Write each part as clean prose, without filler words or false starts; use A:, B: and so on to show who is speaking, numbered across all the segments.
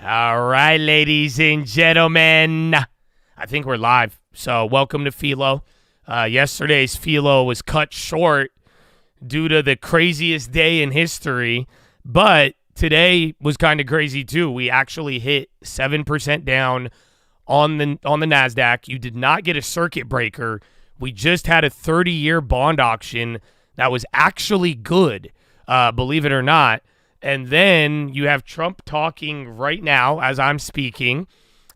A: All right, ladies and gentlemen, I think we're live. So welcome to PHILO. Yesterday's PHILO was cut short due to the craziest day in history, but today was kind of crazy too. We actually hit 7% down on the NASDAQ. You did not get a circuit breaker. We just had a 30-year bond auction that was actually good, believe it or not. And then you have Trump talking right now as I'm speaking,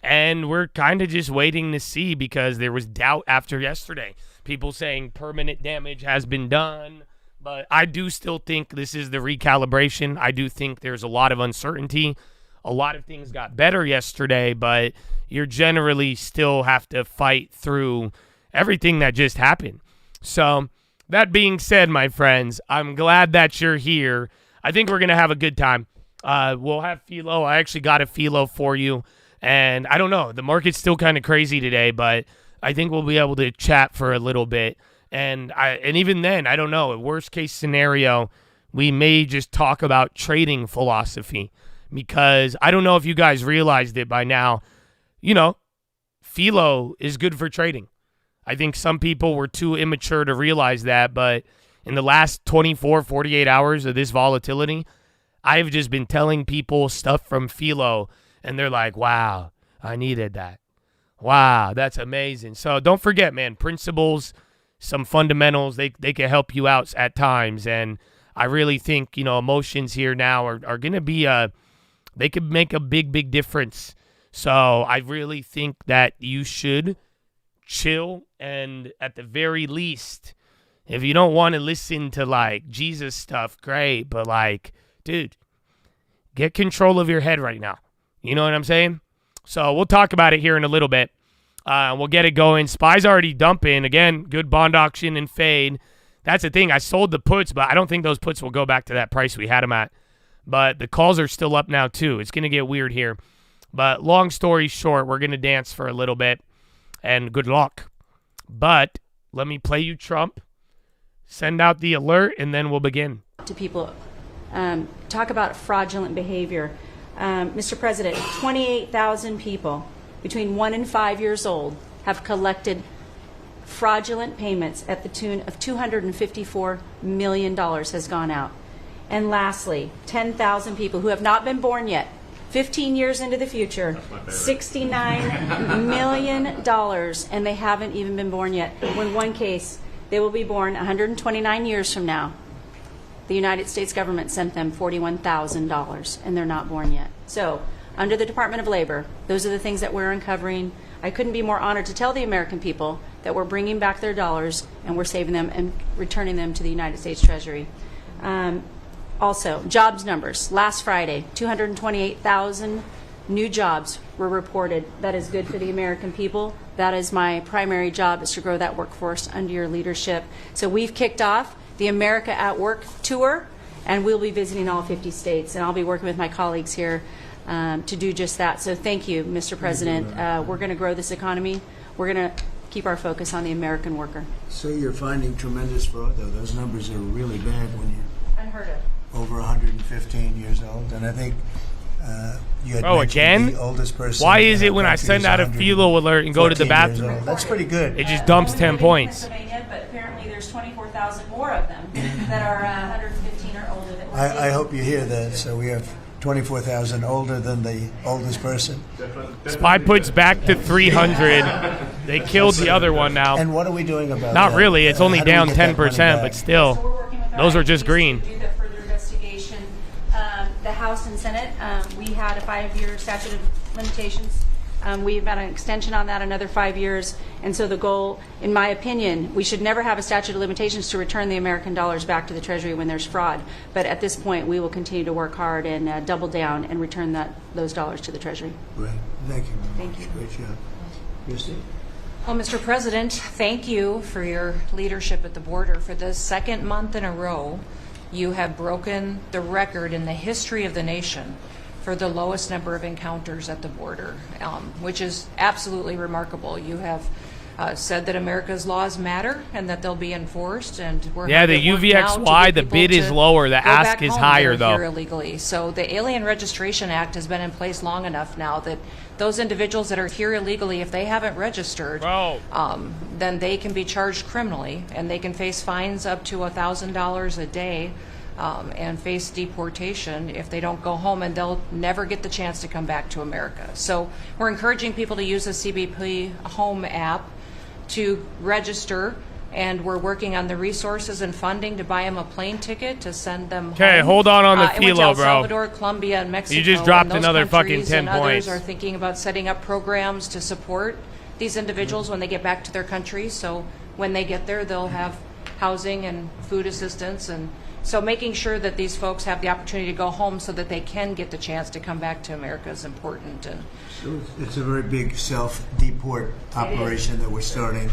A: and we're kind of just waiting to see because there was doubt after yesterday. People saying permanent damage has been done, but I do still think this is the recalibration. I do think there's a lot of uncertainty. A lot of things got better yesterday, but you're generally still have to fight through everything that just happened. So that being said, my friends, I'm glad that you're here. I think we're going to have a good time. We'll have PHILO. I actually got a PHILO for you. And I don't know. The market's still kind of crazy today, but I think we'll be able to chat for a little bit. And even then, I don't know. Worst case scenario, we may just talk about trading philosophy. Because I don't know if you guys realized it by now. You know, PHILO is good for trading. I think some people were too immature to realize that, but in the last 24, 48 hours of this volatility, I've just been telling people stuff from PHILO, and they're like, wow, I needed that. Wow, that's amazing. So don't forget, man, principles, some fundamentals, they can help you out at times. And I really think, emotions here now are going to be they could make a big, big difference. So I really think that you should chill, and at the very least, if you don't want to listen to, Jesus stuff, great. But, dude, get control of your head right now. You know what I'm saying? So we'll talk about it here in a little bit. We'll get it going. SPY's already dumping. Again, good bond auction and fade. That's the thing. I sold the puts, but I don't think those puts will go back to that price we had them at. But the calls are still up now, too. It's going to get weird here. But long story short, we're going to dance for a little bit. And good luck. But let me play you Trump. Send out the alert, and then we'll begin.
B: To people, talk about fraudulent behavior. Mr. President, 28,000 people between 1 and 5 years old have collected fraudulent payments at the tune of $254 million has gone out. And lastly, 10,000 people who have not been born yet, 15 years into the future, $69 million, and they haven't even been born yet. In one case, they will be born 129 years from now. The United States government sent them $41,000, and they're not born yet. So, under the Department of Labor, those are the things that we're uncovering. I couldn't be more honored to tell the American people that we're bringing back their dollars, and we're saving them and returning them to the United States Treasury. Also, jobs numbers. Last Friday, 228,000 new jobs were reported. That is good for the American people. That is my primary job, is to grow that workforce under your leadership. So we've kicked off the America at Work tour, and we'll be visiting all 50 states. And I'll be working with my colleagues here to do just that. So thank you, Mr. President. We're going to grow this economy. We're going to keep our focus on the American worker.
C: So you're finding tremendous fraud, though. Those numbers are really bad when you're
B: Unheard of.
C: over 115 years old. And I think you had
A: again?
C: the oldest person.
A: Why is it when I send out a PHILO alert and go to the bathroom,
C: that's pretty good.
A: it just dumps 10 points?
B: But apparently there's 24,000 more of them that are 115 or older.
C: I hope you hear that. So we have 24,000 older than the oldest person.
A: SPY puts back to 300. They killed the other one now.
C: And what are we doing about that?
A: Not really. It's only
C: How do we
A: down
C: get that money
A: 10%,
C: back?
A: but still, those are just green.
B: To do the further investigation. The House and Senate, we had a 5-year statute of limitations. We've had an extension on that, another 5 years. And so the goal, in my opinion, we should never have a statute of limitations to return the American dollars back to the Treasury when there's fraud. But at this point, we will continue to work hard and double down and return those dollars to the Treasury.
C: Right. Thank you very much.
B: Thank you.
C: Great job. Christy?
D: Well, Mr. President, thank you for your leadership at the border. For the second month in a row, you have broken the record in the history of the nation for the lowest number of encounters at the border, which is absolutely remarkable. You have said that America's laws matter and that they'll be enforced. And we're
A: Yeah, the
D: hard at work now to
A: UVXY,
D: get
A: the
D: people
A: bid is
D: to
A: lower, the
D: go
A: ask
D: back
A: is
D: home
A: higher,
D: that are
A: though.
D: here illegally. So the Alien Registration Act has been in place long enough now that those individuals that are here illegally, if they haven't registered,
A: Bro.
D: then they can be charged criminally, and they can face fines up to $1,000 a day, and face deportation if they don't go home, and they'll never get the chance to come back to America. So we're encouraging people to use the CBP Home app to register, and we're working on the resources and funding to buy them a plane ticket to send them home.
A: Okay, hold on the
D: It went to
A: PHILO,
D: El
A: bro.
D: Salvador, Colombia, and Mexico.
A: You just dropped
D: and those
A: another fucking
D: countries
A: 10
D: and others
A: points.
D: are thinking about setting up programs to support these individuals when they get back to their country. So when they get there, they'll have housing and food assistance, and so making sure that these folks have the opportunity to go home so that they can get the chance to come back to America is important. And
C: So it's a very big self-deport operation that we're starting.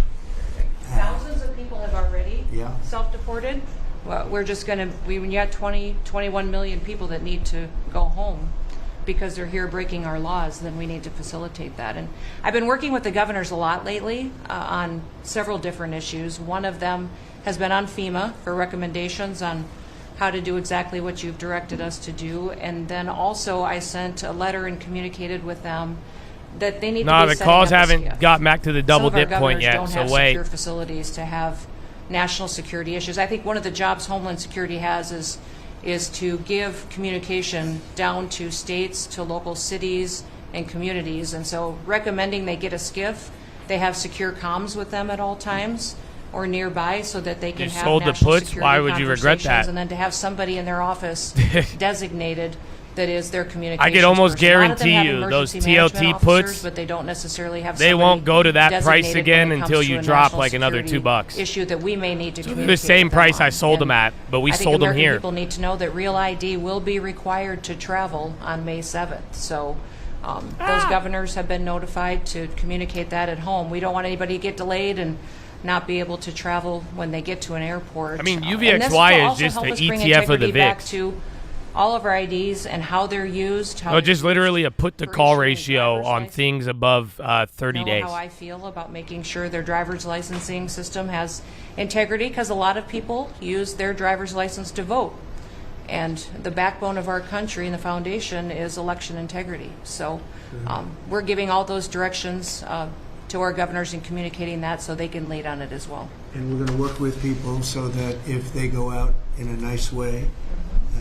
D: thousands of people have already
C: Yeah.
D: self-deported. Well, we're just going to, when you have 21 million people that need to go home because they're here breaking our laws, then we need to facilitate that. And I've been working with the governors a lot lately on several different issues. One of them has been on FEMA for recommendations on how to do exactly what you've directed us to do. And then also I sent a letter and communicated with them that they need to
A: No,
D: be
A: the
D: setting
A: calls
D: up a
A: haven't
D: SCIF.
A: got back to the double
D: Some of our
A: dip point
D: governors
A: yet,
D: don't
A: so
D: have
A: wait.
D: secure facilities to have national security issues. I think one of the jobs Homeland Security has is to give communication down to states, to local cities and communities. And so recommending they get a SCIF, they have secure comms with them at all times or nearby so that they can
A: You
D: have
A: sold the
D: national
A: puts?
D: security
A: Why would you regret
D: conversations,
A: that?
D: and then to have somebody in their office designated that is their communications
A: I could almost
D: person. A lot of them
A: guarantee
D: have
A: you those
D: emergency management
A: TLT
D: officers,
A: puts,
D: but they don't necessarily have
A: they
D: somebody
A: won't go to that price
D: designated
A: again
D: when it comes
A: until
D: to
A: you
D: a
A: drop
D: national
A: like another
D: security
A: $2.
D: issue that we may need to
A: The
D: communicate
A: same
D: with them
A: price I
D: on.
A: sold them
D: And
A: at, but we
D: I think
A: sold them
D: American
A: here.
D: people need to know that Real ID will be required to travel on May 7th. So those governors have been notified to communicate that at home. We don't want anybody to get delayed and not be able to travel when they get to an airport.
A: I mean,
D: And
A: UVXY
D: this
A: is
D: will also
A: just
D: help
A: the
D: us bring
A: ETF of the
D: integrity back
A: VIX.
D: to all of our IDs and how they're used. How
A: No, just literally a put-to-call
D: for issuing
A: ratio
D: driver's
A: on
D: license.
A: things above 30
D: know
A: days.
D: how I feel about making sure their driver's licensing system has integrity, because a lot of people use their driver's license to vote. And the backbone of our country and the foundation is election integrity. So we're giving all those directions to our governors and communicating that so they can lead on it as well.
C: And we're going to work with people so that if they go out in a nice way,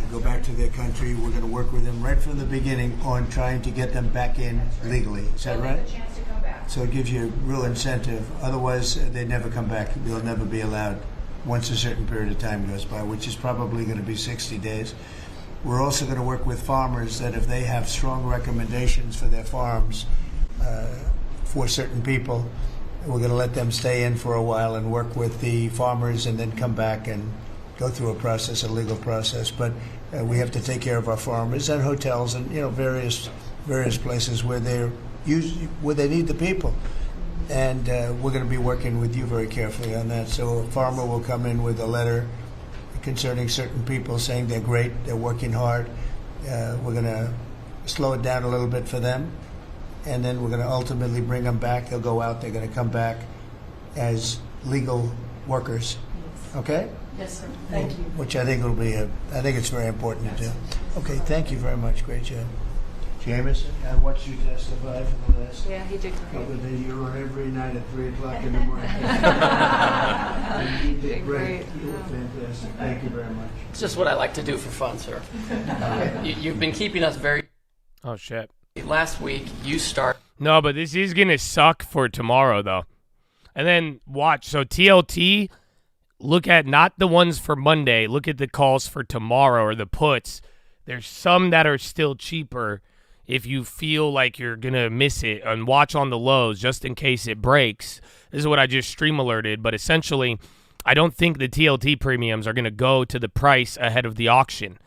C: go back to their country, we're going to work with them right from the beginning on trying to get them back in legally. Is that right?
D: chance to come back.
C: So it gives you a real incentive. Otherwise, they never come back. They'll never be allowed once a certain period of time goes by, which is probably going to be 60 days. We're also going to work with farmers that if they have strong recommendations for their farms for certain people, we're going to let them stay in for a while and work with the farmers and then come back and go through a process, a legal process. But we have to take care of our farmers and hotels and various places where where they need the people. And we're going to be working with you very carefully on that. So a farmer will come in with a letter concerning certain people saying they're great, they're working hard. We're going to slow it down a little bit for them. And then we're going to ultimately bring them back. They'll go out. They're going to come back as legal workers. Okay?
D: Yes, sir. Thank you.
C: Which I think will be I think it's very important to do. Okay, thank you very much. Great job. Jameson, I watched you testify for the last
D: Yeah, he did great.
C: couple of days. You were on every night at 3 o'clock in the morning. And you did great. You were fantastic. Thank you very much.
E: It's just what I like to do for fun, sir. You've been keeping us very...
A: Oh, shit.
E: Last week, you start...
A: No, but this is going to suck for tomorrow, though. And then watch. So TLT, look at not the ones for Monday. Look at the calls for tomorrow or the puts. There's some that are still cheaper if you feel like you're going to miss it, and watch on the lows just in case it breaks. This is what I just stream alerted, but essentially I don't think the TLT premiums are going to go to the price ahead of the auction.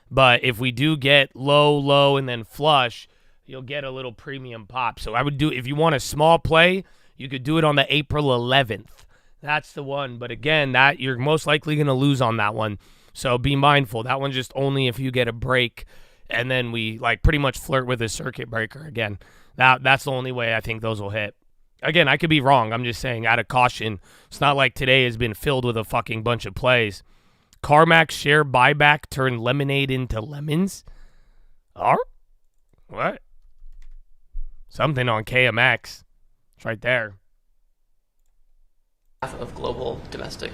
A: But if we do get low, and then flush, you'll get a little premium pop. So I would do, if you want a small play, you could do it on the April 11th. That's the one. But again, that you're most likely going to lose on that one. So be mindful. That one just only if you get a break, and then we like pretty much flirt with a circuit breaker again. That's the only way I think those will hit. Again, I could be wrong. I'm just saying, out of caution, it's not like today has been filled with a fucking bunch of plays. CarMax share buyback turned lemonade into lemons? What? Something on KMX. It's right there.
E: Half of global domestic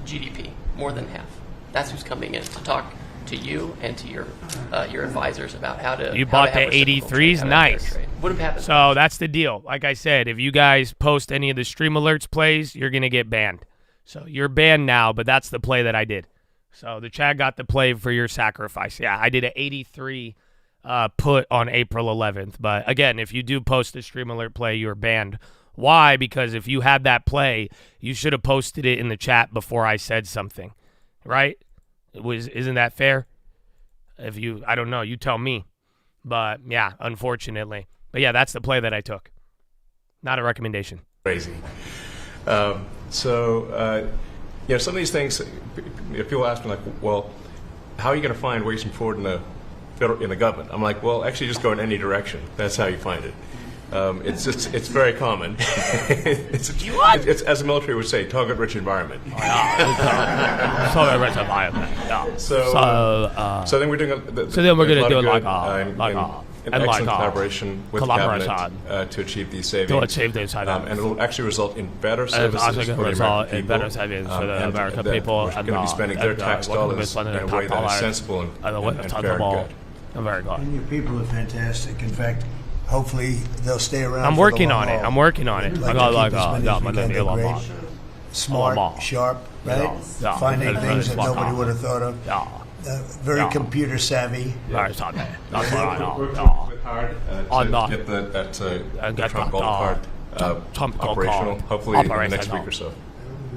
E: GDP, more than half. That's who's coming in to talk to you and to your advisors about how to.
A: You bought the 83s? Nice.
E: Would have happened.
A: So that's the deal. Like I said, if you guys post any of the Stream Alerts plays, you're going to get banned. So you're banned now, but that's the play that I did. So the Chad got the play for your sacrifice. Yeah, I did an 83 put on April 11th. But again, if you do post a Stream Alert play, you're banned. Why? Because if you had that play, you should have posted it in the chat before I said something, right? Isn't that fair? If you, I don't know, you tell me. But yeah, unfortunately. But yeah, that's the play that I took. Not a recommendation.
F: Crazy. Some of these things, people ask me like, well, how are you going to find ways forward in the government? I'm like, well, actually, just go in any direction. That's how you find it. It's very common. it's, as the military would say, target-rich environment.
A: Target-rich environment. Yeah.
F: So then we're doing.
A: Then we're going to do
F: excellent collaboration with the cabinet to achieve these savings. And it will actually result in better services for the American people.
A: And
F: we're going to be spending their tax dollars in a way that is sensible and fair and good.
C: And your people are fantastic. In fact, hopefully they'll stay around.
A: I'm working on it.
C: Smart, sharp, right? Finding things that nobody would have thought of. Very computer savvy.
F: Work hard to get the Trump Gold Card operational, hopefully in the next week or so.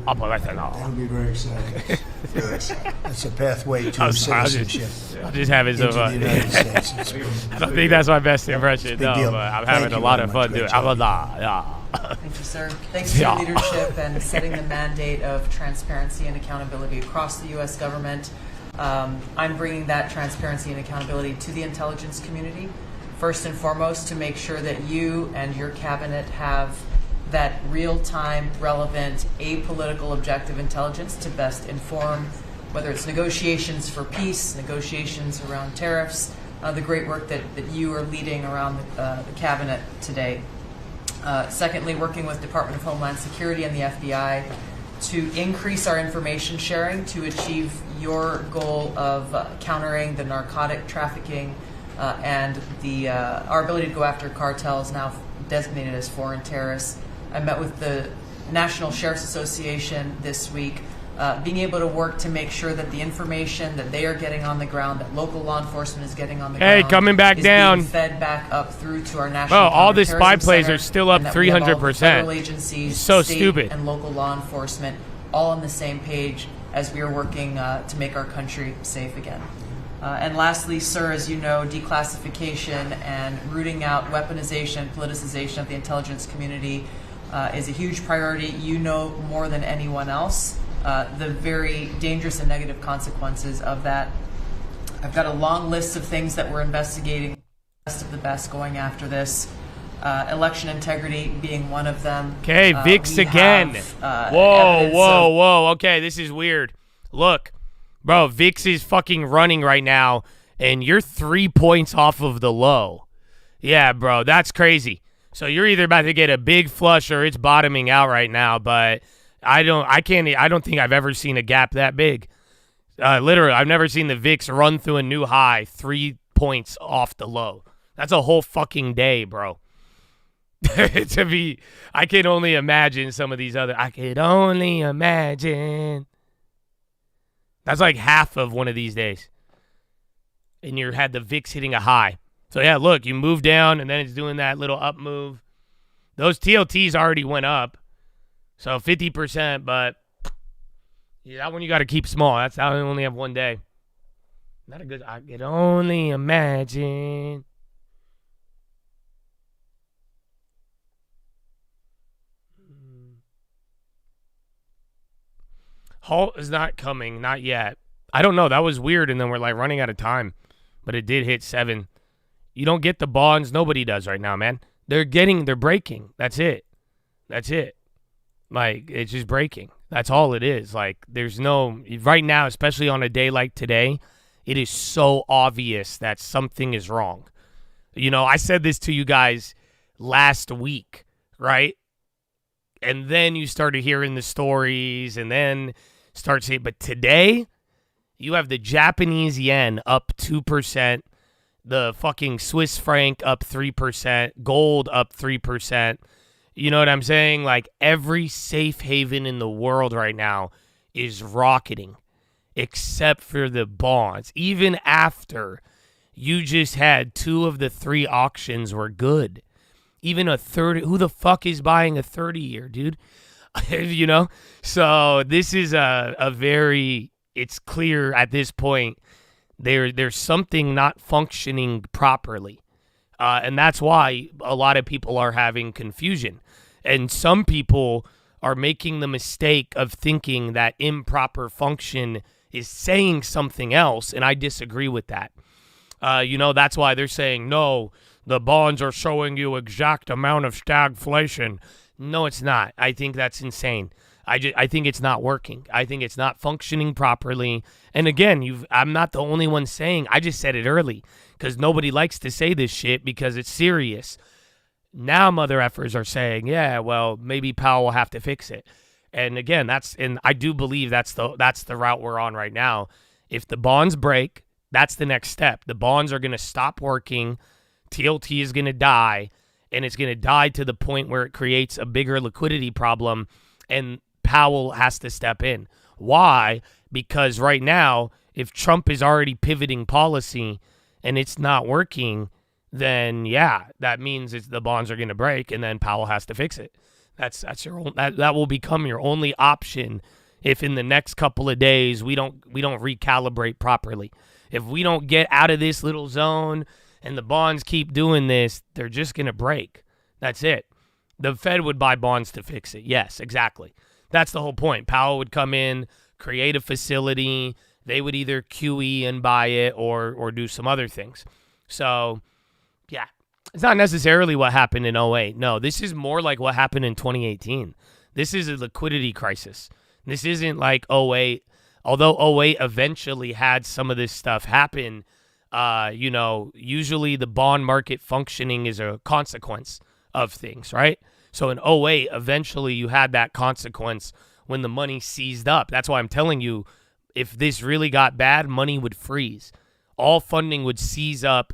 C: That'll be very exciting. It's a pathway to citizenship.
A: I just have it.
C: Into the United States.
A: I don't think that's my best impression, no, but I'm having a lot of fun doing it.
G: Thank you, sir. Thanks for your leadership and setting the mandate of transparency and accountability across the U.S. government. I'm bringing that transparency and accountability to the intelligence community, first and foremost, to make sure that you and your cabinet have that real-time, relevant, apolitical, objective intelligence to best inform whether it's negotiations for peace, negotiations around tariffs, the great work that you are leading around the cabinet today. Secondly, working with Department of Homeland Security and the FBI to increase our information sharing to achieve your goal of countering the narcotic trafficking and our ability to go after cartels now designated as foreign terrorists. I met with the National Sheriff's Association this week, being able to work to make sure that the information that they are getting on the ground, that local law enforcement is getting on the ground,
A: coming back
G: is
A: down,
G: being fed back up through to our national.
A: Well, all the spy plays
G: center,
A: are still up 300%.
G: Federal agencies,
A: so
G: state
A: stupid,
G: and local law enforcement all on the same page as we are working to make our country safe again. And lastly, sir, as you know, declassification and rooting out weaponization, politicization of the intelligence community is a huge priority. You know more than anyone else the very dangerous and negative consequences of that. I've got a long list of things that we're investigating, best of the best going after this. Election integrity being one of them.
A: Okay, VIX again. Whoa. Okay, this is weird. Look, bro, VIX is fucking running right now, and you're 3 points off of the low. Yeah, bro, that's crazy. So you're either about to get a big flush or it's bottoming out right now, but I don't think I've ever seen a gap that big. Literally, I've never seen the VIX run through a new high 3 points off the low. That's a whole fucking day, bro. I can only imagine some of these other. I could only imagine. That's like half of one of these days. And you had the VIX hitting a high. So yeah, look, you move down and then it's doing that little up move. Those TLTs already went up. So 50%, but yeah, that one you got to keep small. That's how I only have one day. Not a good. I could only imagine. Halt is not coming, not yet. I don't know. That was weird, and then we're like running out of time. But it did hit 7. You don't get the bonds. Nobody does right now, man. They're breaking. That's it. That's it. Like, it's just breaking. That's all it is. Like, there's no, right now, especially on a day like today, it is so obvious that something is wrong. You know, I said this to you guys last week, right? And then you started hearing the stories and then start saying, but today you have the Japanese yen up 2%, the fucking Swiss franc up 3%, gold up 3%. You know what I'm saying? Like, every safe haven in the world right now is rocketing except for the bonds. Even after you just had 2 of the 3 auctions were good. Even a 30, who the fuck is buying a 30-year, dude? You know? So this is a very, it's clear at this point, there's something not functioning properly. And that's why a lot of people are having confusion. And some people are making the mistake of thinking that improper function is saying something else, and I disagree with that. You know, that's why they're saying, no, the bonds are showing you exact amount of stagflation. No, it's not. I think that's insane. I think it's not working. I think it's not functioning properly. And again, I'm not the only one saying, I just said it early because nobody likes to say this shit because it's serious. Now mother effers are saying, yeah, well, maybe Powell will have to fix it. And again, and I do believe that's the route we're on right now. If the bonds break, that's the next step. The bonds are going to stop working. TLT is going to die, and it's going to die to the point where it creates a bigger liquidity problem, and Powell has to step in. Why? Because right now, if Trump is already pivoting policy and it's not working, then yeah, that means the bonds are going to break, and then Powell has to fix it. That's your that will become your only option if in the next couple of days we don't recalibrate properly. If we don't get out of this little zone and the bonds keep doing this, they're just going to break. That's it. The Fed would buy bonds to fix it. Yes, exactly. That's the whole point. Powell would come in, create a facility. They would either QE and buy it or do some other things. So, yeah, it's not necessarily what happened in 2008. No, this is more like what happened in 2018. This is a liquidity crisis. This isn't like 2008. Although 2008 eventually had some of this stuff happen, you know, usually the bond market functioning is a consequence of things, right? So in 2008, eventually you had that consequence when the money seized up. That's why I'm telling you, if this really got bad, money would freeze. All funding would seize up.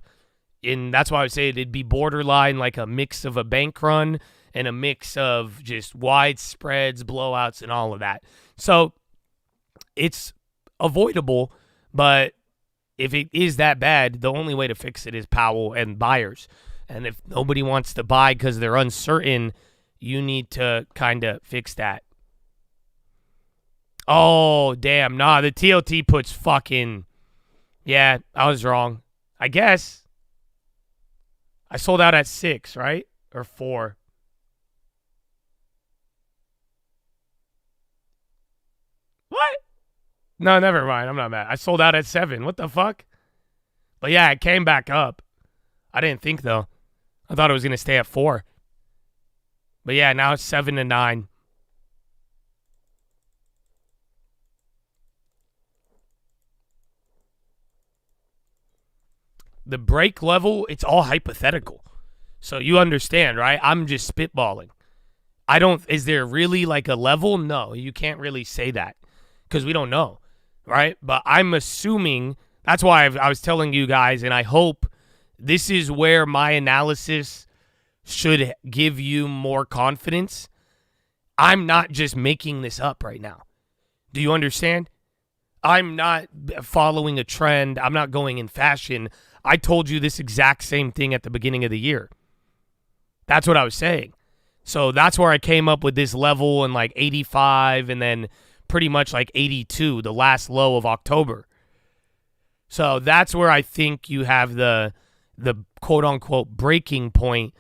A: And that's why I would say it'd be borderline like a mix of a bank run and a mix of just wide spreads, blowouts, and all of that. So it's avoidable, but if it is that bad, the only way to fix it is Powell and buyers. And if nobody wants to buy because they're uncertain, you need to kind of fix that. Oh, damn. Nah, the TLT puts fucking... Yeah, I was wrong. I guess. I sold out at 6, right? Or 4. What? No, never mind. I'm not mad. I sold out at 7. What the fuck? But yeah, it came back up. I didn't think, though. I thought it was going to stay at 4. But yeah, now it's 7 to 9. The break level, it's all hypothetical. So you understand, right? I'm just spitballing. Is there really like a level? No, you can't really say that because we don't know, right? But I'm assuming, that's why I was telling you guys, and I hope this is where my analysis should give you more confidence. I'm not just making this up right now. Do you understand? I'm not following a trend. I'm not going in fashion. I told you this exact same thing at the beginning of the year. That's what I was saying. So that's where I came up with this level in like 85 and then pretty much like 82, the last low of October. So that's where I think you have the quote-unquote breaking point,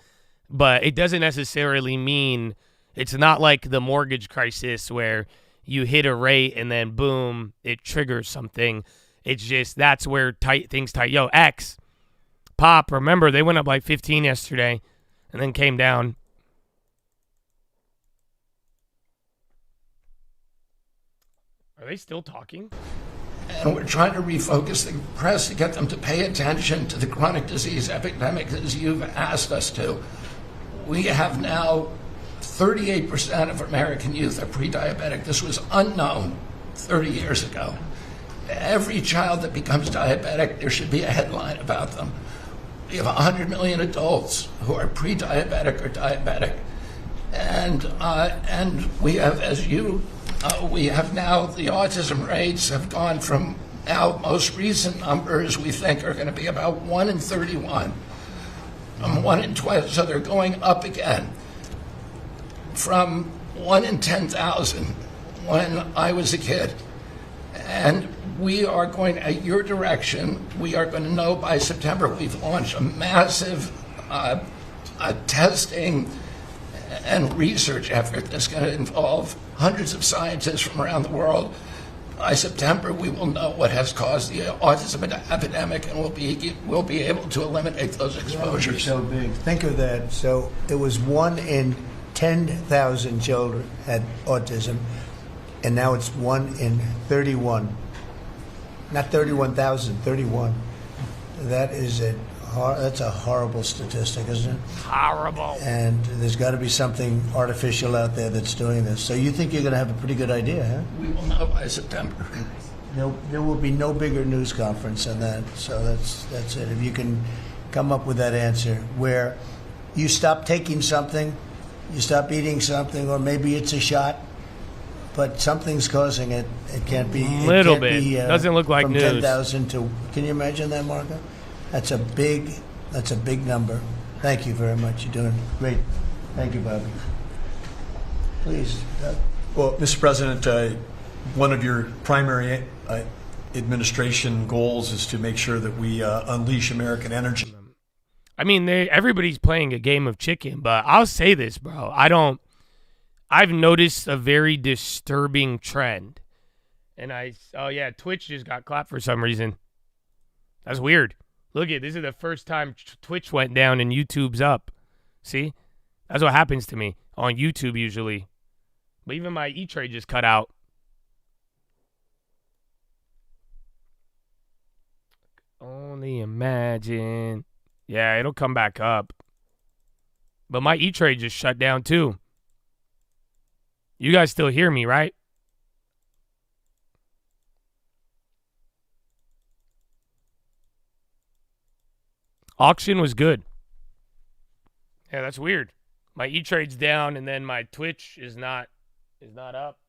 A: but it doesn't necessarily mean, it's not like the mortgage crisis where you hit a rate and then boom, it triggers something. It's just that's where things tight. Yo, X, Pop, remember they went up like 15 yesterday and then came down. Are they still talking?
H: And we're trying to refocus the press to get them to pay attention to the chronic disease epidemic as you've asked us to. We have now 38% of American youth are pre-diabetic. This was unknown 30 years ago. Every child that becomes diabetic, there should be a headline about them. We have 100 million adults who are pre-diabetic or diabetic. And we have, we have now, the autism rates have gone from our most recent numbers we think are going to be about 1 in 31, 1 in 12, so they're going up again from 1 in 10,000 when I was a kid. And we are going, at your direction, we are going to know by September. We've launched a massive testing and research effort that's going to involve hundreds of scientists from around the world. By September, we will know what has caused the autism epidemic, and we'll be able to eliminate those exposures.
C: So big. Think of that. So it was 1 in 10,000 children had autism, and now it's 1 in 31. Not 31,000, 31. That's a horrible statistic, isn't it?
A: Horrible.
C: And there's got to be something artificial out there that's doing this. So you think you're going to have a pretty good idea, huh?
H: We will know by September.
C: There will be no bigger news conference than that. So that's it. If you can come up with that answer where you stop taking something, you stop eating something, or maybe it's a shot, but something's causing it. It can't be
A: little bit. Doesn't look like
C: from
A: news.
C: 10,000 to. Can you imagine that, Marco? That's a big number. Thank you very much. You're doing great. Thank you, Bobby. Please.
I: Well, Mr. President, one of your primary administration goals is to make sure that we unleash American energy.
A: I mean, everybody's playing a game of chicken, but I'll say this, bro. I've noticed a very disturbing trend. And Twitch just got clapped for some reason. That's weird. Look this is the first time Twitch went down and YouTube's up. See? That's what happens to me on YouTube usually. But even my E-Trade just cut out. Only imagine. Yeah, it'll come back up. But my E-Trade just shut down too. You guys still hear me, right? Auction was good. Yeah, that's weird. My E-Trade's down and then my Twitch is not up.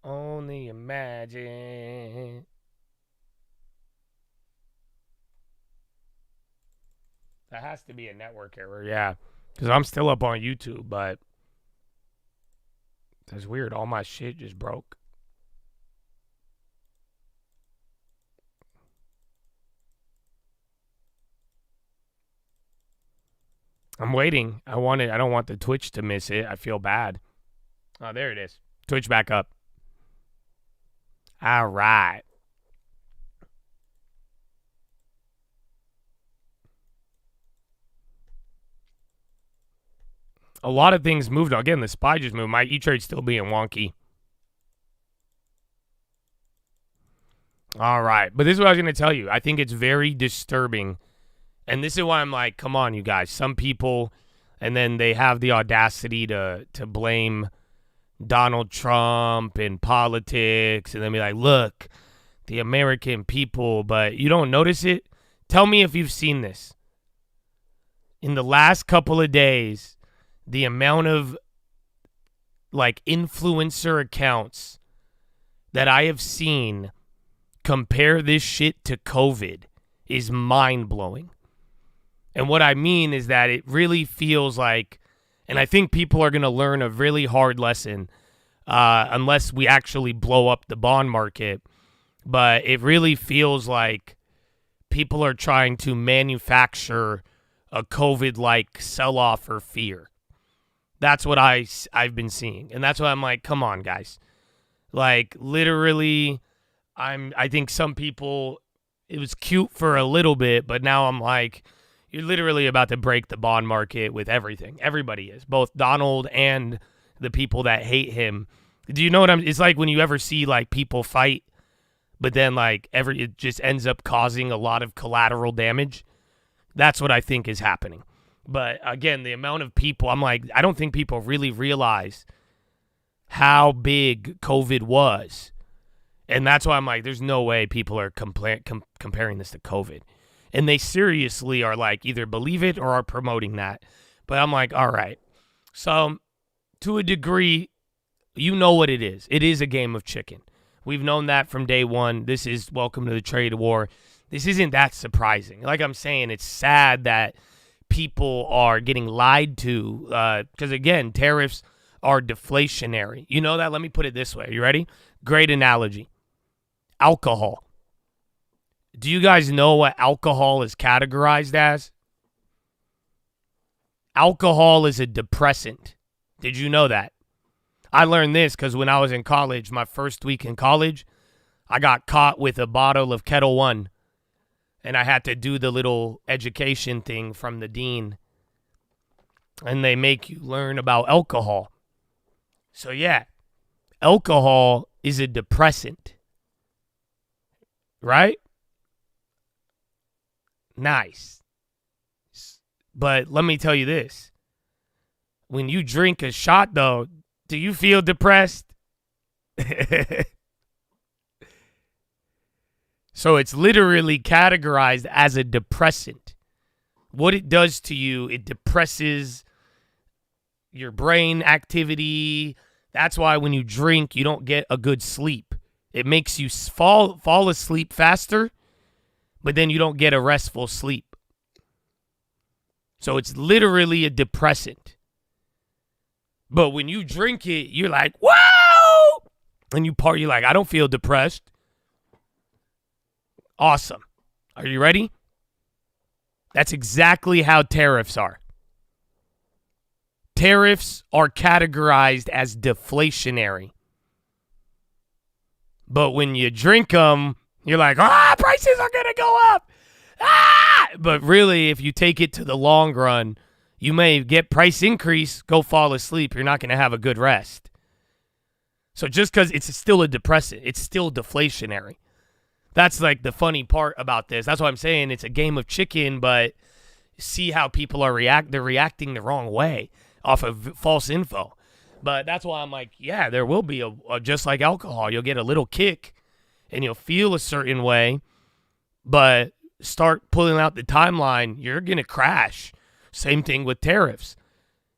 A: Only imagine. That has to be a network error, yeah. Because I'm still up on YouTube, but that's weird. All my shit just broke. I'm waiting. I don't want the Twitch to miss it. I feel bad. Oh, there it is. Twitch back up. All right. A lot of things moved. Again, the SPY just moved. My E-Trade's still being wonky. All right. But this is what I was going to tell you. I think it's very disturbing. And this is why I'm like, come on, you guys. Some people, and then they have the audacity to blame Donald Trump and politics, and then be like, look, the American people, but you don't notice it? Tell me if you've seen this. In the last couple of days, the amount of, like, influencer accounts that I have seen compare this shit to COVID is mind-blowing. And what I mean is that it really feels like, and I think people are going to learn a really hard lesson unless we actually blow up the bond market. But it really feels like people are trying to manufacture a COVID-like sell-off or fear. That's what I've been seeing. And that's why I'm like, come on, guys. Like, literally, I think some people, it was cute for a little bit, but now I'm like, you're literally about to break the bond market with everything. Everybody is. Both Donald and the people that hate him. Do you know what it's like when you ever see like people fight, but then like it just ends up causing a lot of collateral damage? That's what I think is happening. But again, the amount of people, I'm like, I don't think people really realize how big COVID was. And that's why I'm like, there's no way people are comparing this to COVID. And they seriously are like, either believe it or are promoting that. But I'm like, all right. So to a degree, you know what it is. It is a game of chicken. We've known that from day one. This is welcome to the trade war. This isn't that surprising. Like I'm saying, it's sad that people are getting lied to because, again, tariffs are deflationary. You know that? Let me put it this way. You ready? Great analogy. Alcohol. Do you guys know what alcohol is categorized as? Alcohol is a depressant. Did you know that? I learned this because when I was in college, my first week in college, I got caught with a bottle of Kettle One. And I had to do the little education thing from the dean. And they make you learn about alcohol. So yeah, alcohol is a depressant. Right? Nice. But let me tell you this. When you drink a shot, though, do you feel depressed? So it's literally categorized as a depressant. What it does to you, it depresses your brain activity. That's why when you drink, you don't get a good sleep. It makes you fall asleep faster, but then you don't get a restful sleep. So it's literally a depressant. But when you drink it, you're like, wow! And you're like, I don't feel depressed. Awesome. Are you ready? That's exactly how tariffs are. Tariffs are categorized as deflationary. But when you drink them, you're like, prices are going to go up. But really, if you take it to the long run, you may get price increase, go fall asleep. You're not going to have a good rest. So just because it's still a depressant, it's still deflationary. That's like the funny part about this. That's why I'm saying it's a game of chicken, but see how people are they're reacting the wrong way off of false info. But that's why I'm like, yeah, there will be a just like alcohol. You'll get a little kick and you'll feel a certain way, but start pulling out the timeline, you're going to crash. Same thing with tariffs.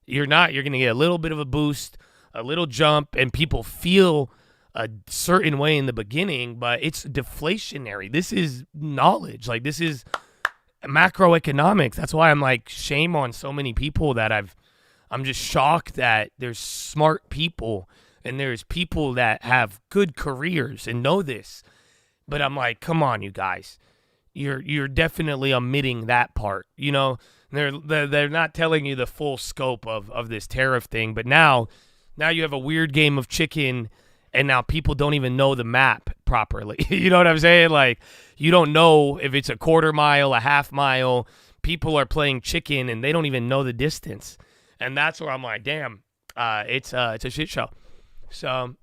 A: You're going to get a little bit of a boost, a little jump, and people feel a certain way in the beginning, but it's deflationary. This is knowledge. Like, this is macroeconomics. That's why I'm like, shame on so many people that I'm just shocked that there's smart people and there's people that have good careers and know this. But I'm like, come on, you guys. You're definitely omitting that part. You know, they're not telling you the full scope of this tariff thing. But now you have a weird game of chicken. And now people don't even know the map properly. You know what I'm saying? Like, you don't know if it's a quarter mile, a half mile. People are playing chicken, and they don't even know the distance. And that's where I'm like, damn, it's a shit show. So,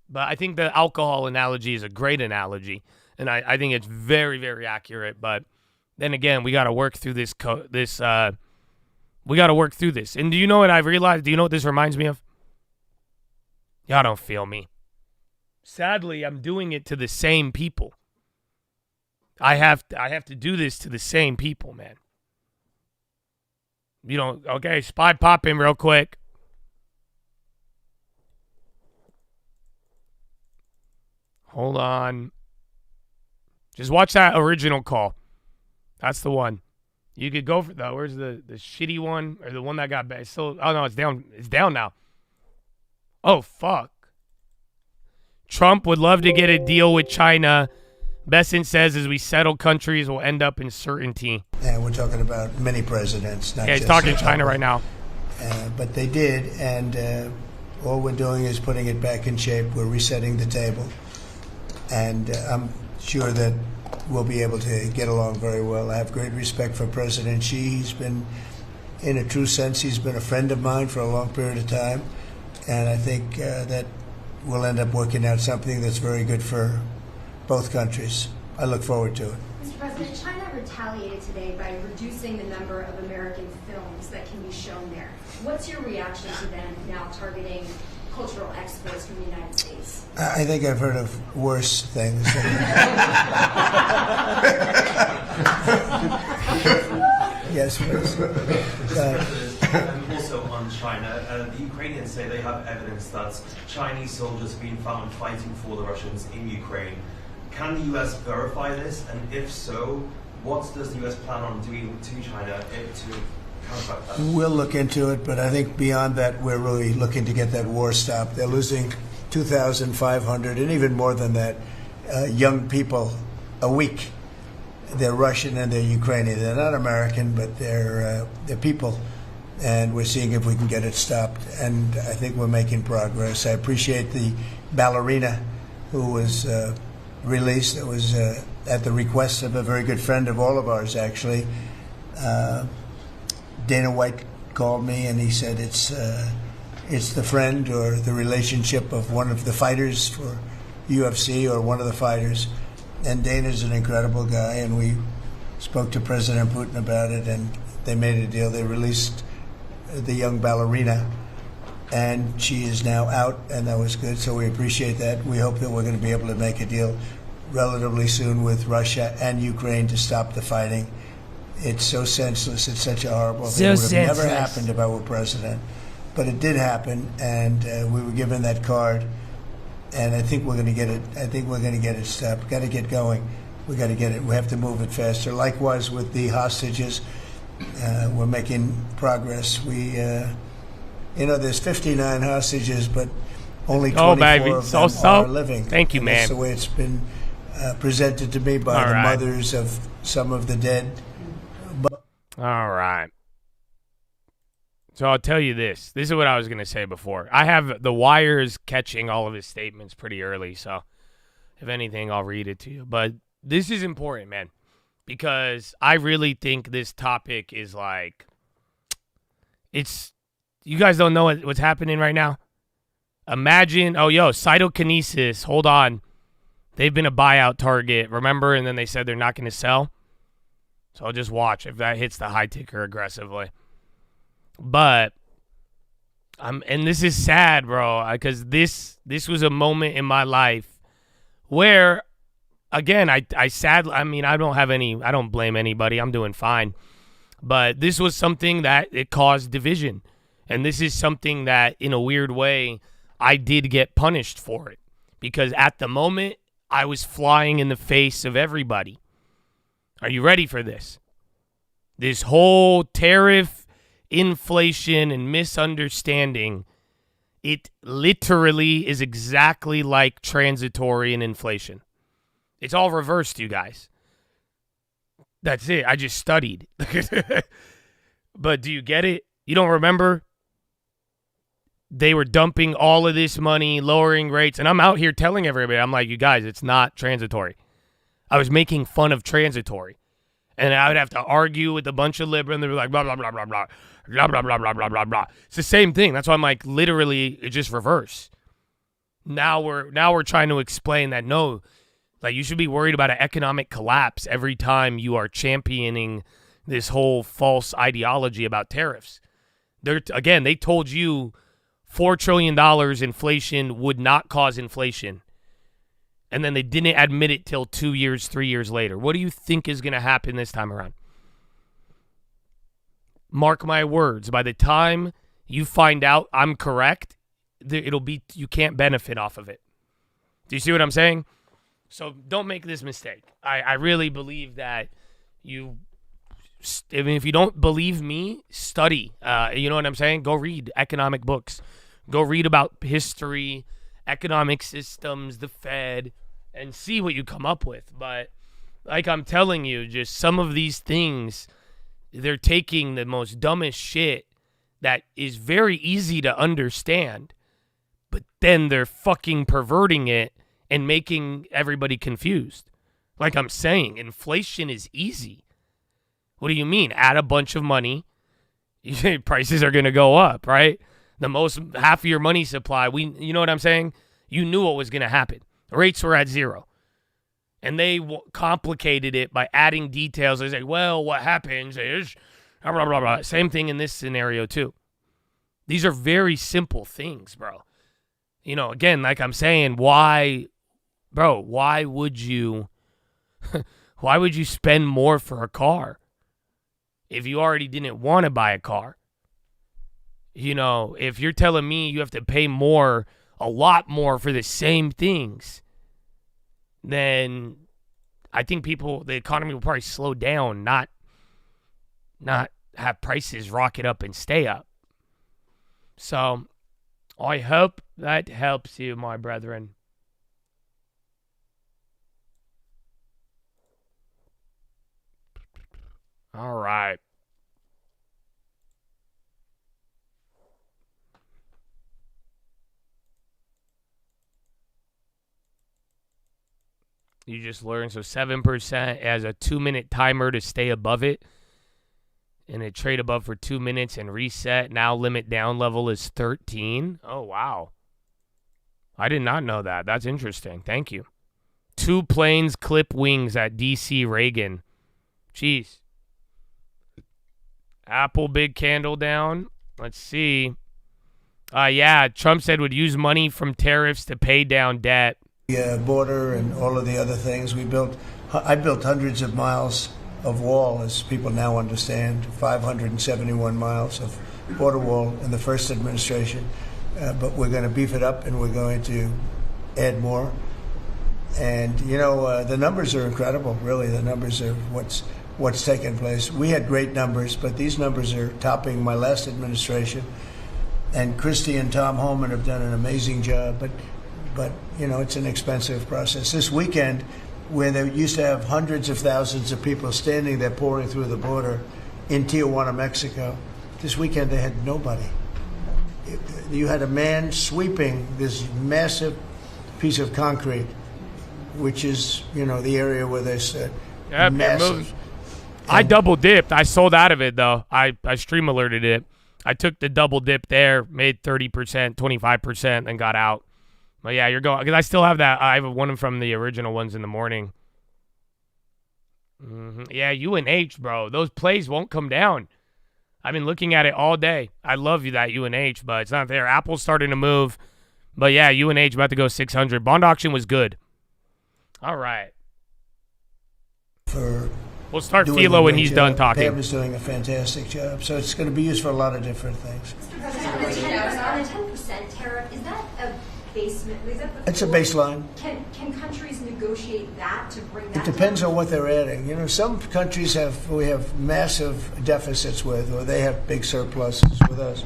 A: but I think the alcohol analogy is a great analogy. And I think it's very, very accurate. But then again, we got to work through this. We got to work through this. And do you know what I've realized? Do you know what this reminds me of? Y'all don't feel me. Sadly, I'm doing it to the same people. I have to do this to the same people, man. You don't, okay, spy pop in real quick. Hold on. Just watch that original call. That's the one. You could go for that. Where's the shitty one? Or the one that got bad? Still, oh no, it's down. It's down now. Oh, fuck. Trump would love to get a deal with China. Bessent says as we settle countries will end up in certainty.
C: And we're talking about many presidents. Not
A: yeah, he's
C: just
A: talking China right now.
C: But they did, and all we're doing is putting it back in shape. We're resetting the table. And I'm sure that we'll be able to get along very well. I have great respect for President Xi. He's been, in a true sense, he's been a friend of mine for a long period of time. And I think that we'll end up working out something that's very good for both countries. I look forward to it.
J: Mr. President, China retaliated today by reducing the number of American films that can be shown there. What's your reaction to them now targeting cultural exports from the United States?
C: I think I've heard of worse things. Yes, please.
K: Also on China, the Ukrainians say they have evidence that Chinese soldiers have been found fighting for the Russians in Ukraine. Can the U.S. verify this? And if so, what does the U.S. plan on doing to China to counteract that?
C: We'll look into it, but I think beyond that, we're really looking to get that war stopped. They're losing 2,500 and even more than that young people a week. They're Russian and they're Ukrainian. They're not American, but they're people. And we're seeing if we can get it stopped. And I think we're making progress. I appreciate the ballerina who was released. It was at the request of a very good friend of all of ours, actually. Dana White called me and he said it's the friend or the relationship of one of the fighters for UFC or one of the fighters. And Dana's an incredible guy, and we spoke to President Putin about it, and they made a deal. They released the young ballerina, and she is now out, and that was good, so we appreciate that. We hope that we're going to be able to make a deal relatively soon with Russia and Ukraine to stop the fighting. It's so senseless. It's such a horrible thing. It would have never happened if I were president, but it did happen, and we were given that card. And I think we're going to get it. I think we're going to get it stopped. Got to get going. We got to get it. We have to move it faster. Likewise with the hostages, we're making progress. We, there's 59 hostages, but only 24 of them are living.
A: Thank you, man.
C: That's the way it's been presented to me by the mothers of some of the dead.
A: All right. So I'll tell you this. This is what I was going to say before. I have the wires catching all of his statements pretty early, so if anything, I'll read it to you. But this is important, man, because I really think this topic is like, you guys don't know what's happening right now? Imagine, cytokinesis, hold on. They've been a buyout target, remember? And then they said they're not going to sell. So I'll just watch if that hits the high ticker aggressively. But and this is sad, bro, because this was a moment in my life where, again, I don't blame anybody. I'm doing fine. But this was something that it caused division. And this is something that, in a weird way, I did get punished for it. Because at the moment, I was flying in the face of everybody. Are you ready for this? This whole tariff, inflation, and misunderstanding, it literally is exactly like transitory and inflation. It's all reversed, you guys. That's it. I just studied. But do you get it? You don't remember? They were dumping all of this money, lowering rates, and I'm out here telling everybody, I'm like, you guys, it's not transitory. I was making fun of transitory. And I would have to argue with a bunch of liberals, and they'd be like, blah, blah, blah, blah, blah, blah, blah, blah, blah, blah, blah, blah. It's the same thing. That's why I'm like, literally, it's just reverse. Now we're trying to explain that, no, like, you should be worried about an economic collapse every time you are championing this whole false ideology about tariffs. They told you $4 trillion inflation would not cause inflation. And then they didn't admit it till 2 years, 3 years later. What do you think is going to happen this time around? Mark my words. By the time you find out I'm correct, you can't benefit off of it. Do you see what I'm saying? So don't make this mistake. I really believe that if you don't believe me, study. You know what I'm saying? Go read economic books. Go read about history, economic systems, the Fed, and see what you come up with. But like I'm telling you, just some of these things, they're taking the most dumbest shit that is very easy to understand, but then they're fucking perverting it and making everybody confused. Like I'm saying, inflation is easy. What do you mean? Add a bunch of money, prices are going to go up, right? Half of your money supply, you know what I'm saying? You knew what was going to happen. Rates were at 0. And they complicated it by adding details. They say, well, what happens is, blah, blah, blah, blah. Same thing in this scenario, too. These are very simple things, bro. You know, again, like I'm saying, why would you spend more for a car if you already didn't want to buy a car? You know, if you're telling me you have to pay more, a lot more for the same things, then I think the economy will probably slow down, not have prices rocket up and stay up. So I hope that helps you, my brethren. All right. You just learned. So 7% as a 2-minute timer to stay above it. And a trade above for 2 minutes and reset. Now limit down level is 13. Oh, wow. I did not know that. That's interesting. Thank you. 2 planes clip wings at DC Reagan. Jeez. Apple big candle down. Let's see. Yeah, Trump said would use money from tariffs to pay down debt.
C: The border and all of the other things I built hundreds of miles of wall, as people now understand, 571 miles of border wall in the first administration. But we're going to beef it up, and we're going to add more. And, you know, the numbers are incredible, really. The numbers are what's taken place. We had great numbers, but these numbers are topping my last administration. And Christie and Tom Homan have done an amazing job. But you know, it's an expensive process. This weekend, where they used to have hundreds of thousands of people standing there pouring through the border in Tijuana, Mexico, this weekend they had nobody. You had a man sweeping this massive piece of concrete, which is, you know, the area where they said massive.
A: I double dipped. I sold out of it, though. I stream alerted it. I took the double dip there, made 30%, 25%, and got out. But yeah, you're going, because I still have that. I have one from the original ones in the morning. Yeah, UNH, bro. Those plays won't come down. I've been looking at it all day. I love that UNH, but it's not there. Apple's starting to move. But yeah, UNH about to go 600. Bond auction was good. All right. We'll start PHILO when he's done talking.
C: Pam is doing a fantastic job. So it's going to be used for a lot of different things.
J: On a 10% tariff, is that a basement?
C: It's a baseline.
J: Can countries negotiate that to bring that?
C: It depends on what they're adding. You know, some countries we have massive deficits with, or they have big surpluses with us,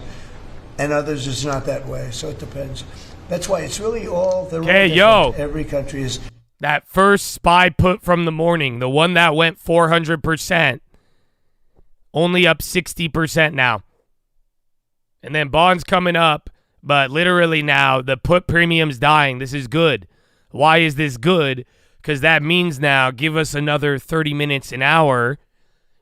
C: and others it's not that way. So it depends. That's why it's really all the.
A: Hey, yo!
C: Every country is.
A: That first SPY put from the morning, the one that went 400%, only up 60% now. And then bonds coming up, but literally now the put premium's dying. This is good. Why is this good? Because that means now give us another 30 minutes, an hour.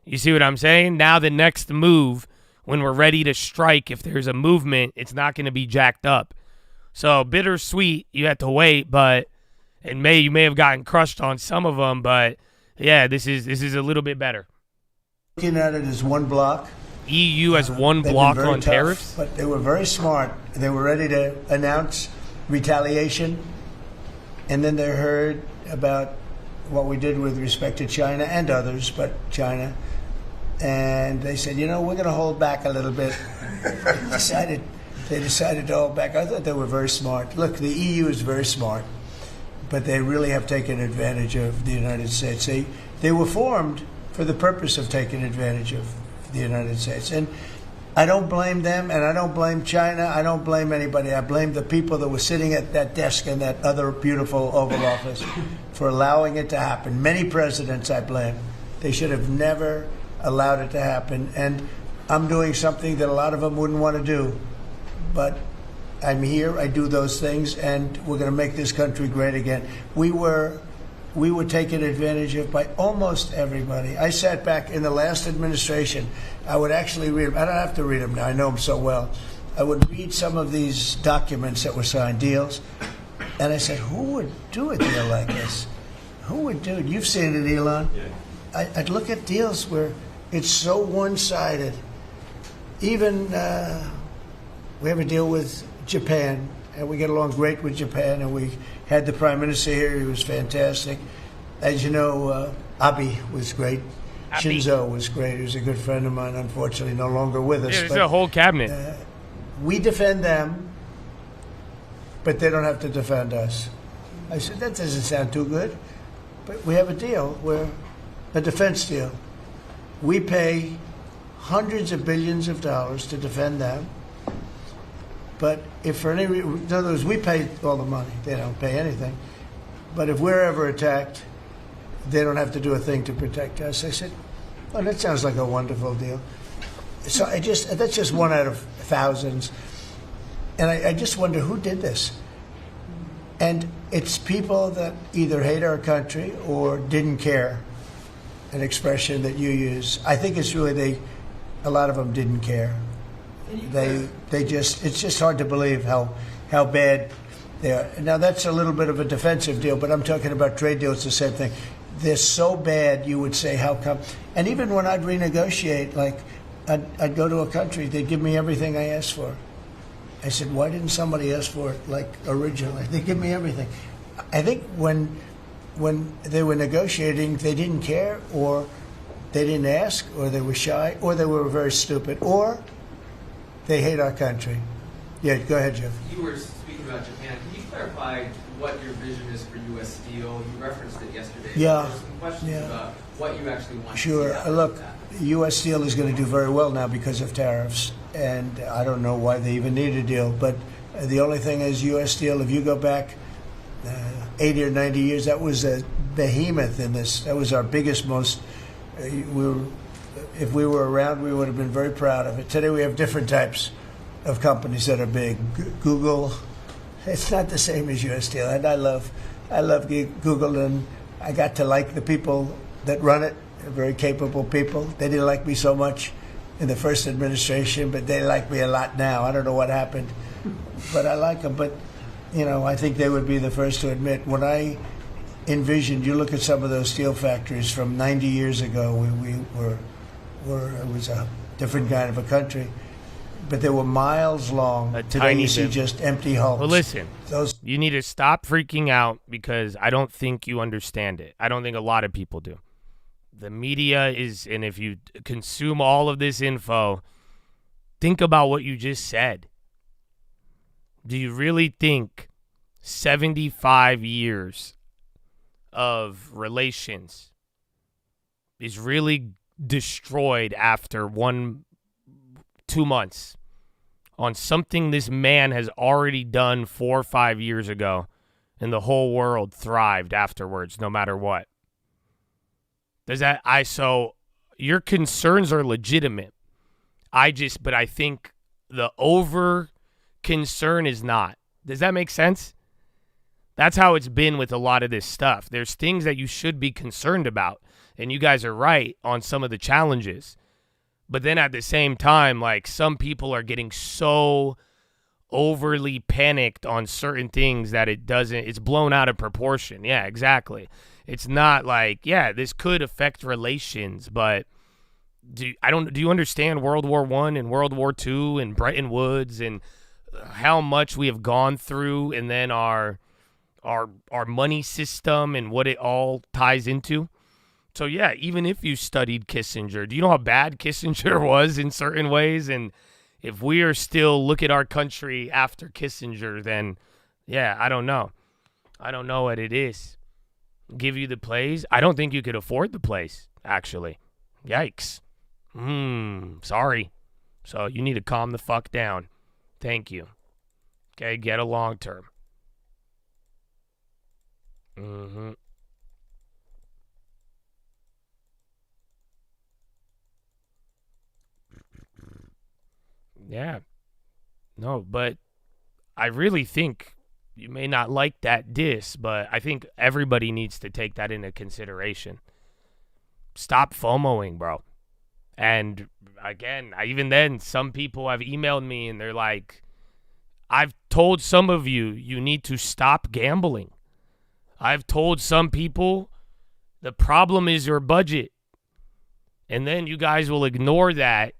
A: You see what I'm saying? Now the next move, when we're ready to strike, if there's a movement, it's not going to be jacked up. So bittersweet, you have to wait, but... And you may have gotten crushed on some of them, but yeah, this is a little bit better.
C: Looking at it as one block.
A: EU has one block on tariffs?
C: But they were very smart. They were ready to announce retaliation, and then they heard about what we did with respect to China and others, but China. And they said, you know, we're going to hold back a little bit. They decided to hold back. I thought they were very smart. Look, the EU is very smart. But they really have taken advantage of the United States. They were formed for the purpose of taking advantage of the United States. And I don't blame them, and I don't blame China. I don't blame anybody. I blame the people that were sitting at that desk in that other beautiful Oval Office for allowing it to happen. Many presidents I blame. They should have never allowed it to happen. And I'm doing something that a lot of them wouldn't want to do. But I'm here, I do those things, and we're going to make this country great again. We were taken advantage of by almost everybody. I sat back in the last administration. I would actually read them. I don't have to read them now. I know them so well. I would read some of these documents that were signed, deals, And I said, who would do a deal like this? Who would do it? You've seen it, Elon. Yeah. I'd look at deals where it's so one-sided. Even we have a deal with Japan, and we get along great with Japan, and we had the Prime Minister here. He was fantastic. As you know, Abe was great. Shinzo was great. He was a good friend of mine, unfortunately no longer with us.
A: Yeah, there's a whole cabinet.
C: We defend them, but they don't have to defend us. I said, that doesn't sound too good. But we have a deal where, a defense deal. We pay hundreds of billions of dollars to defend them. But if for any reason, in other words, we pay all the money. They don't pay anything. But if we're ever attacked, they don't have to do a thing to protect us. I said, oh, that sounds like a wonderful deal. So that's just one out of thousands. And I just wonder who did this. And it's people that either hate our country or didn't care, an expression that you use. I think it's really a lot of them didn't care. It's just hard to believe how bad they are. Now, that's a little bit of a defensive deal, but I'm talking about trade deals, the same thing. They're so bad, you would say, how come? And even when I'd renegotiate, like, I'd go to a country, they'd give me everything I asked for. I said, why didn't somebody ask for it, like, originally? They give me everything. I think when they were negotiating, they didn't care, or they didn't ask, or they were shy, or they were very stupid, or they hate our country. Yeah, go ahead, Jeff.
L: You were speaking about Japan. Can you clarify what your vision is for U.S. Steel? You referenced it yesterday.
C: Yeah.
L: There's some questions about what you actually want
C: Sure.
L: to see.
C: Look, U.S. Steel is going to do very well now because of tariffs, and I don't know why they even need a deal. But the only thing is, U.S. Steel, if you go back 80 or 90 years, that was a behemoth in this. That was our biggest, most. If we were around, we would have been very proud of it. Today we have different types of companies that are big. Google, it's not the same as U.S. Steel, and I love Google, and I got to like the people that run it. They're very capable people. They didn't like me so much in the first administration, but they like me a lot now. I don't know what happened, but I like them. But I think they would be the first to admit, when I envisioned, you look at some of those steel factories from 90 years ago, it was a different kind of a country, but they were miles long. Today you see just empty hulks.
A: Well, listen, you need to stop freaking out, because I don't think you understand it. I don't think a lot of people do. The media is, and if you consume all of this info, think about what you just said. Do you really think 75 years of relations is really destroyed after 1-2 months on something this man has already done 4 or 5 years ago, and the whole world thrived afterwards, no matter what? So your concerns are legitimate. But I think the over concern is not. Does that make sense? That's how it's been with a lot of this stuff. There's things that you should be concerned about, and you guys are right on some of the challenges. But then at the same time, like, some people are getting so overly panicked on certain things that it's blown out of proportion. Yeah, exactly. It's not like, yeah, this could affect relations, but do you understand World War I and World War II and Bretton Woods and how much we have gone through, and then our money system and what it all ties into? So, yeah, even if you studied Kissinger, do you know how bad Kissinger was in certain ways? And if we are still look at our country after Kissinger, then, yeah, I don't know. I don't know what it is. Give you the plays? I don't think you could afford the place, actually. Yikes. Sorry. So you need to calm the fuck down. Thank you. Okay, get a long term. Yeah. No, but I really think you may not like that diss, but I think everybody needs to take that into consideration. Stop FOMOing, bro. And again, even then, some people have emailed me and they're like, I've told some of you, you need to stop gambling. I've told some people the problem is your budget. And then you guys will ignore that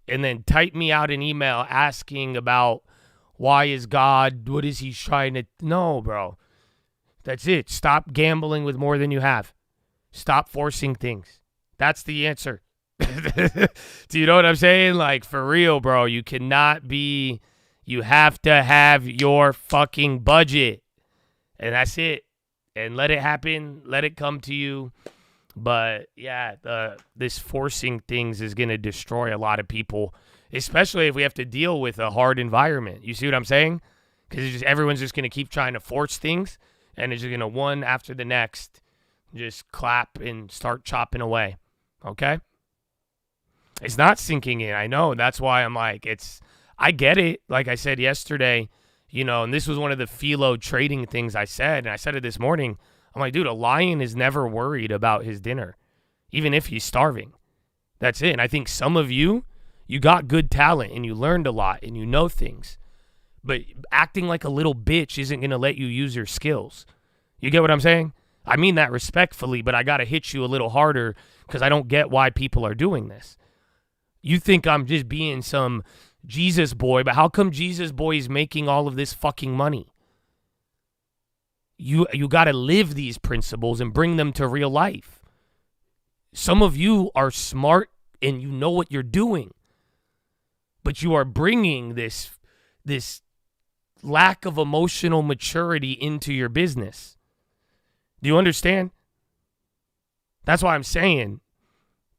A: and then type me out an email asking about why is God, what is he trying to... No, bro. That's it. Stop gambling with more than you have. Stop forcing things. That's the answer. Do you know what I'm saying? Like, for real, bro. You cannot be... You have to have your fucking budget. And that's it. And let it happen. Let it come to you. But, yeah, this forcing things is going to destroy a lot of people, especially if we have to deal with a hard environment. You see what I'm saying? Because everyone's just going to keep trying to force things, and it's just going to one after the next just clap and start chopping away. Okay? It's not sinking in. I know. That's why I'm like, I get it. Like I said yesterday, you know, and this was one of the PHILO trading things I said, and I said it this morning. I'm like, dude, a lion is never worried about his dinner, even if he's starving. That's it. And I think some of you got good talent and you learned a lot and you know things. But acting like a little bitch isn't going to let you use your skills. You get what I'm saying? I mean that respectfully, but I got to hit you a little harder because I don't get why people are doing this. You think I'm just being some Jesus boy, but how come Jesus boy is making all of this fucking money? You got to live these principles and bring them to real life. Some of you are smart and you know what you're doing, but you are bringing this lack of emotional maturity into your business. Do you understand? That's why I'm saying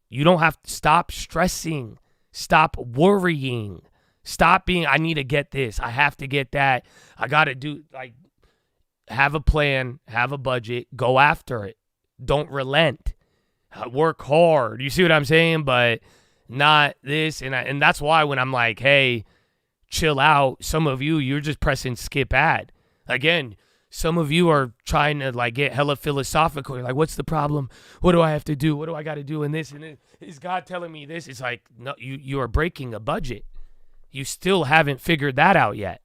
A: you don't have to stop stressing, stop worrying, stop being, I need to get this, I have to get that, I got to do, like, have a plan, have a budget, go after it. Don't relent. Work hard. You see what I'm saying? But not this. And that's why when I'm like, hey, chill out, some of you're just pressing skip ad. Again, some of you are trying to like get hella philosophical. You're like, what's the problem? What do I have to do? What do I got to do in this? And then, is God telling me this? It's like, no, you are breaking a budget. You still haven't figured that out yet.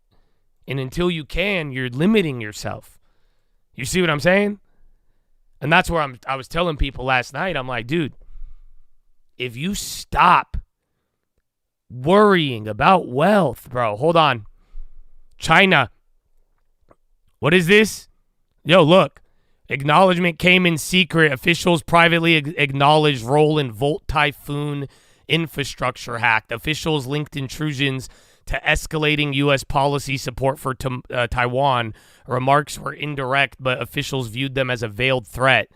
A: And until you can, you're limiting yourself. You see what I'm saying? And that's where I was telling people last night, I'm like, dude, if you stop worrying about wealth, bro, hold on. China. What is this? Yo, look. Acknowledgement came in secret. Officials privately acknowledged role in Volt Typhoon infrastructure hack. Officials linked intrusions to escalating U.S. policy support for Taiwan. Remarks were indirect, but officials viewed them as a veiled threat.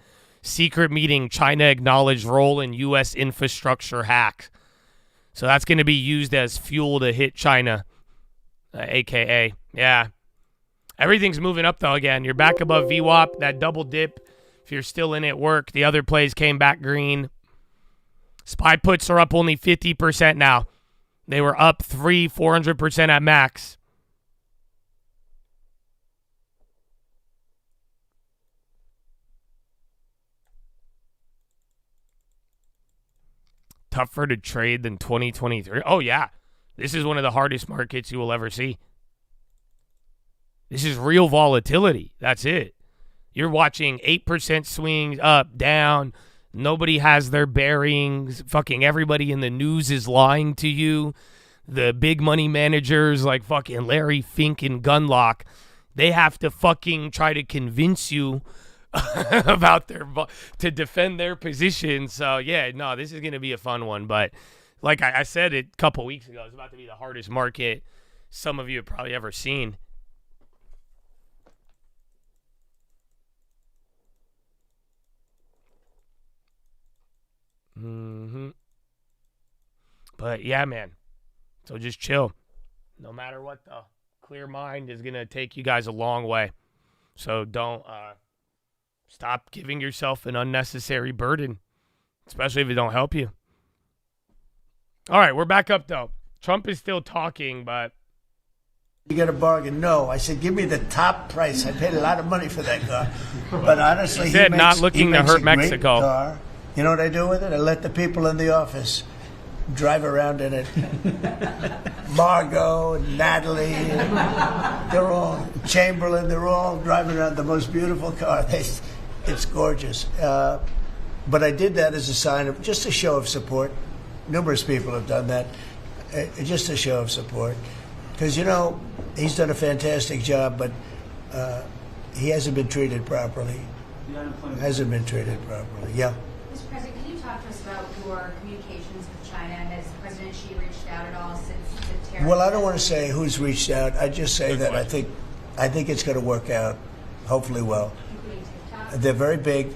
A: Secret meeting, China acknowledged role in U.S. infrastructure hack. So that's going to be used as fuel to hit China, a.k.a. Yeah. Everything's moving up, though, again. You're back above VWAP, that double dip. If you're still in it, work. The other plays came back green. SPY puts are up only 50% now. They were up 400% at max. Tougher to trade than 2023. Oh, yeah. This is one of the hardest markets you will ever see. This is real volatility. That's it. You're watching 8% swings up, down. Nobody has their bearings. Fucking everybody in the news is lying to you. The big money managers like fucking Larry Fink and Gunlock, they have to fucking try to convince you about to defend their position. So, yeah, no, this is going to be a fun one. But like I said it a couple weeks ago, it's about to be the hardest market some of you have probably ever seen. But yeah, man. So just chill. No matter what, the clear mind is going to take you guys a long way. So don't stop giving yourself an unnecessary burden, especially if it don't help you. All right, we're back up, though. Trump is still talking, but...
C: You get a bargain? No. I said, give me the top price. I paid a lot of money for that car. But honestly,
A: he said not looking to hurt Mexico.
C: Car. You know what I do with it? I let the people in the office drive around in it. Margot and Natalie, and they're all, Chamberlain, they're all driving around the most beautiful car. It's gorgeous. But I did that as a sign of, just a show of support. Numerous people have done that. Just a show of support. Because, you know, he's done a fantastic job, but he hasn't been treated properly. Hasn't been treated properly. Yeah.
J: Mr. President, can you talk to us about your communications with China? Has President Xi reached out at all since the terror?
C: Well, I don't want to say who's reached out. I just say that I think it's going to work out, hopefully well.
J: Including TikTok?
C: They're very big.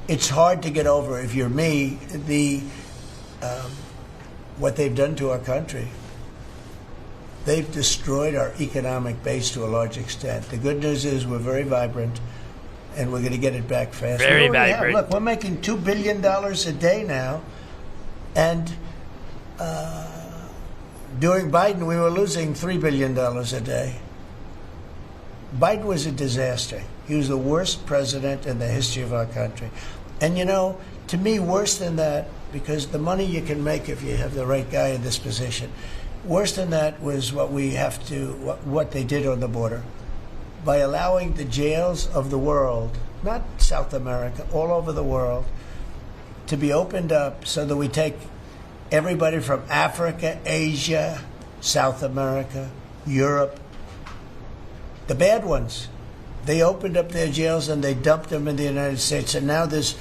C: It's hard to get over, if you're me, what they've done to our country. They've destroyed our economic base to a large extent. The good news is we're very vibrant, and we're going to get it back fast.
A: Very
C: We already have.
A: vibrant.
C: Look, we're making $2 billion a day now, and during Biden, we were losing $3 billion a day. Biden was a disaster. He was the worst president in the history of our country. And, you know, to me, worse than that, because the money you can make if you have the right guy in this position, worse than that was what they did on the border. By allowing the jails of the world, not South America, all over the world, to be opened up so that we take everybody from Africa, Asia, South America, Europe, the bad ones. They opened up their jails and they dumped them in the United States. And now this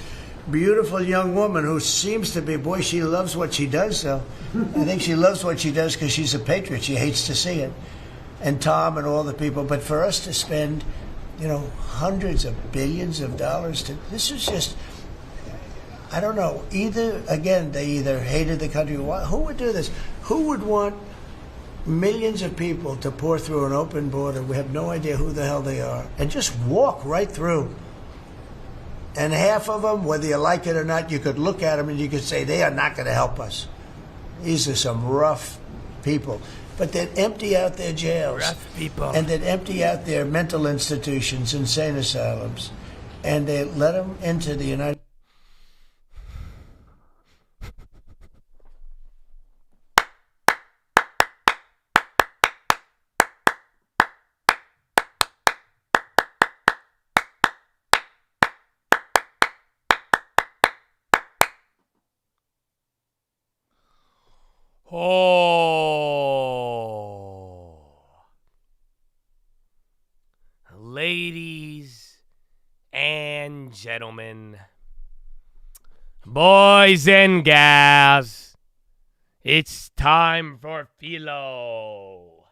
C: beautiful young woman who seems to be, boy, she loves what she does, though. I think she loves what she does because she's a patriot. She hates to see it. And Tom and all the people. But for us to spend, you know, hundreds of billions of dollars this is just, I don't know. They either hated the country. Who would do this? Who would want millions of people to pour through an open border? We have no idea who the hell they are. And just walk right through. And half of them, whether you like it or not, you could look at them and you could say, they are not going to help us. These are some rough people. But they'd empty out their jails.
A: Rough people.
C: And they'd empty out their mental institutions, insane asylums. And they let them into the United
A: Oh. Ladies and gentlemen, boys and gals, it's time for PHILO.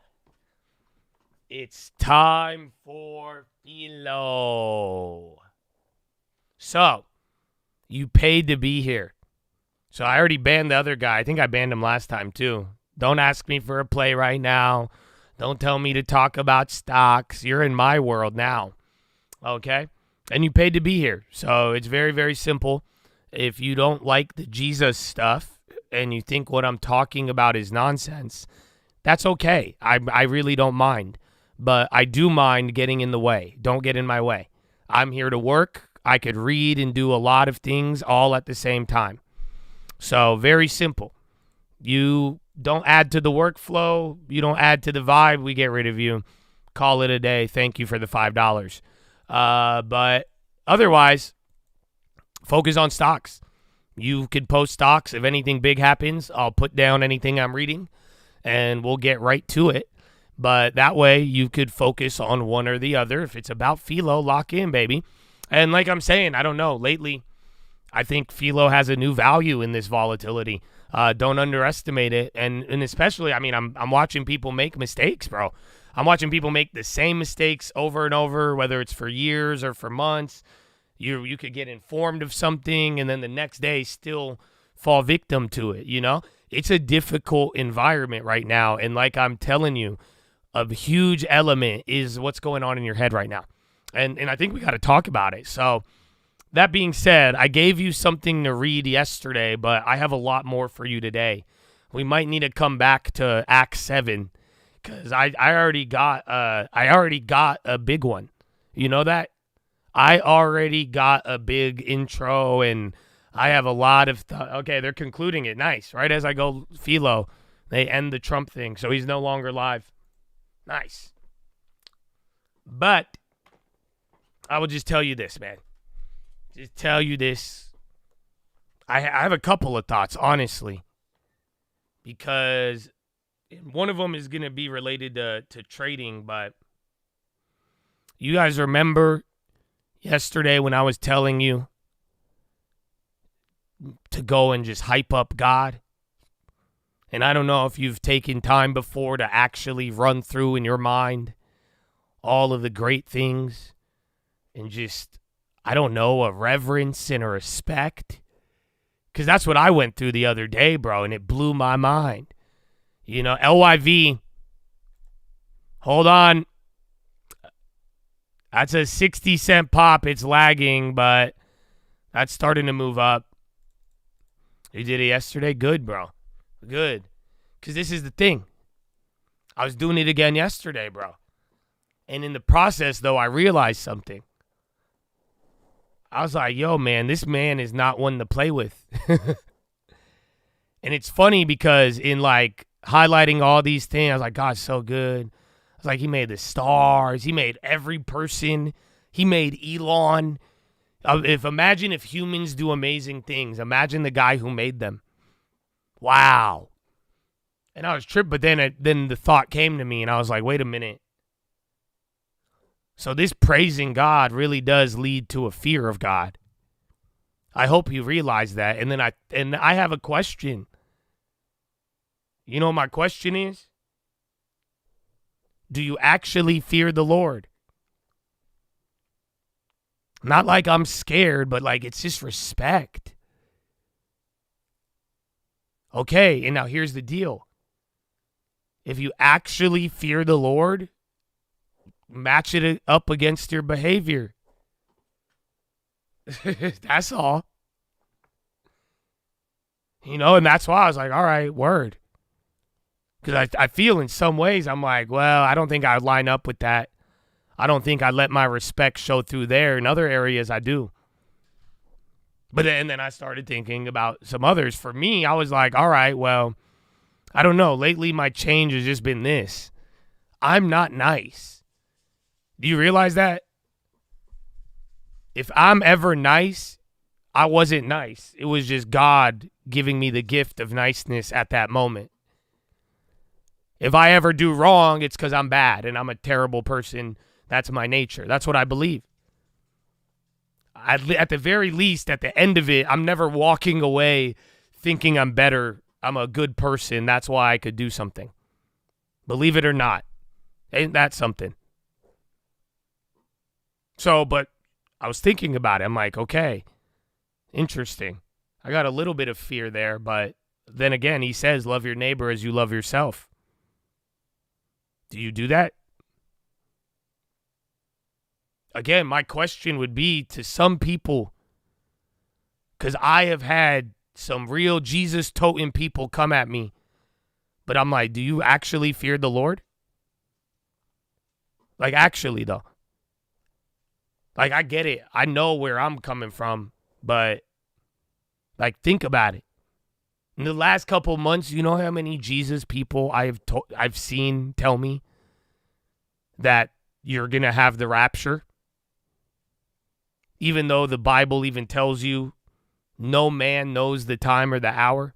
A: It's time for PHILO. So, you paid to be here. So I already banned the other guy. I think I banned him last time too. Don't ask me for a play right now. Don't tell me to talk about stocks. You're in my world now. Okay? And you paid to be here. So it's very, very simple. If you don't like the Jesus stuff and you think what I'm talking about is nonsense, that's okay. I really don't mind. But I do mind getting in the way. Don't get in my way. I'm here to work. I could read and do a lot of things all at the same time. So very simple. You don't add to the workflow. You don't add to the vibe. We get rid of you. Call it a day. Thank you for the $5. But otherwise, focus on stocks. You could post stocks. If anything big happens, I'll put down anything I'm reading, and we'll get right to it. But that way, you could focus on one or the other. If it's about PHILO, lock in, baby. And like I'm saying, I don't know. Lately, I think PHILO has a new value in this volatility. Don't underestimate it. And especially, I mean, I'm watching people make mistakes, bro. I'm watching people make the same mistakes over and over, whether it's for years or for months. You could get informed of something and then the next day still fall victim to it, you know? It's a difficult environment right now. And like I'm telling you, a huge element is what's going on in your head right now. And I think we got to talk about it. So that being said, I gave you something to read yesterday, but I have a lot more for you today. We might need to come back to Act 7 because I already got a big one. You know that? I already got a big intro and I have a lot of okay, they're concluding it. Nice. Right as I go philo, they end the Trump thing, so he's no longer live. Nice. But I will just tell you this, man. Just tell you this. I have a couple of thoughts, honestly, because one of them is going to be related to trading, but you guys remember yesterday when I was telling you to go and just hype up God? And I don't know if you've taken time before to actually run through in your mind all of the great things and just, I don't know, a reverence and a respect. Because that's what I went through the other day, bro, and it blew my mind. You know, LYV, hold on. That's a 60-cent pop. It's lagging, but that's starting to move up. You did it yesterday? Good, bro. Good. Because this is the thing. I was doing it again yesterday, bro. And in the process, though, I realized something. I was like, yo, man, this man is not one to play with. And it's funny because in, like, highlighting all these things, I was like, God's so good. I was like, he made the stars. He made every person. He made Elon. Imagine if humans do amazing things. Imagine the guy who made them. Wow. And I was tripped, but then the thought came to me, and I was like, wait a minute. So this praising God really does lead to a fear of God. I hope you realize that. And then I have a question. You know what my question is? Do you actually fear the Lord? Not like I'm scared, but like it's just respect. Okay, and now here's the deal. If you actually fear the Lord, match it up against your behavior. That's all. You know, and that's why I was like, all right, word. Because I feel in some ways, I'm like, well, I don't think I line up with that. I don't think I let my respect show through there. In other areas, I do. But then I started thinking about some others. For me, I was like, all right, well, I don't know. Lately, my change has just been this. I'm not nice. Do you realize that? If I'm ever nice, I wasn't nice. It was just God giving me the gift of niceness at that moment. If I ever do wrong, it's because I'm bad and I'm a terrible person. That's my nature. That's what I believe. At the very least, at the end of it, I'm never walking away thinking I'm better. I'm a good person. That's why I could do something. Believe it or not. Ain't that something? So, but I was thinking about it. I'm like, okay, interesting. I got a little bit of fear there, but then again, he says, love your neighbor as you love yourself. Do you do that? Again, my question would be to some people, because I have had some real Jesus-toting people come at me, but I'm like, do you actually fear the Lord? Like, actually, though. Like, I get it. I know where I'm coming from, but, like, think about it. In the last couple months, you know how many Jesus people I've seen tell me that you're going to have the rapture? Even though the Bible even tells you no man knows the time or the hour.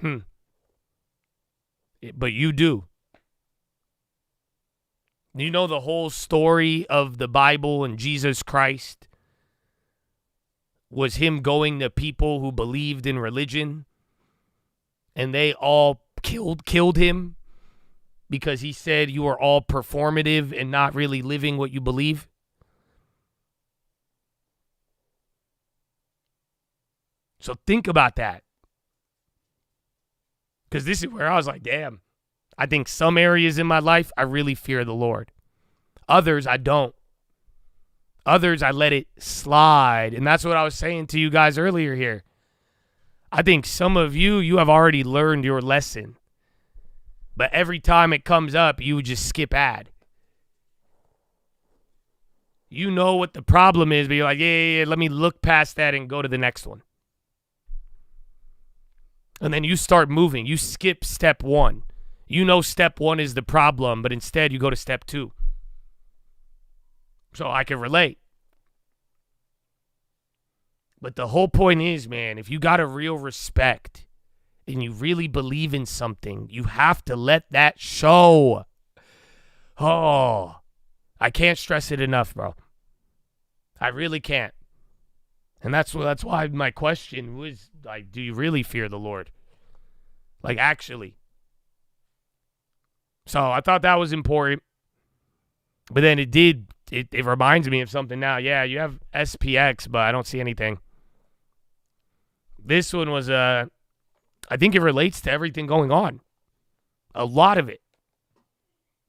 A: But you do. You know the whole story of the Bible and Jesus Christ was him going to people who believed in religion, and they all killed him because he said you are all performative and not really living what you believe. So think about that. Because this is where I was like, damn, I think some areas in my life, I really fear the Lord. Others, I don't. Others, I let it slide. And that's what I was saying to you guys earlier here. I think some of you have already learned your lesson. But every time it comes up, you just skip ad. You know what the problem is, but you're like, yeah, let me look past that and go to the next one. And then you start moving. You skip step 1. You know step 1 is the problem, but instead you go to step 2. So I can relate. But the whole point is, man, if you got a real respect and you really believe in something, you have to let that show. Oh, I can't stress it enough, bro. I really can't. And that's why my question was, like, do you really fear the Lord? Like, actually. So I thought that was important. But then it reminds me of something now. Yeah, you have SPX, but I don't see anything. This one was, I think it relates to everything going on. A lot of it.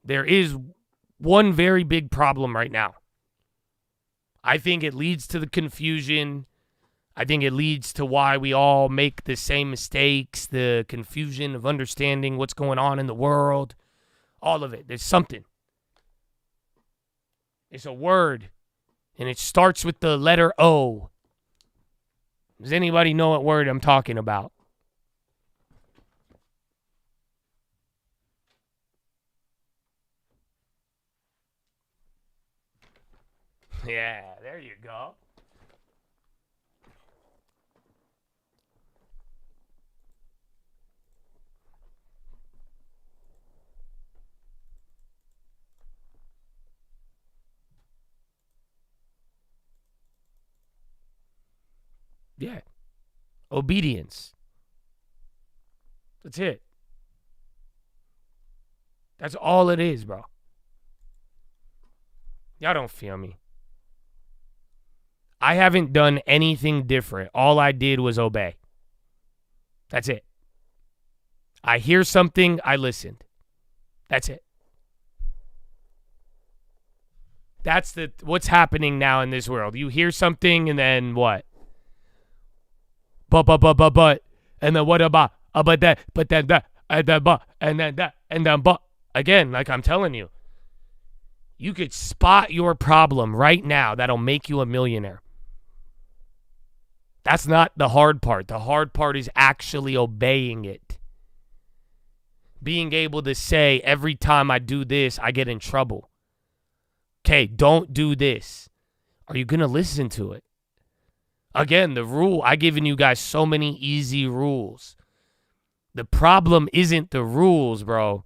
A: There is one very big problem right now. I think it leads to the confusion. I think it leads to why we all make the same mistakes, the confusion of understanding what's going on in the world. All of it. There's something. It's a word, and it starts with the letter O. Does anybody know what word I'm talking about? Yeah, there you go. Yeah. Obedience. That's it. That's all it is, bro. Y'all don't feel me. I haven't done anything different. All I did was obey. That's it. I hear something, I listened. That's it. That's what's happening now in this world. You hear something and then what? But, and then what about, but then that, and then but, and then that, and then but. Again, like I'm telling you, you could spot your problem right now that'll make you a millionaire. That's not the hard part. The hard part is actually obeying it. Being able to say, every time I do this, I get in trouble. Okay, don't do this. Are you going to listen to it? Again, the rule, I've given you guys so many easy rules. The problem isn't the rules, bro.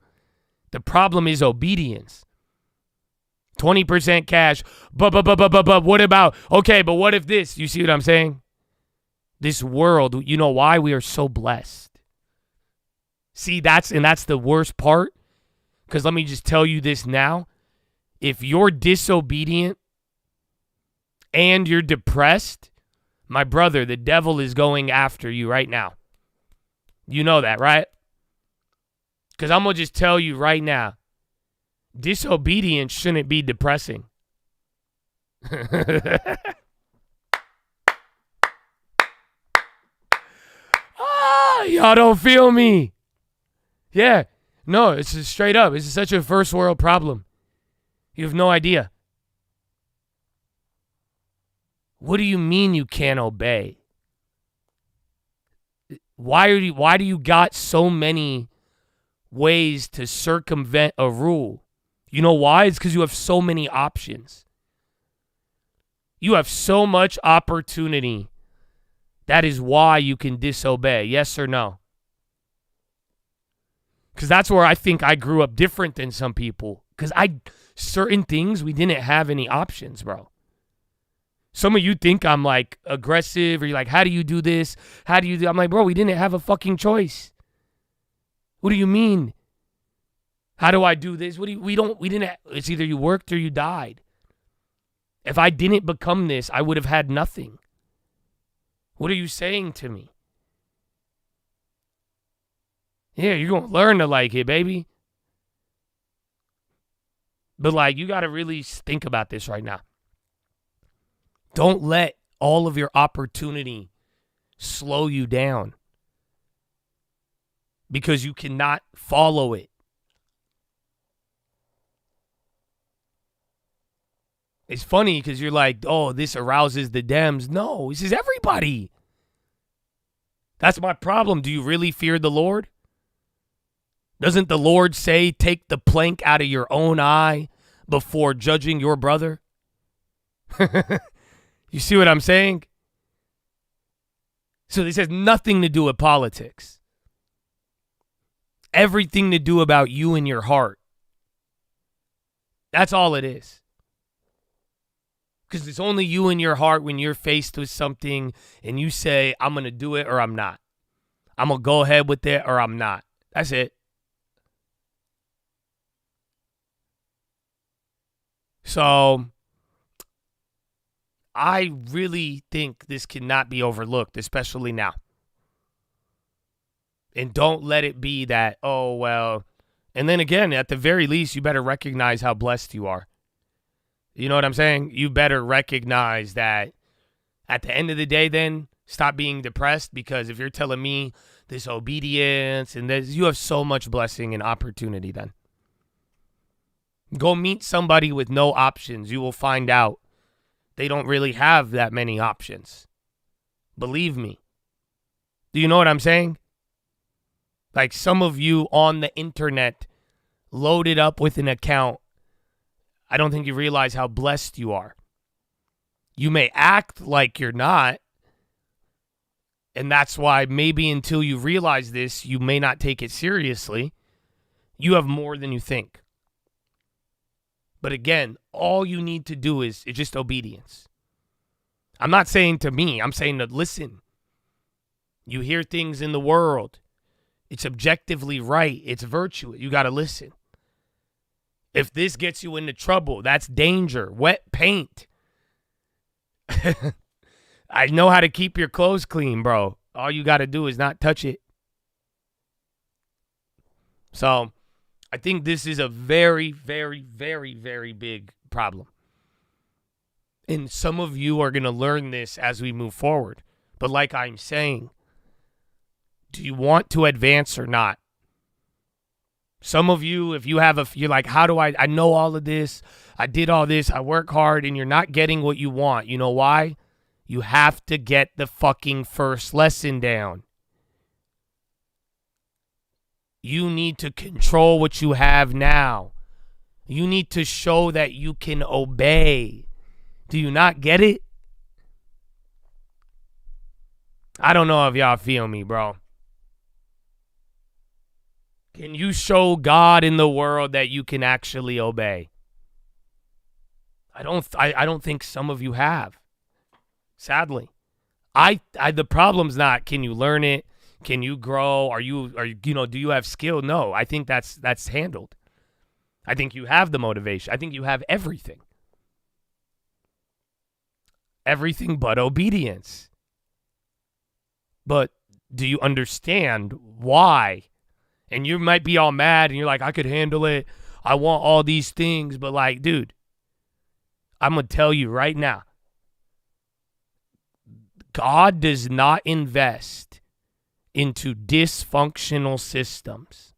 A: The problem is obedience. 20% cash, but what about, okay, but what if this? You see what I'm saying? This world, you know why we are so blessed? See, that's the worst part. Because let me just tell you this now. If you're disobedient and you're depressed, my brother, the devil is going after you right now. You know that, right? Because I'm going to just tell you right now, disobedience shouldn't be depressing. Y'all don't feel me. Yeah. No, it's just straight up. It's such a first world problem. You have no idea. What do you mean you can't obey? Why do you got so many ways to circumvent a rule? You know why? It's because you have so many options. You have so much opportunity. That is why you can disobey. Yes or no? Because that's where I think I grew up different than some people. Because certain things, we didn't have any options, bro. Some of you think I'm like aggressive or you're like, how do you do this? How do you do? I'm like, bro, we didn't have a fucking choice. What do you mean? How do I do this? We didn't, it's either you worked or you died. If I didn't become this, I would have had nothing. What are you saying to me? Yeah, you're going to learn to like it, baby. But like, you got to really think about this right now. Don't let all of your opportunity slow you down because you cannot follow it. It's funny because you're like, oh, this arouses the Dems. No, this is everybody. That's my problem. Do you really fear the Lord? Doesn't the Lord say, take the plank out of your own eye before judging your brother? You see what I'm saying? So this has nothing to do with politics. Everything to do about you and your heart. That's all it is. Because it's only you and your heart when you're faced with something and you say, I'm going to do it or I'm not. I'm going to go ahead with it or I'm not. That's it. So I really think this cannot be overlooked, especially now. And don't let it be that, oh, well. And then again, at the very least, you better recognize how blessed you are. You know what I'm saying? You better recognize that at the end of the day, then stop being depressed, because if you're telling me this obedience and this, you have so much blessing and opportunity then. Go meet somebody with no options. You will find out they don't really have that many options. Believe me. Do you know what I'm saying? Like some of you on the internet loaded up with an account. I don't think you realize how blessed you are. You may act like you're not. And that's why maybe until you realize this, you may not take it seriously. You have more than you think. But again, all you need to do is just obedience. I'm not saying to me, I'm saying to listen. You hear things in the world. It's objectively right. It's virtue. You got to listen. If this gets you into trouble, that's danger. Wet paint. I know how to keep your clothes clean, bro. All you got to do is not touch it. So I think this is a very, very, very, very big problem. And some of you are going to learn this as we move forward. But like I'm saying, do you want to advance or not? Some of you, if you have you're like, how do I know all of this. I did all this. I work hard and you're not getting what you want. You know why? You have to get the fucking first lesson down. You need to control what you have now. You need to show that you can obey. Do you not get it? I don't know if y'all feel me, bro. Can you show God in the world that you can actually obey? I don't think some of you have. Sadly. The problem's not can you learn it? Can you grow? Do you have skill? No, I think that's handled. I think you have the motivation. I think you have everything. Everything but obedience. But do you understand why? And you might be all mad and you're like, I could handle it. I want all these things. But like, dude, I'm going to tell you right now. God does not invest into dysfunctional systems.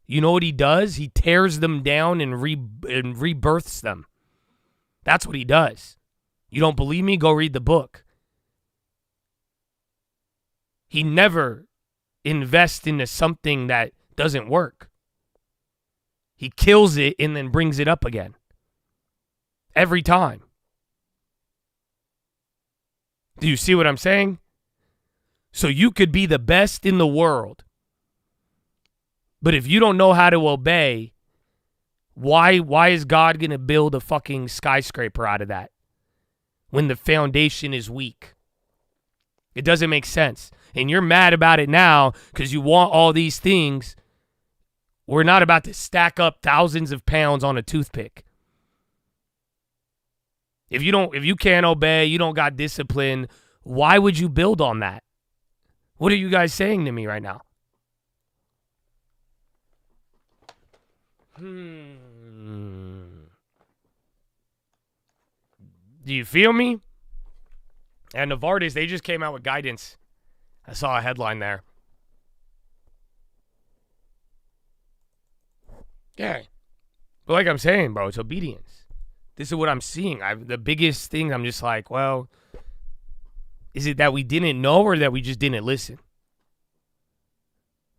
A: You know what he does? He tears them down and rebirths them. That's what he does. You don't believe me? Go read the book. He never invests into something that doesn't work. He kills it and then brings it up again. Every time. Do you see what I'm saying? So you could be the best in the world. But if you don't know how to obey, why is God going to build a fucking skyscraper out of that when the foundation is weak? It doesn't make sense. And you're mad about it now because you want all these things. We're not about to stack up thousands of pounds on a toothpick. If you can't obey, you don't got discipline, why would you build on that? What are you guys saying to me right now? Do you feel me? And Novartis, they just came out with guidance. I saw a headline there. Yeah. But like I'm saying, bro, it's obedience. This is what I'm seeing. The biggest thing, I'm just like, well, is it that we didn't know or that we just didn't listen?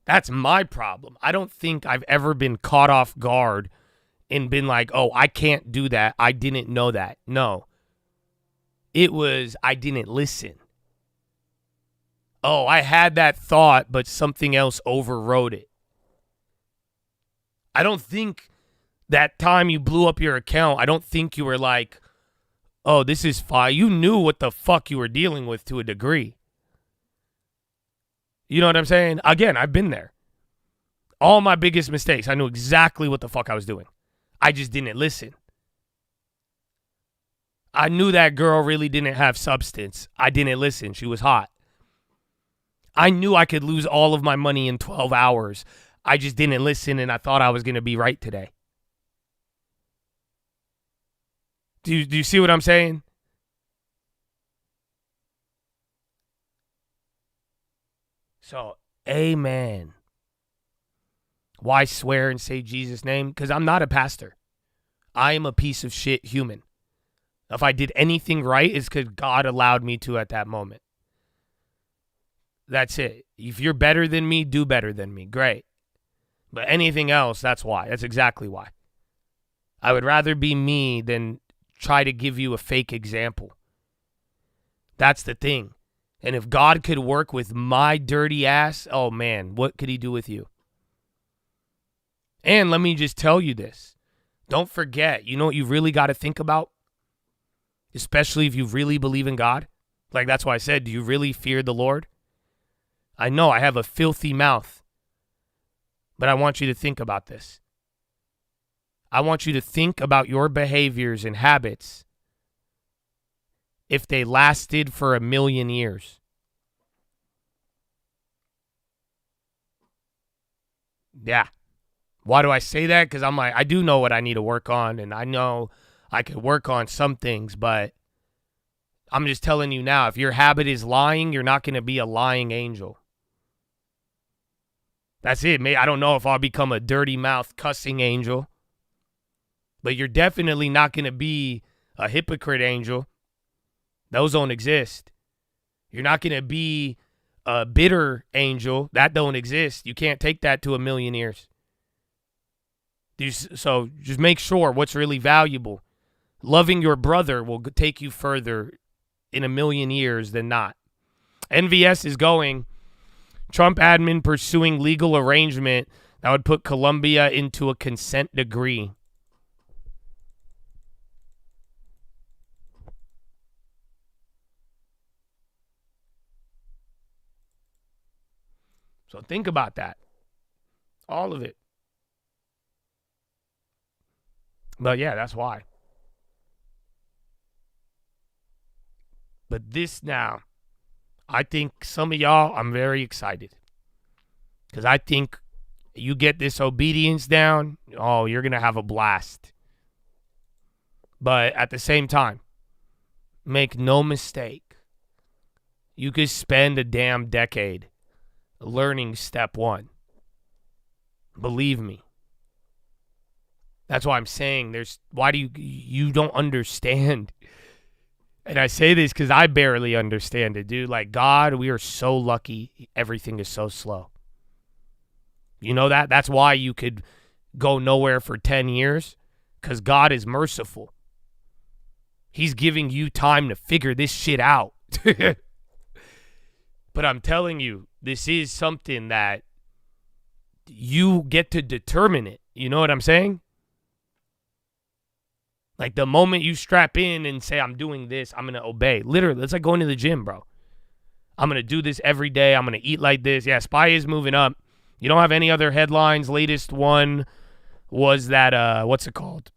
A: That's my problem. I don't think I've ever been caught off guard and been like, oh, I can't do that. I didn't know that. No. It was, I didn't listen. Oh, I had that thought, but something else overrode it. I don't think that time you blew up your account, I don't think you were like, oh, this is fine. You knew what the fuck you were dealing with to a degree. You know what I'm saying? Again, I've been there. All my biggest mistakes, I knew exactly what the fuck I was doing. I just didn't listen. I knew that girl really didn't have substance. I didn't listen. She was hot. I knew I could lose all of my money in 12 hours. I just didn't listen, and I thought I was going to be right today. Do you see what I'm saying? So, amen. Why swear and say Jesus' name? Because I'm not a pastor. I am a piece of shit human. If I did anything right, it's because God allowed me to at that moment. That's it. If you're better than me, do better than me. Great. But anything else, that's why. That's exactly why. I would rather be me than try to give you a fake example. That's the thing. And if God could work with my dirty ass, oh man, what could he do with you? And let me just tell you this. Don't forget, you know what you really got to think about? Especially if you really believe in God. Like that's why I said, do you really fear the Lord? I know I have a filthy mouth. But I want you to think about this. I want you to think about your behaviors and habits if they lasted for 1,000,000 years. Yeah. Why do I say that? Because I'm like, I do know what I need to work on, and I know I could work on some things, but I'm just telling you now, if your habit is lying, you're not going to be a lying angel. That's it. I don't know if I'll become a dirty mouth cussing angel, but you're definitely not going to be a hypocrite angel. Those don't exist. You're not going to be a bitter angel. That don't exist. You can't take that to 1,000,000 years. So just make sure what's really valuable. Loving your brother will take you further in 1,000,000 years than not. NVS is going, Trump admin pursuing legal arrangement that would put Colombia into a consent decree. So think about that. All of it. But yeah, that's why. But this now, I think some of y'all, I'm very excited. Because I think you get this obedience down, oh, you're going to have a blast. But at the same time, make no mistake, you could spend a damn decade learning step one. Believe me. That's why I'm saying why do you don't understand? And I say this because I barely understand it, dude. Like, God, we are so lucky. Everything is so slow. You know that? That's why you could go nowhere for 10 years, because God is merciful. He's giving you time to figure this shit out. But I'm telling you, this is something that you get to determine it. You know what I'm saying? Like the moment you strap in and say, I'm doing this, I'm going to obey. Literally, it's like going to the gym, bro. I'm going to do this every day. I'm going to eat like this. Yeah, SPY is moving up. You don't have any other headlines. Latest one was that, what's it called?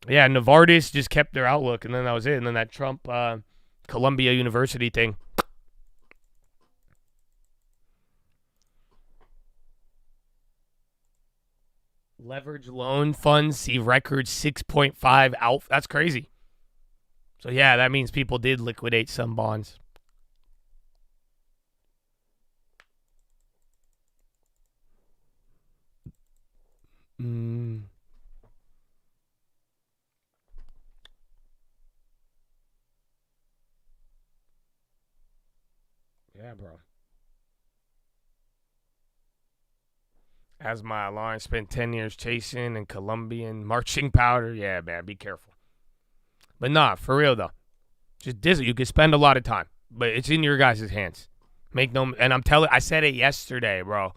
A: Yeah, Novartis just kept their outlook, and then that was it. And then that Trump Columbia University thing. Leverage loan funds see record 6.5 out. That's crazy. So, yeah, that means people did liquidate some bonds. Yeah, bro. As my alarm spent 10 years chasing and Colombian marching powder. Yeah, man, be careful. But nah, for real though. Just Disney. You could spend a lot of time, but it's in your guys' hands. And I said it yesterday, bro,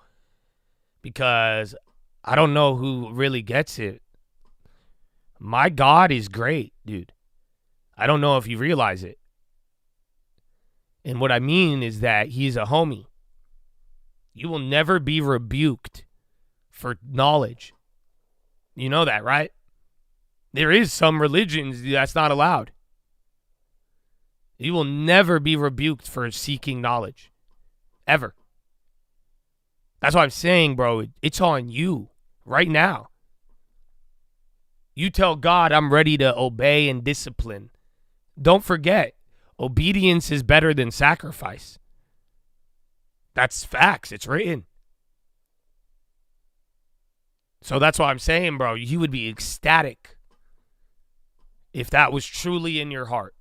A: because I don't know who really gets it. My God is great, dude. I don't know if you realize it. And what I mean is that he's a homie. You will never be rebuked for knowledge. You know that, right? There is some religions that's not allowed. You will never be rebuked for seeking knowledge. Ever. That's what I'm saying, bro. It's on you right now. You tell God, I'm ready to obey and discipline. Don't forget, obedience is better than sacrifice. That's facts. It's written. So that's what I'm saying, bro. You would be ecstatic if that was truly in your heart.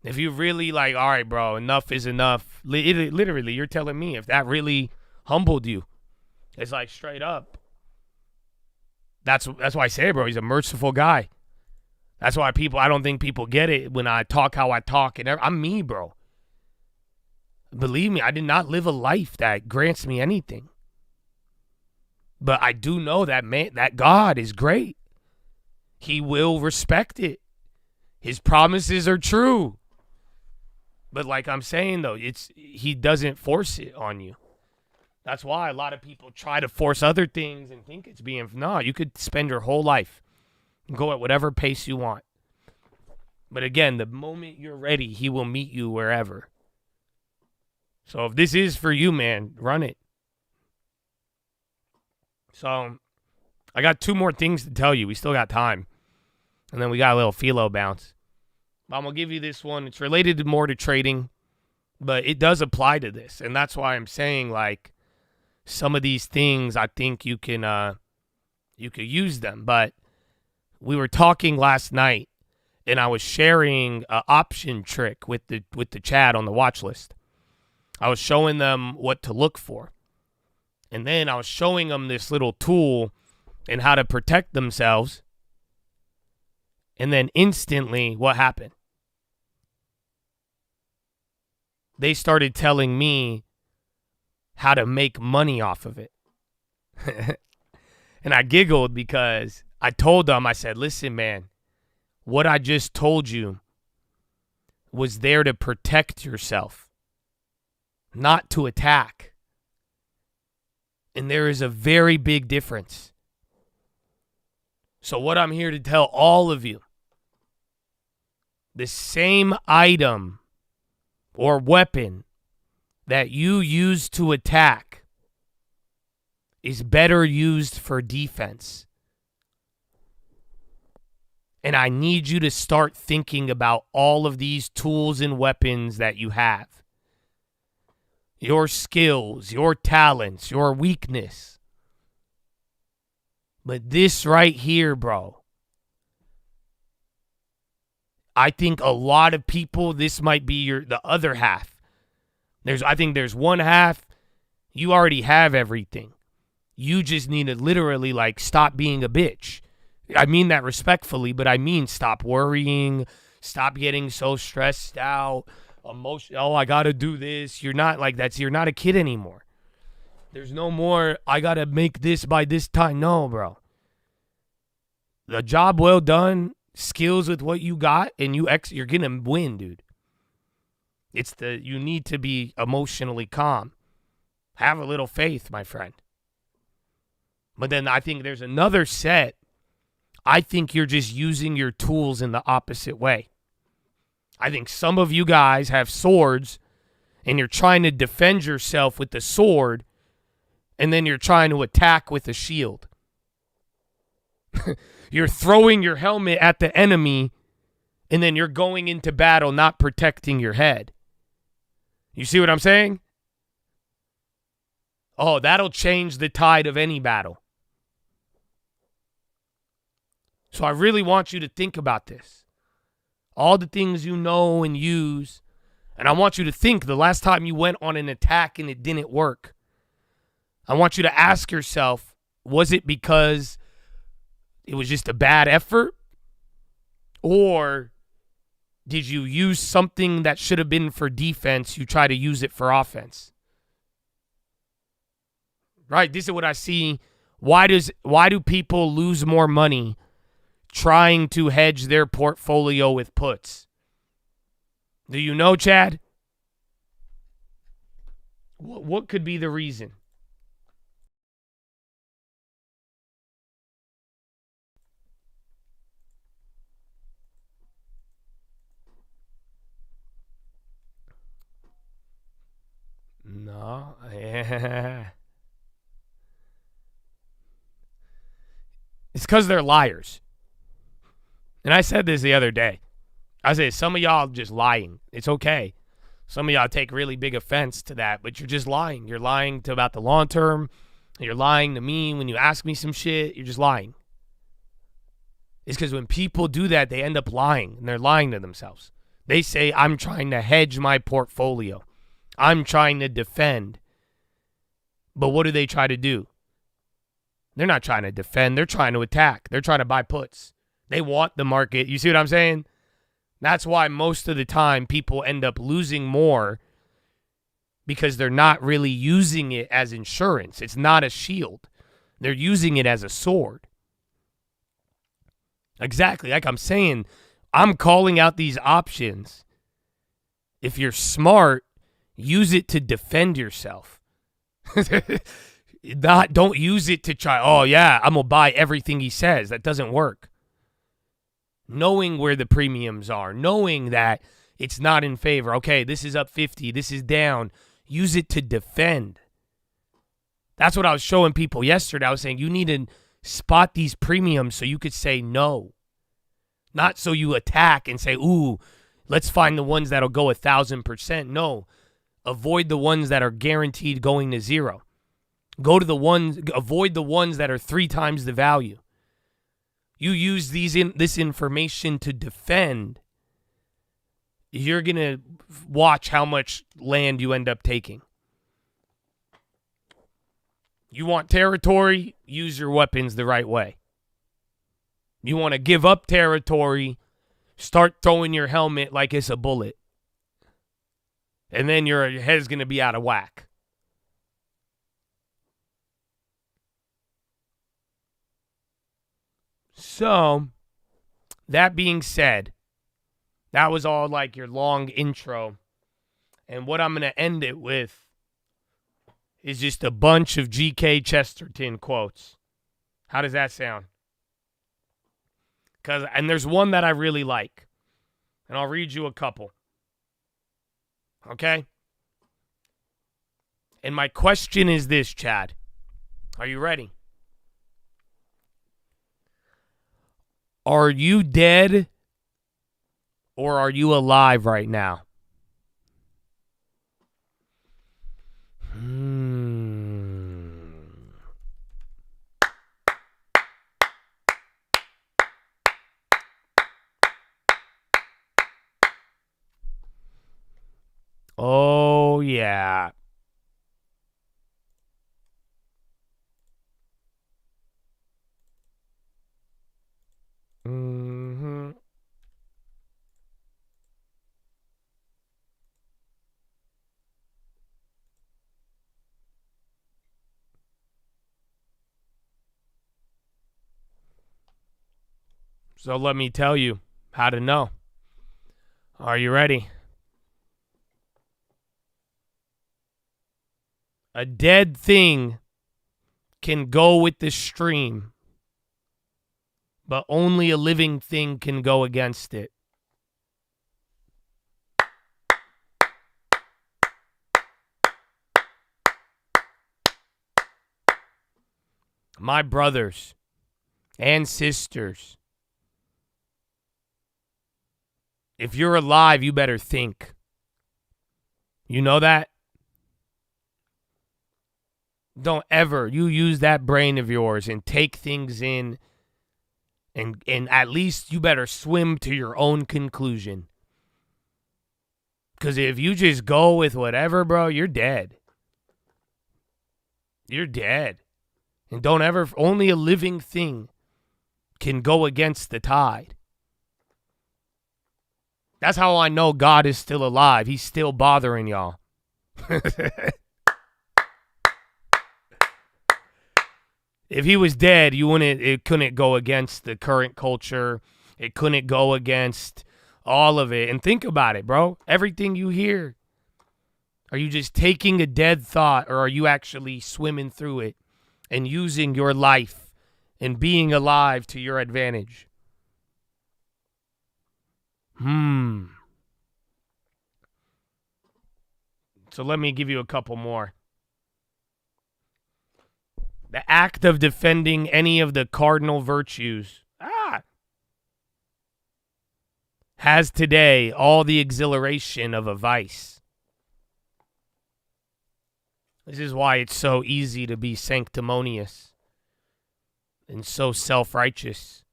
A: If you really like, all right, bro, enough is enough. Literally, you're telling me if that really humbled you. It's like straight up. That's why I say, bro, he's a merciful guy. That's why I don't think people get it when I talk how I talk. And I'm me, bro. Believe me, I did not live a life that grants me anything. But I do know that God is great. He will respect it. His promises are true. But like I'm saying, though, he doesn't force it on you. That's why a lot of people try to force other things and think it's being... No, you could spend your whole life and go at whatever pace you want. But again, the moment you're ready, he will meet you wherever. So if this is for you, man, run it. So I got 2 more things to tell you. We still got time. And then we got a little PHILO bounce. I'm going to give you this one. It's related more to trading, but it does apply to this. And that's why I'm saying, like, some of these things, I think you could use them. But we were talking last night, and I was sharing an option trick with the chat on the watch list. I was showing them what to look for. And then I was showing them this little tool and how to protect themselves. And then instantly, what happened? They started telling me how to make money off of it. And I giggled because I told them, I said, listen, man, what I just told you was there to protect yourself, not to attack. And there is a very big difference. So what I'm here to tell all of you, the same item or weapon that you use to attack is better used for defense. And I need you to start thinking about all of these tools and weapons that you have. Your skills, your talents, your weakness. But this right here, bro, I think a lot of people, this might be the other half. I think there's one half, you already have everything. You just need to literally, like, stop being a bitch. I mean that respectfully, but I mean stop worrying, stop getting so stressed out, oh, I got to do this. You're not like that. You're not a kid anymore. There's no more, I got to make this by this time. No, bro. The job well done, skills with what you got, and you're going to win, dude. You need to be emotionally calm. Have a little faith, my friend. But then I think there's another set. I think you're just using your tools in the opposite way. I think some of you guys have swords and you're trying to defend yourself with the sword and then you're trying to attack with a shield. You're throwing your helmet at the enemy and then you're going into battle not protecting your head. You see what I'm saying? Oh, that'll change the tide of any battle. So I really want you to think about this. All the things you know and use, And I want you to think the last time you went on an attack and it didn't work. I want you to ask yourself, was it because it was just a bad effort? Or did you use something that should have been for defense, you try to use it for offense? Right? This is what I see. Why do people lose more money trying to hedge their portfolio with puts? Do you know, Chad? What could be the reason? No. It's because they're liars. And I said this the other day. I said, some of y'all just lying. It's okay. Some of y'all take really big offense to that, but you're just lying. You're lying about the long term. You're lying to me when you ask me some shit. You're just lying. It's because when people do that, they end up lying, and they're lying to themselves. They say, I'm trying to hedge my portfolio. I'm trying to defend. But what do they try to do? They're not trying to defend. They're trying to attack. They're trying to buy puts. They want the market. You see what I'm saying? That's why most of the time people end up losing more, because they're not really using it as insurance. It's not a shield. They're using it as a sword. Exactly. Like I'm saying, I'm calling out these options. If you're smart, use it to defend yourself. Don't use it to try, oh yeah, I'm going to buy everything he says. That doesn't work. Knowing where the premiums are, knowing that it's not in favor. Okay, this is up 50, this is down. Use it to defend. That's what I was showing people yesterday. I was saying you need to spot these premiums so you could say no. Not so you attack and say, ooh, let's find the ones that'll go 1,000%. No, avoid the ones that are guaranteed going to zero. Avoid the ones that are 3 times the value. You use this information to defend, you're going to watch how much land you end up taking. You want territory, use your weapons the right way. You want to give up territory, start throwing your helmet like it's a bullet. And then your head's going to be out of whack. So, that being said, that was all like your long intro. And what I'm going to end it with is just a bunch of G.K. Chesterton quotes. How does that sound? And there's one that I really like. And I'll read you a couple. Okay? And my question is this, Chad. Are you ready? Are you dead or are you alive right now? Oh, yeah. Mm-hmm. So let me tell you how to know. Are you ready? A dead thing can go with the stream, but only a living thing can go against it. My brothers and sisters, if you're alive, you better think. You know that? Don't ever, you use that brain of yours and take things in, and at least you better swim to your own conclusion. Because if you just go with whatever, bro, you're dead. You're dead. And don't ever, only a living thing can go against the tide. That's how I know God is still alive. He's still bothering y'all. If he was dead, it couldn't go against the current culture. It couldn't go against all of it. And think about it, bro. Everything you hear, are you just taking a dead thought, or are you actually swimming through it and using your life and being alive to your advantage? So let me give you a couple more. The act of defending any of the cardinal virtues has today all the exhilaration of a vice. This is why it's so easy to be sanctimonious and so self-righteous.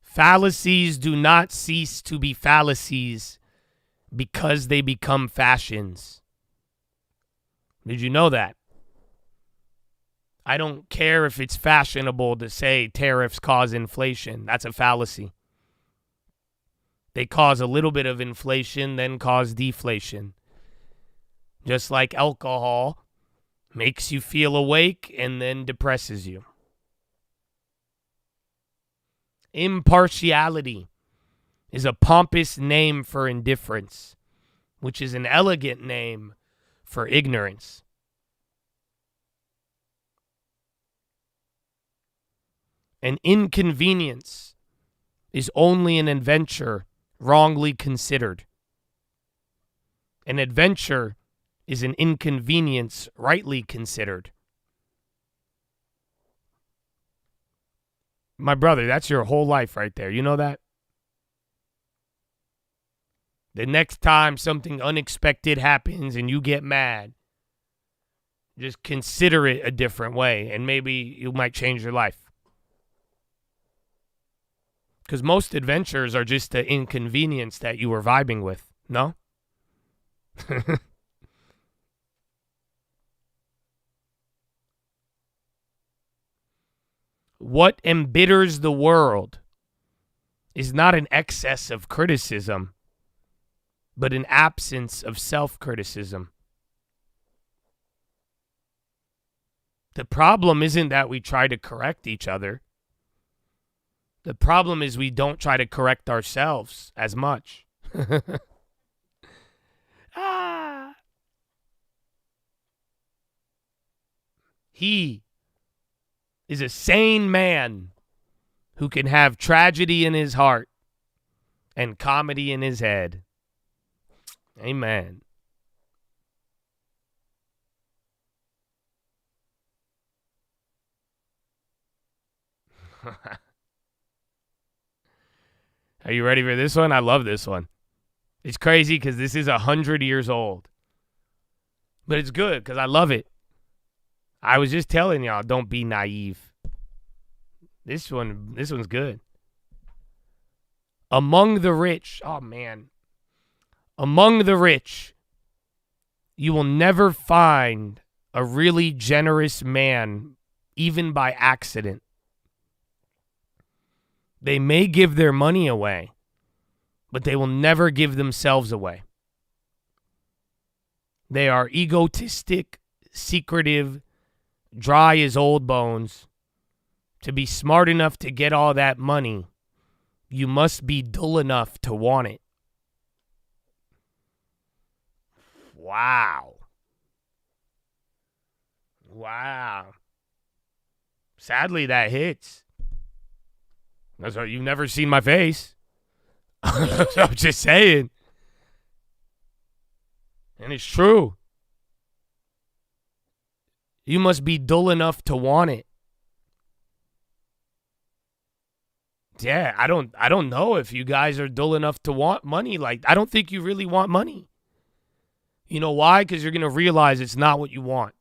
A: Fallacies do not cease to be fallacies because they become fashions. Did you know that? I don't care if it's fashionable to say tariffs cause inflation. That's a fallacy. They cause a little bit of inflation, then cause deflation. Just like alcohol makes you feel awake and then depresses you. Impartiality is a pompous name for indifference, which is an elegant name for ignorance. An inconvenience is only an adventure wrongly considered. An adventure is an inconvenience rightly considered. My brother, that's your whole life right there. You know that? The next time something unexpected happens and you get mad, just consider it a different way, and maybe you might change your life. Because most adventures are just the inconvenience that you were vibing with, no? What embitters the world is not an excess of criticism, but an absence of self-criticism. The problem isn't that we try to correct each other. The problem is we don't try to correct ourselves as much. He is a sane man who can have tragedy in his heart and comedy in his head. Amen. Are you ready for this one? I love this one. It's crazy because this is 100 years old. But it's good because I love it. I was just telling y'all, don't be naive. This one's good. Among the rich, oh man. Among the rich, you will never find a really generous man, even by accident. They may give their money away, but they will never give themselves away. They are egotistic, secretive, dry as old bones. To be smart enough to get all that money, you must be dull enough to want it. Wow. Wow. Sadly, that hits. That's what, you've never seen my face. I'm just saying. And it's true. You must be dull enough to want it. Yeah, I don't know if you guys are dull enough to want money. Like, I don't think you really want money. You know why? Because you're going to realize it's not what you want.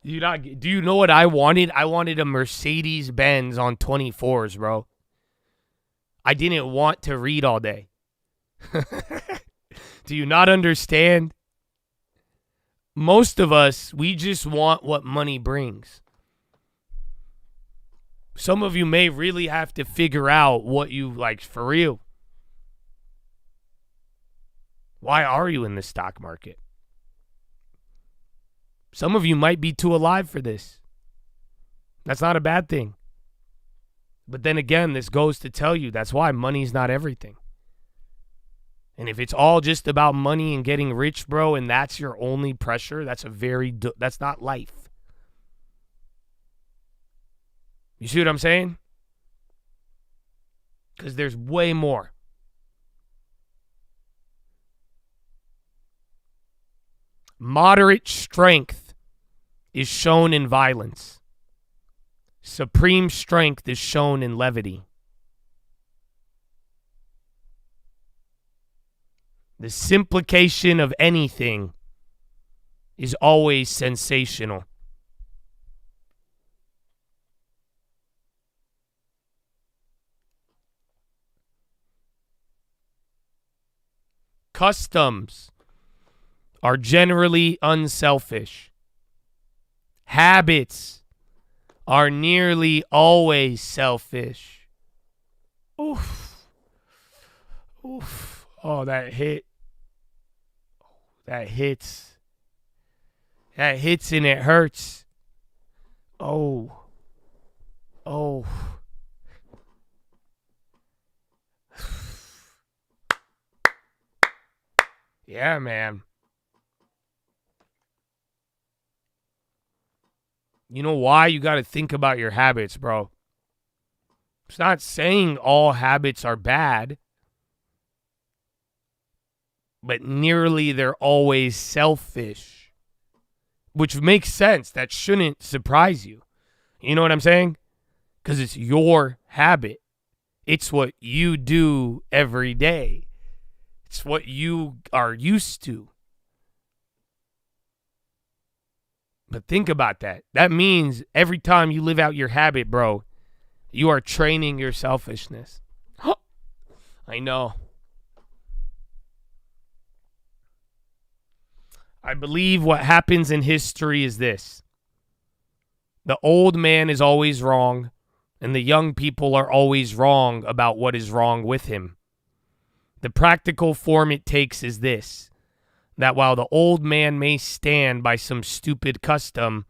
A: Do you know what I wanted? I wanted a Mercedes Benz on 24s, bro. I didn't want to read all day. Do you not understand? Most of us, we just want what money brings. Some of you may really have to figure out what you like for real. Why are you in the stock market? Some of you might be too alive for this. That's not a bad thing. But then again, this goes to tell you that's why money's not everything. And if it's all just about money and getting rich, bro, and that's your only pressure, that's not life. You see what I'm saying? Because there's way more. Moderate strength is shown in violence. Supreme strength is shown in levity. The simplification of anything is always sensational. Customs are generally unselfish. Habits are nearly always selfish. Oof. Oof. Oh, that hit. That hits. That hits and it hurts. Oh. Oh. Yeah, man. You know why? You got to think about your habits, bro. It's not saying all habits are bad, but nearly they're always selfish, which makes sense. That shouldn't surprise you. You know what I'm saying? Because it's your habit. It's what you do every day. It's what you are used to. But think about that. That means every time you live out your habit, bro, you are training your selfishness. I know. I believe what happens in history is this. The old man is always wrong, and the young people are always wrong about what is wrong with him. The practical form it takes is this, that while the old man may stand by some stupid custom,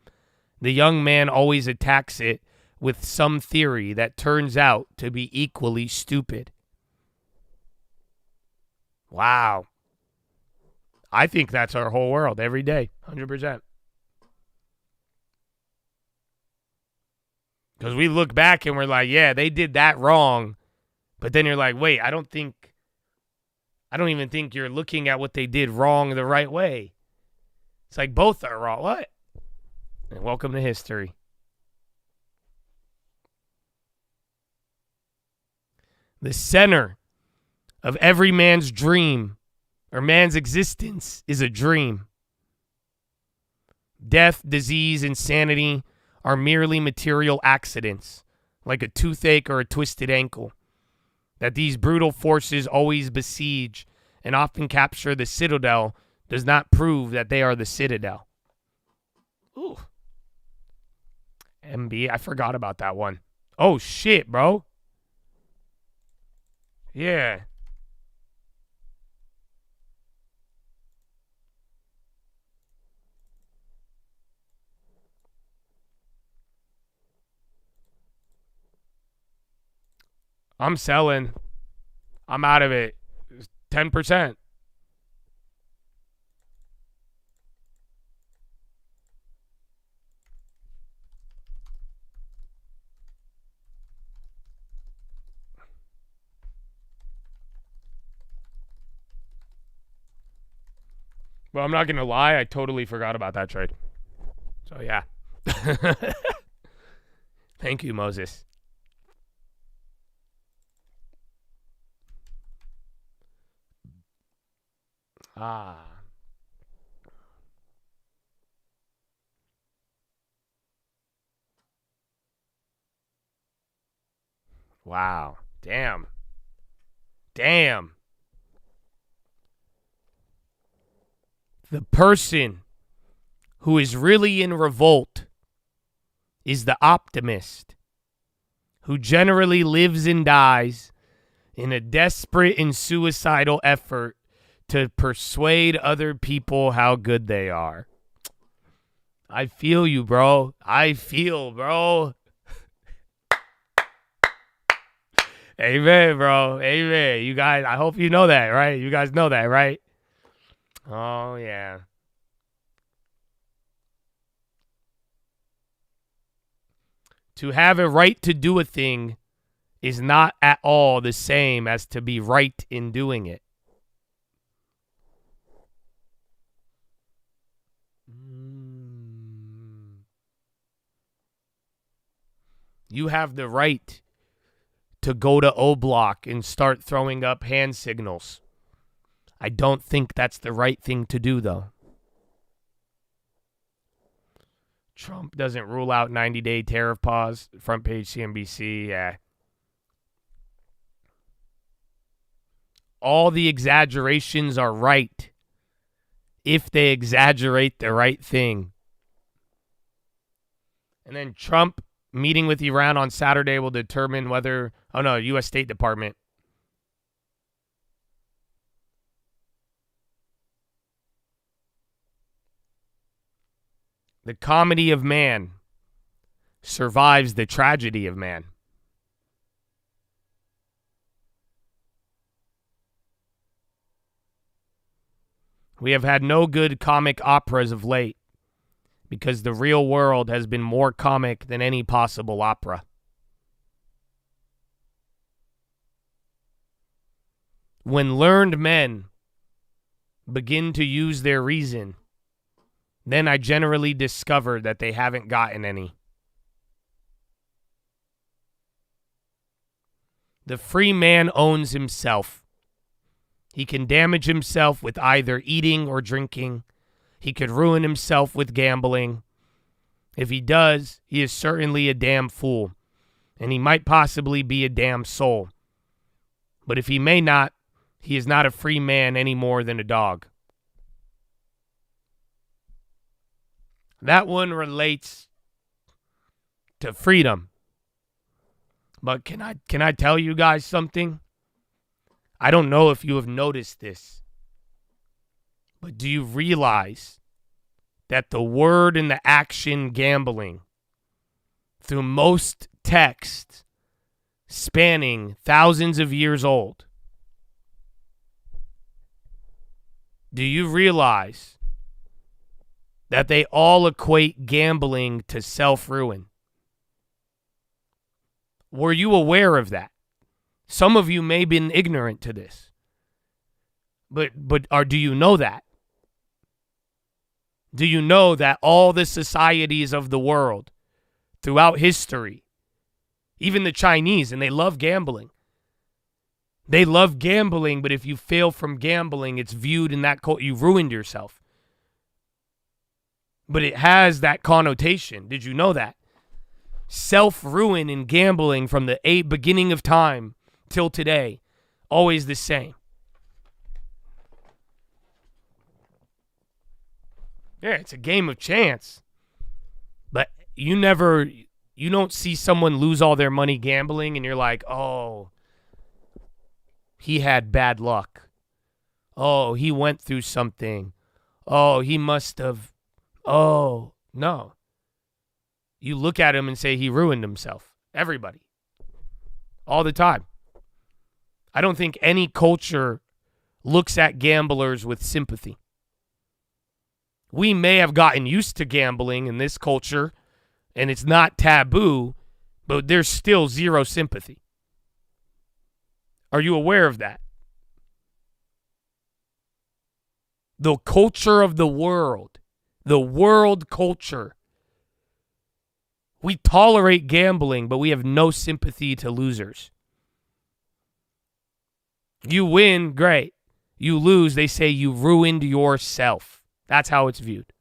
A: the young man always attacks it with some theory that turns out to be equally stupid. Wow. I think that's our whole world every day, 100%. Because we look back and we're like, yeah, they did that wrong. But then you're like, wait, I don't even think you're looking at what they did wrong the right way. It's like both are wrong. What? And welcome to history. The center of every man's dream or man's existence is a dream. Death, disease, insanity are merely material accidents, like a toothache or a twisted ankle, that these brutal forces always besiege and often capture the citadel does not prove that they are the citadel. Ooh. MB, I forgot about that one. Oh, shit, bro. Yeah. I'm selling. I'm out of it. 10%. Well, I'm not going to lie. I totally forgot about that trade. So, yeah. Thank you, Moses. Ah. Wow. Damn. Damn. The person who is really in revolt is the optimist, who generally lives and dies in a desperate and suicidal effort to persuade other people how good they are. I feel you, bro. I feel, bro. Amen, bro. Amen. You guys, I hope you know that, right? You guys know that, right? Oh, yeah. To have a right to do a thing is not at all the same as to be right in doing it. You have the right to go to O Block and start throwing up hand signals. I don't think that's the right thing to do, though. Trump doesn't rule out 90-day tariff pause. Front page CNBC, yeah. All the exaggerations are right if they exaggerate the right thing. And then Trump meeting with Iran on Saturday will determine whether, U.S. State Department. The comedy of man survives the tragedy of man. We have had no good comic operas of late because the real world has been more comic than any possible opera. When learned men begin to use their reason, then I generally discover that they haven't gotten any. The free man owns himself. He can damage himself with either eating or drinking. He could ruin himself with gambling. If he does, he is certainly a damn fool, and he might possibly be a damn soul. But if he may not, he is not a free man any more than a dog. That one relates to freedom. But can I tell you guys something? I don't know if you have noticed this, but do you realize that the word and the action gambling through most texts spanning thousands of years old, do you realize that they all equate gambling to self-ruin? Were you aware of that? Some of you may have been ignorant to this. But do you know that? Do you know that all the societies of the world throughout history, even the Chinese, and they love gambling. They love gambling, but if you fail from gambling, it's viewed in that you ruined yourself. But it has that connotation. Did you know that? Self-ruin in gambling from the beginning of time till today, always the same. Yeah, it's a game of chance. But you don't see someone lose all their money gambling and you're like, oh, he had bad luck. Oh, he went through something. Oh, he must have. Oh, no. You look at him and say he ruined himself. Everybody. All the time. I don't think any culture looks at gamblers with sympathy. We may have gotten used to gambling in this culture, and it's not taboo, but there's still zero sympathy. Are you aware of that? The culture of the world culture. We tolerate gambling, but we have no sympathy to losers. You win, great. You lose, they say you ruined yourself. That's how it's viewed.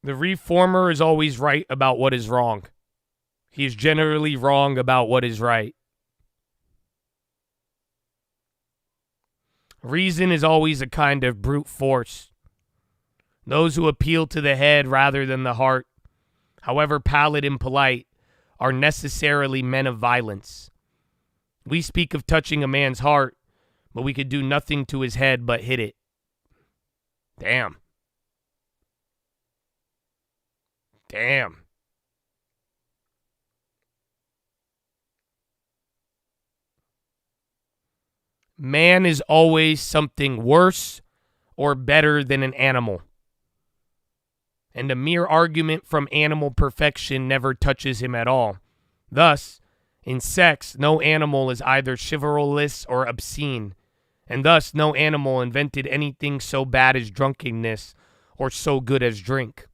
A: The reformer is always right about what is wrong. He is generally wrong about what is right. Reason is always a kind of brute force. Those who appeal to the head rather than the heart, however pallid and polite, are necessarily men of violence. We speak of touching a man's heart, but we could do nothing to his head but hit it. Damn. Damn. Man is always something worse or better than an animal. And a mere argument from animal perfection never touches him at all. Thus, in sex, no animal is either chivalrous or obscene, and thus no animal invented anything so bad as drunkenness or so good as drink.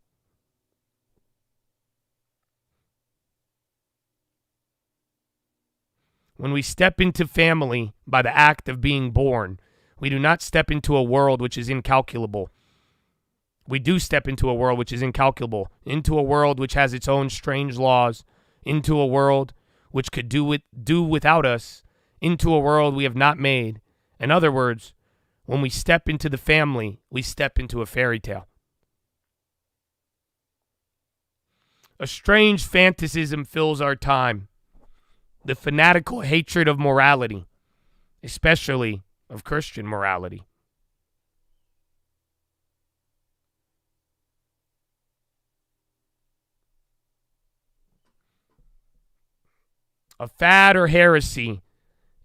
A: When we step into family by the act of being born, we do not step into a world which is incalculable. We do step into a world which is incalculable, into a world which has its own strange laws, into a world which could do without us, into a world we have not made. In other words, when we step into the family, we step into a fairy tale. A strange fantasism fills our time. The fanatical hatred of morality, especially of Christian morality. A fad or heresy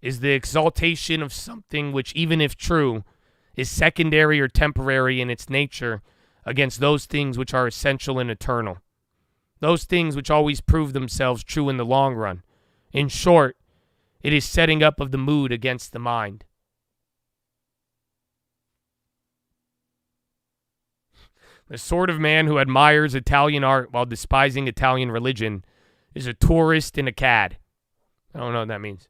A: is the exaltation of something which, even if true, is secondary or temporary in its nature against those things which are essential and eternal. Those things which always prove themselves true in the long run. In short, it is setting up of the mood against the mind. The sort of man who admires Italian art while despising Italian religion is a tourist and a cad. I don't know what that means.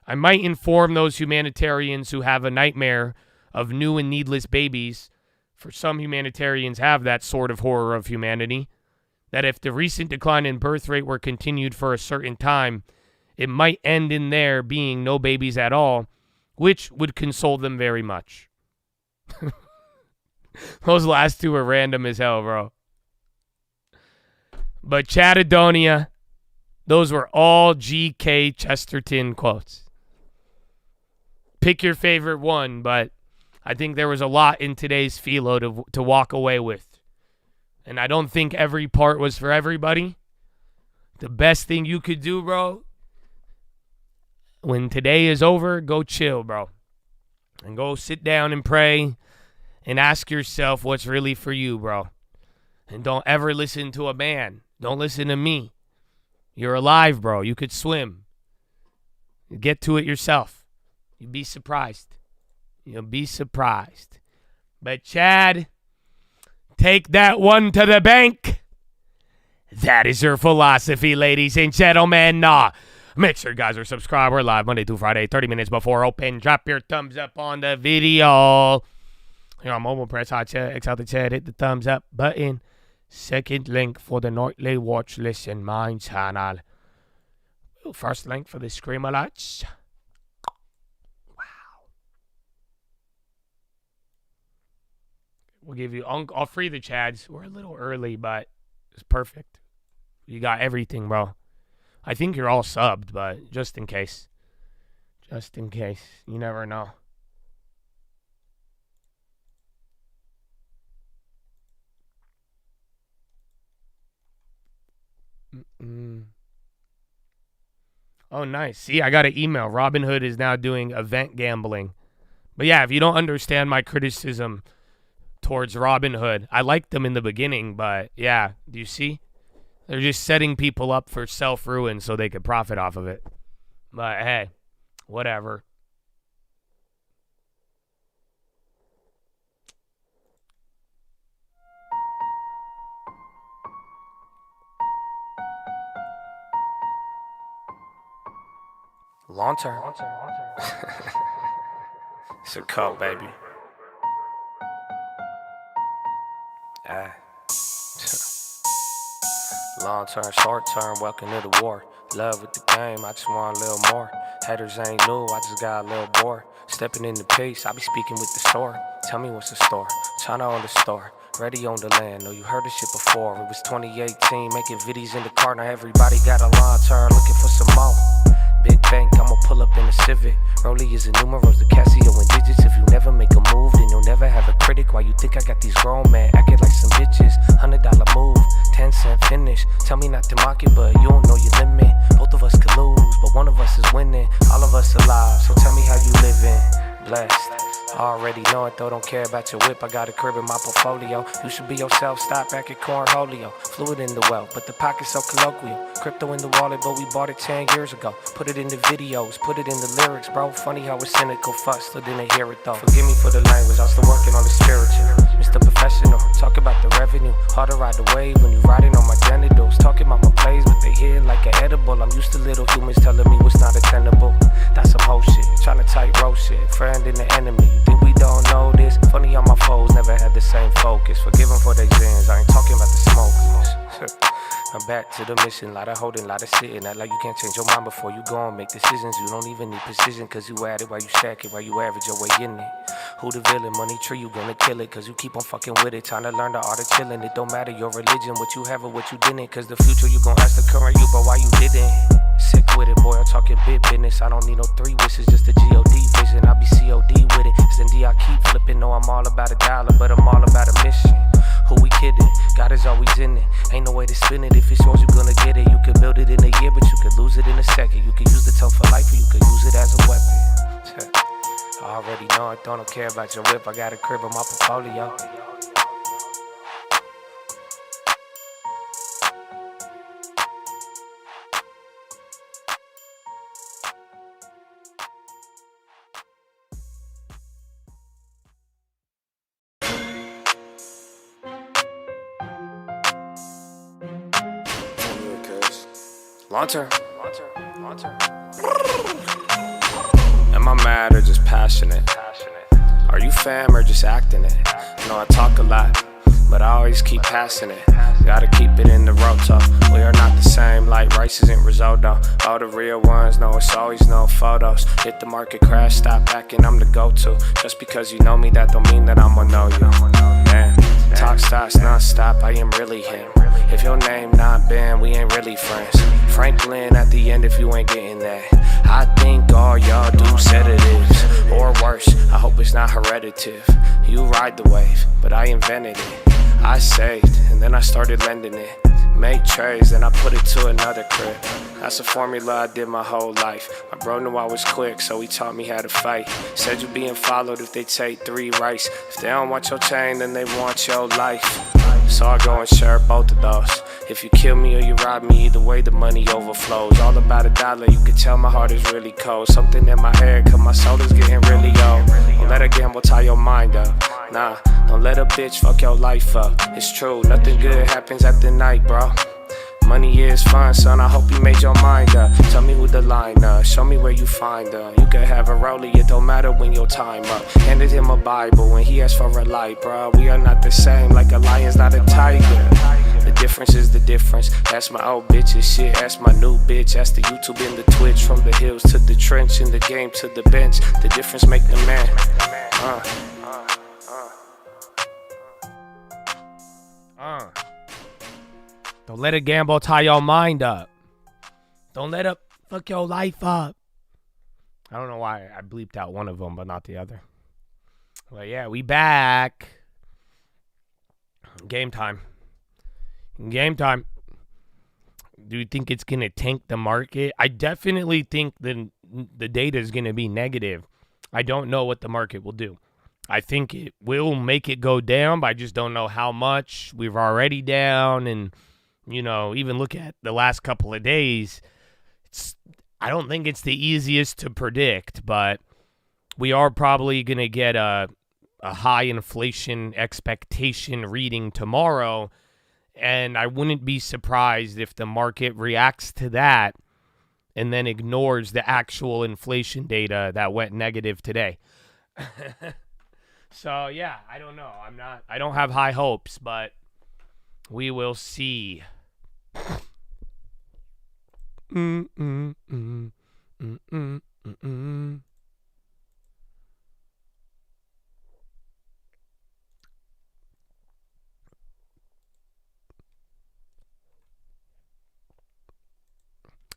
A: I might inform those humanitarians who have a nightmare of new and needless babies, for some humanitarians have that sort of horror of humanity, that if the recent decline in birth rate were continued for a certain time, it might end in there being no babies at all, which would console them very much. Those last two are random as hell, bro. But Chattadonia, those were all G.K. Chesterton quotes. Pick your favorite one, but I think there was a lot in today's philo to walk away with. And I don't think every part was for everybody. The best thing you could do, bro, when today is over, go chill, bro. And go sit down and pray and ask yourself what's really for you, bro. And don't ever listen to a man. Don't listen to me. You're alive, bro. You could swim. Get to it yourself. You'd be surprised. You'll be surprised. But Chad, take that one to the bank. That is your philosophy, ladies and gentlemen. Make sure you guys are subscribed. We're live Monday through Friday, 30 minutes before open. Drop your thumbs up on the video. Here on mobile, press hot chat, X out the chat, hit the thumbs up button. Second link for the nightly watch list in my channel. First link for the Screamalots. Wow. We'll give you, I'll free the Chads. We're a little early, but it's perfect. You got everything, bro. I think you're all subbed, but just in case. Just in case. You never know. Oh, nice. See, I got an email. Robinhood is now doing event gambling. But yeah, if you don't understand my criticism towards Robinhood, I liked them in the beginning, but yeah, do you see? They're just setting people up for self-ruin so they could profit off of it. But hey, whatever. Long term. It's a cult, baby.
M: Hey. Long term, short term, welcome to the war. Love with the game, I just want a little more. Haters ain't new, I just got a little bored. Stepping in the pace, I be speaking with the store. Tell me what's the store, China on the store. Ready on the land, know you heard this shit before. It was 2018, making videos in the car. Now everybody got a long term, looking for some more. Big bank, I'ma pull up in the Civic. Rollie is a numerals, the Casio and digits. If you never make a move, then you'll never have a critic. Why you think I got these grown men acting like some bitches? $100 move, 10-cent finish. Tell me not to mock it, but you don't know your limit. Both of us could lose, but one of us is winning. All of us alive, so tell me how you living. Blessed. I already know it though, don't care about your whip. I got a crib in my portfolio. You should be yourself, stop back at cornholio. Fluid in the well, but the pocket's so colloquial. Crypto in the wallet, but we bought it 10 years ago. Put it in the videos, put it in the lyrics, bro. Funny how it's cynical, fuck, still didn't hear it though. Forgive me for the language, I'm still working on the spiritual. Mr. Professional, talk about the revenue. Hard to ride the wave when you riding on my genitals. Talking about my plays, but they hit like an edible. I'm used to little humans telling me what's not attainable. That's some whole shit, trying to tight roll shit. Friend and the enemy, you think we don't know this? Funny how my foes never had the same focus. Forgive them for their sins, I ain't talking about the smokers. I'm back to the mission, lot of holding, lot of sitting. Act like you can't change your mind before you go and make decisions. You don't even need precision, cause you at it while you stack it, while you average your way in it. Who the villain? Money tree, you gonna kill it, cause you keep on fucking with it. Trying to learn the art of chilling. It don't matter your religion, what you have or what you didn't. Cause the future you gon' ask the current you, but why you didn't? Sick with it, boy, I'm talking big business. I don't need no 3 wishes, just a G-O-D vision. I be C-O-D with it. Cindy, I keep flipping. No, I'm all about a dollar, but I'm all about a mission. Who we kidding? God is always in it. Ain't no way to spin it. If it's yours, you gonna get it. You could build it in a year, but you could lose it in a second. You could use the tone for life, or you could use it as a weapon. I already know it, don't care about your whip. I got a crib on my portfolio. Long term. Am I mad or just passionate? Are you fam or just acting it? No, I talk a lot, but I always keep passing it. Gotta keep it in the roto. We are not the same, like rice isn't risotto. All the real ones know it's always no photos. Hit the market crash, stop acting, I'm the go-to. Just because you know me, that don't mean that I'ma know you. Man, talk stops non-stop, I am really him. If your name not Ben, we ain't really friends. Franklin at the end if you ain't getting that. I think all y'all do sedatives, or worse, I hope it's not hereditive. You ride the wave, but I invented it. I saved, and then I started lending it. Make trades, then I put it to another crib. That's a formula I did my whole life. My bro knew I was quick, so he taught me how to fight. Said you being followed if they take 3 rice. If they don't want your chain, then they want your life. So I go and share both of those. If you kill me or you rob me, either way the money overflows. All about a dollar, you can tell my heart is really cold. Something in my head, cause my soul is getting really old. Don't let a gamble tie your mind up. Nah, don't let a bitch fuck your life up. It's true, nothing good happens at the night, bro. Money is fun, son, I hope you made your mind up. Tell me who the line up, show me where you find her. You could have a rollie, it don't matter when your time up. Handed him a Bible when he asked for a light, bro. We are not the same, like a lion's not a tiger. The difference is the difference. That's my old bitch's shit, that's my new bitch. That's the YouTube and the Twitch. From the hills to the trench, in the game to the bench. The difference make the man.
A: Don't let a gamble tie your mind up. Don't let it fuck your life up. I don't know why I bleeped out one of them, but not the other. Well, yeah, we back. Game time. Game time. Do you think it's going to tank the market? I definitely think the data is going to be negative. I don't know what the market will do. I think it will make it go down, but I just don't know how much. We're already down, and, you know, even look at the last couple of days. I don't think it's the easiest to predict, but we are probably going to get a high inflation expectation reading tomorrow, and I wouldn't be surprised if the market reacts to that and then ignores the actual inflation data that went negative today. So, yeah, I don't know. I don't have high hopes, but We will see. And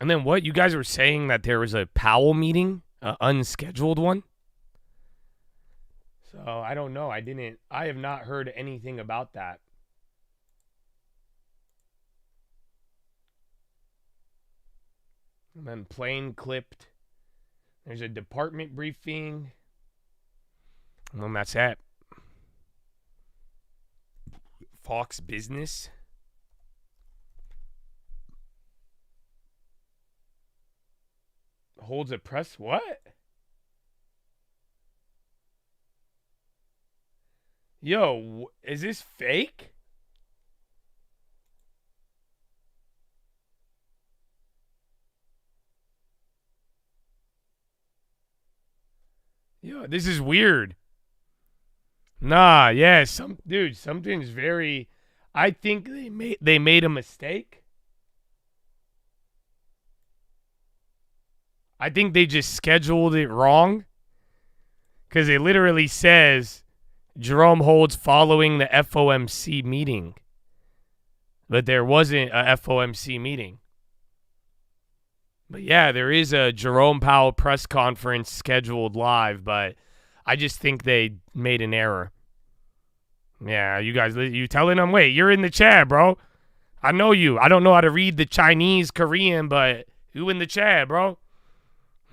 A: then what? You guys were saying that there was a Powell meeting, an unscheduled one? So I don't know. I have not heard anything about that. And then plain clipped. There's a department briefing. And then that's it. Fox Business. Holds a press. What? Yo, is this fake? Yo, this is weird. Nah, yeah, something's very. I think they made a mistake. I think they just scheduled it wrong. Because it literally says Jerome holds following the FOMC meeting. But there wasn't a FOMC meeting. But yeah, there is a Jerome Powell press conference scheduled live, but I just think they made an error. Yeah, you telling them, wait, you're in the chat, bro. I know you. I don't know how to read the Chinese, Korean, but you in the chat, bro.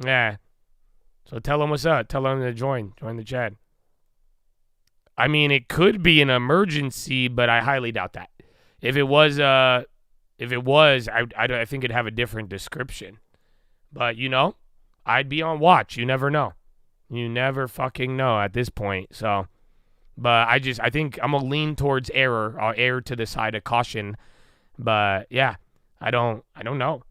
A: Yeah. So tell them what's up. Tell them to join the chat. I mean, it could be an emergency, but I highly doubt that. If it was, I think it'd have a different description. But, I'd be on watch. You never know. You never fucking know at this point. So, but I think I'm going to lean towards error. I'll err to the side of caution. But, yeah, I don't know.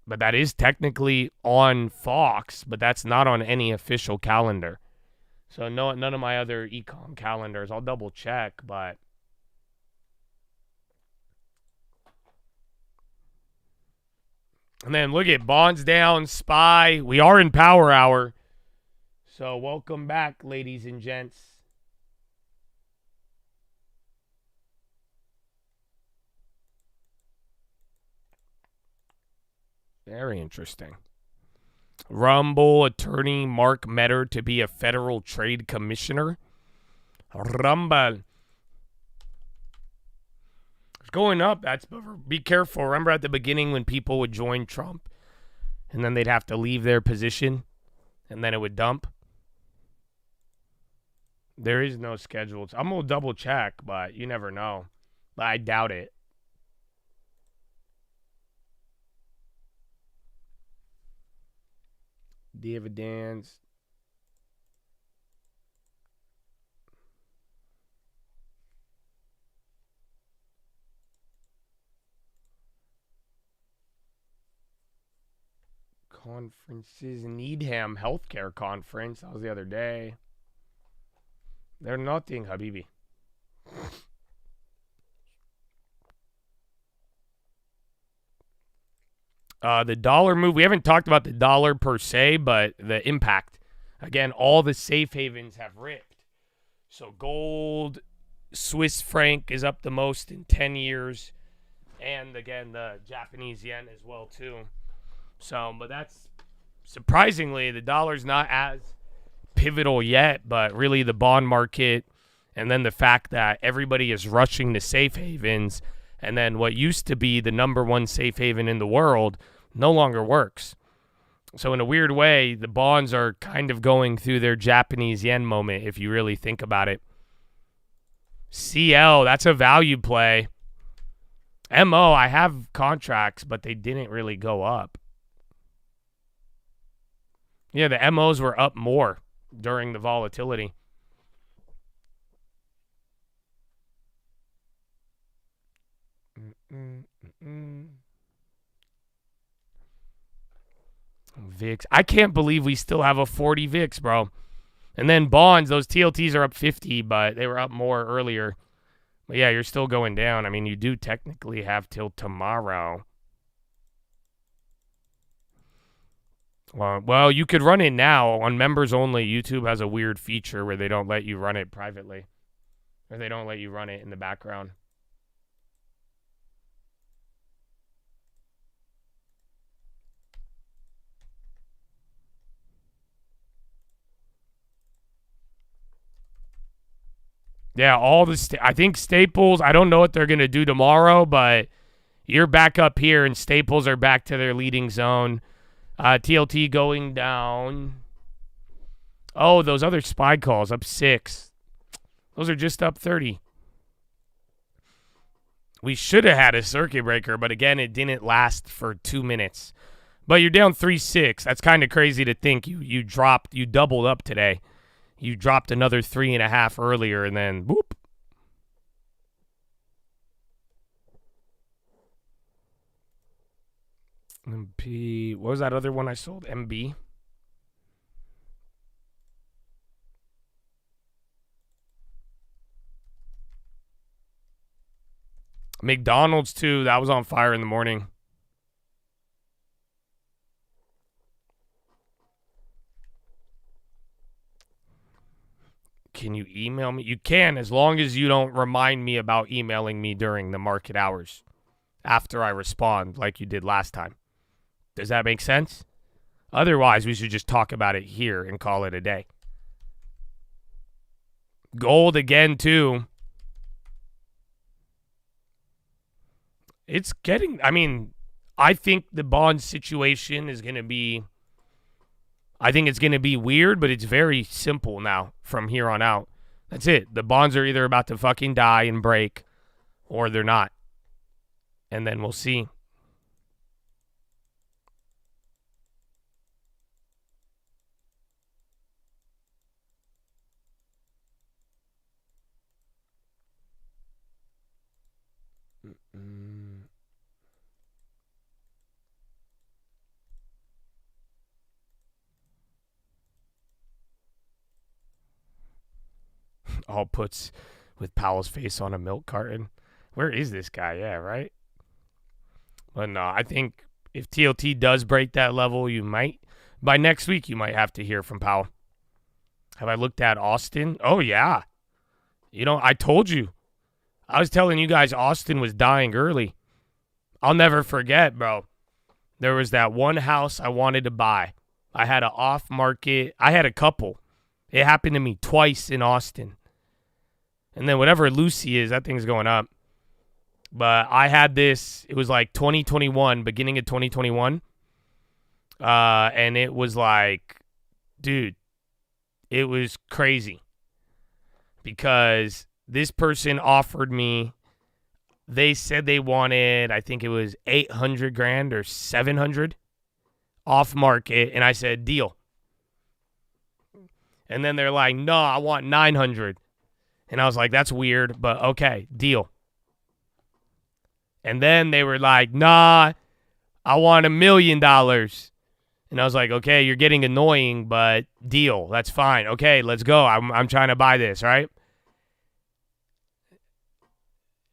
A: But that is technically on Fox, but that's not on any official calendar. So none of my other ecom calendars. I'll double check, but and then look at Bonds down, SPY. We are in Power Hour. So welcome back, ladies and gents. Very interesting. Rumble attorney Mark Metter to be a federal trade commissioner. Rumble. It's going up. Be careful. Remember at the beginning when people would join Trump and then they'd have to leave their position and then it would dump? There is no schedule. I'm going to double check, but you never know. But I doubt it. Dividends. Conferences. Needham Healthcare Conference. That was the other day. They're nothing, Habibi. The dollar move, we haven't talked about the dollar per se, but the impact. Again, all the safe havens have ripped. So gold, Swiss franc is up the most in 10 years. And again, the Japanese yen as well, too. So, but that's surprisingly, the dollar's not as pivotal yet, but really the bond market and then the fact that everybody is rushing to safe havens and then what used to be the number one safe haven in the world no longer works. So in a weird way, the bonds are kind of going through their Japanese yen moment if you really think about it. CL, that's a value play. MO, I have contracts, but they didn't really go up. Yeah, the MOs were up more during the volatility. VIX. I can't believe we still have a 40 VIX, bro. And then bonds, those TLTs are up 50, but they were up more earlier. But yeah, you're still going down. I mean, you do technically have till tomorrow. Well, you could run it now. On members only, YouTube has a weird feature where they don't let you run it privately. Or they don't let you run it in the background. Yeah, all the I think Staples, I don't know what they're going to do tomorrow, but you're back up here and Staples are back to their leading zone. TLT going down. Oh, those other SPY calls up 6. Those are just up 30. We should have had a circuit breaker, but again, it didn't last for 2 minutes. But you're down 3.6. That's kind of crazy to think. You doubled up today. You dropped another 3.5 earlier, and then boop. MP. What was that other one I sold? MB. McDonald's too. That was on fire in the morning. Can you email me? You can, as long as you don't remind me about emailing me during the market hours after I respond like you did last time. Does that make sense? Otherwise, we should just talk about it here and call it a day. Gold again, too. It's getting, I mean, I think the bond situation is going to be, I think it's going to be weird, but it's very simple now from here on out. That's it. The bonds are either about to fucking die and break or they're not. And then we'll see. All puts with Powell's face on a milk carton. Where is this guy? Yeah, right? But no, I think if TLT does break that level, you might. By next week, you might have to hear from Powell. Have I looked at Austin? Oh, yeah. You know, I told you. I was telling you guys Austin was dying early. I'll never forget, bro. There was that one house I wanted to buy. I had an off-market. I had a couple. It happened to me twice in Austin. And then whatever Lucy is, that thing's going up. But I had this, it was like 2021, beginning of 2021. And it was like, dude, it was crazy. Because this person offered me, they said they wanted, I think it was 800 grand or 700 off market. And I said, deal. And then they're like, no, I want 900. And I was like, that's weird, but okay, deal. And then they were like, nah, I want $1 million. And I was like, okay, you're getting annoying, but deal. That's fine. Okay, let's go. I'm trying to buy this, right?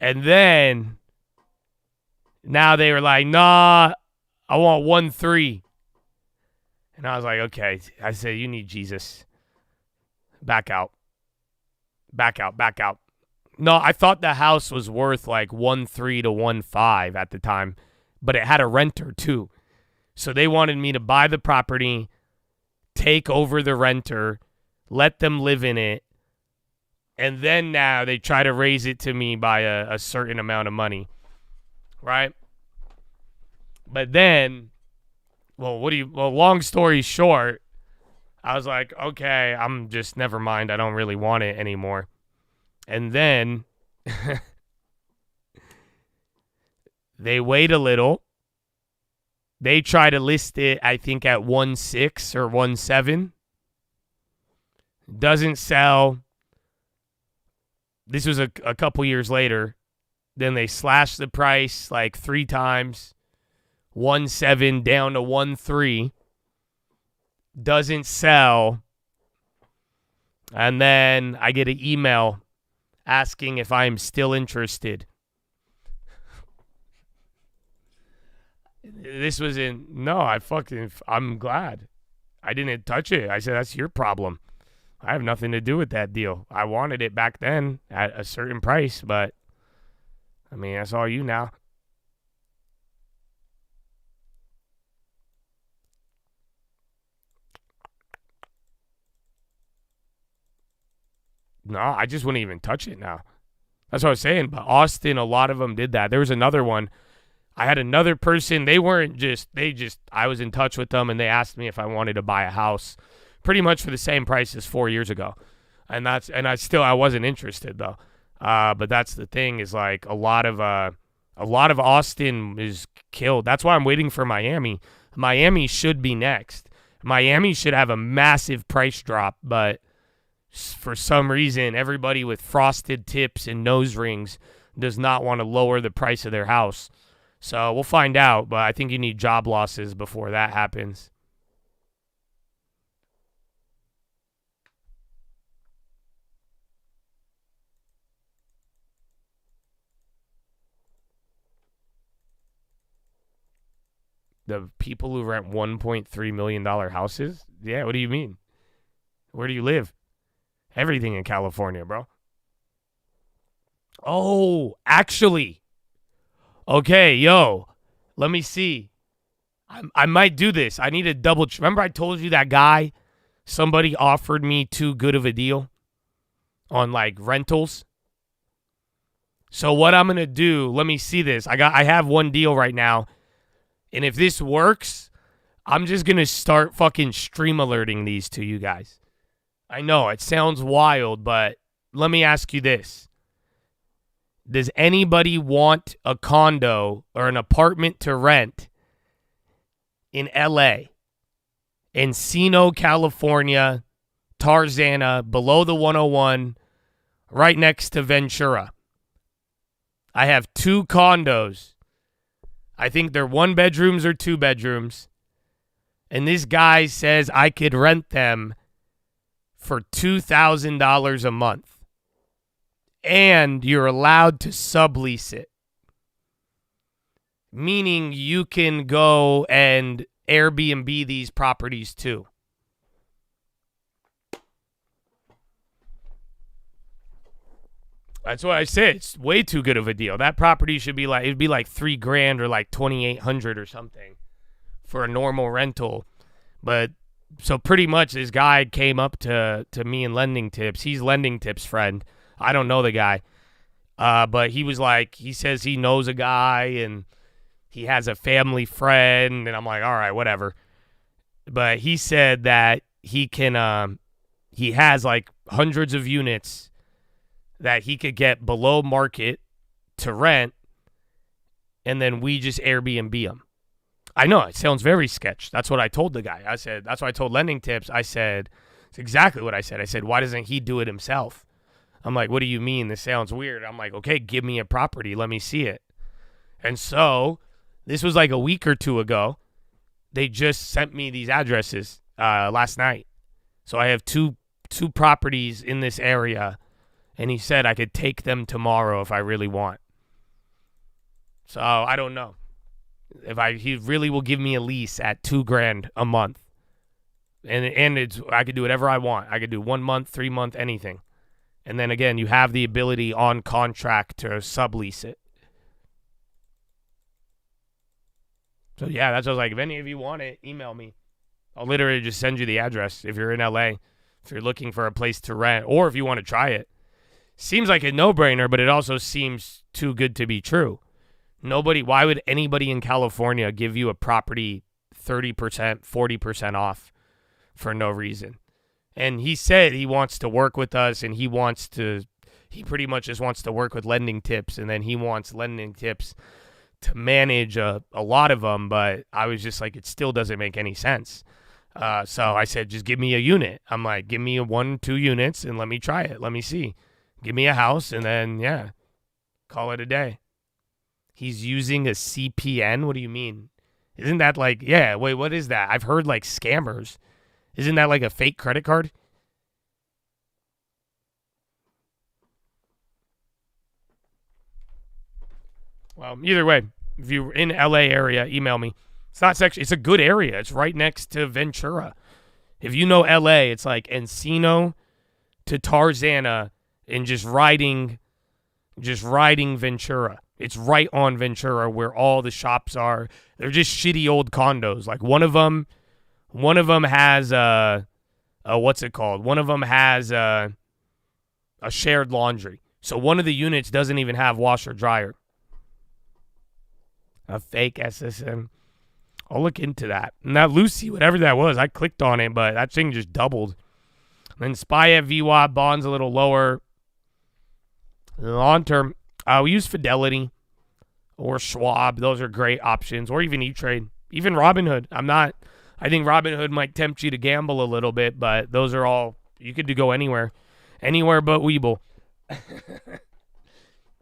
A: And then now they were like, nah, I want 1.3. And I was like, okay. I said, you need Jesus. Back out. Back out. No, I thought the house was worth like 1.3 to 1.5 at the time, but it had a renter too. So they wanted me to buy the property, take over the renter, let them live in it, and then now they try to raise it to me by a certain amount of money, right? But then, long story short, I was like, okay, I'm just, never mind. I don't really want it anymore. And then they wait a little. They try to list it, I think, at 1.6 or 1.7. Doesn't sell. This was a couple years later. Then they slashed the price like 3 times. 1.7 down to 1.3. Doesn't sell. And then I get an email asking if I'm still interested. This was I'm glad. I didn't touch it. I said, that's your problem. I have nothing to do with that deal. I wanted it back then at a certain price, but I mean, that's all you now. No, I just wouldn't even touch it now. That's what I was saying. But Austin, a lot of them did that. There was another one. I had another person. They I was in touch with them and they asked me if I wanted to buy a house pretty much for the same price as 4 years ago. And I wasn't interested though. But that's the thing is like a lot of Austin is killed. That's why I'm waiting for Miami. Miami should be next. Miami should have a massive price drop, but for some reason, everybody with frosted tips and nose rings does not want to lower the price of their house. So we'll find out, but I think you need job losses before that happens. The people who rent $1.3 million houses? Yeah, what do you mean? Where do you live? Everything in California, bro. Oh, actually. Okay, yo. Let me see. I might do this. I need to double check. Remember I told you that guy, somebody offered me too good of a deal on like rentals? So what I'm going to do, let me see this. I have one deal right now. And if this works, I'm just going to start fucking stream alerting these to you guys. I know, it sounds wild, but let me ask you this. Does anybody want a condo or an apartment to rent in LA, Encino, California, Tarzana, below the 101, right next to Ventura? I have 2 condos. I think they're 1 bedrooms or 2 bedrooms. And this guy says I could rent them for $2,000 a month. And you're allowed to sublease it. Meaning you can go and Airbnb these properties too. That's what I said. It's way too good of a deal. That property should be like, it'd be like $3,000 or like $2,800 or something for a normal rental. But so pretty much this guy came up to me in Lending Tips. He's Lending Tips' friend. I don't know the guy. But he was like, he says he knows a guy and he has a family friend. And I'm like, all right, whatever. But he said that he can, he has like hundreds of units that he could get below market to rent. And then we just Airbnb them. I know, it sounds very sketch. That's what I told the guy. I said, that's what I told Lending Tips. I said, it's exactly what I said. I said, why doesn't he do it himself? I'm like, what do you mean? This sounds weird. I'm like, okay, give me a property. Let me see it. And so this was like a week or 2 ago. They just sent me these addresses last night. So I have two properties in this area. And he said I could take them tomorrow if I really want. So I don't know. He really will give me a lease at $2,000 a month. And I could do whatever I want. I could do 1 month, 3 month, anything. And then again, you have the ability on contract to sublease it. So yeah, that's what I was like, if any of you want it, email me. I'll literally just send you the address if you're in LA, if you're looking for a place to rent, or if you want to try it. Seems like a no-brainer, but it also seems too good to be true. Why would anybody in California give you a property 30%, 40% off for no reason? And he said he wants to work with us, and he pretty much just wants to work with Lending Tips, and then he wants Lending Tips to manage a lot of them, but I was just like, it still doesn't make any sense. So I said, just give me a unit. I'm like, give me 1-2 units, and let me try it. Let me see. Give me a house, and then, yeah, call it a day. He's using a CPN? What do you mean? Isn't that like, yeah, wait, what is that? I've heard like scammers. Isn't that like a fake credit card? Well, either way, if you're in LA area, email me. It's not sexy. It's a good area. It's right next to Ventura. If you know LA, it's like Encino to Tarzana and just riding Ventura. It's right on Ventura where all the shops are. They're just shitty old condos. Like one of them has what's it called? One of them has a shared laundry. So one of the units doesn't even have washer dryer. A fake SSM. I'll look into that. And that Lucy, whatever that was, I clicked on it, but that thing just doubled. And then SPY at VWAP, bonds a little lower. Long term, we use Fidelity or Schwab. Those are great options. Or even E-Trade. Even Robinhood. I think Robinhood might tempt you to gamble a little bit, but those are all, you could go anywhere. Anywhere but Webull.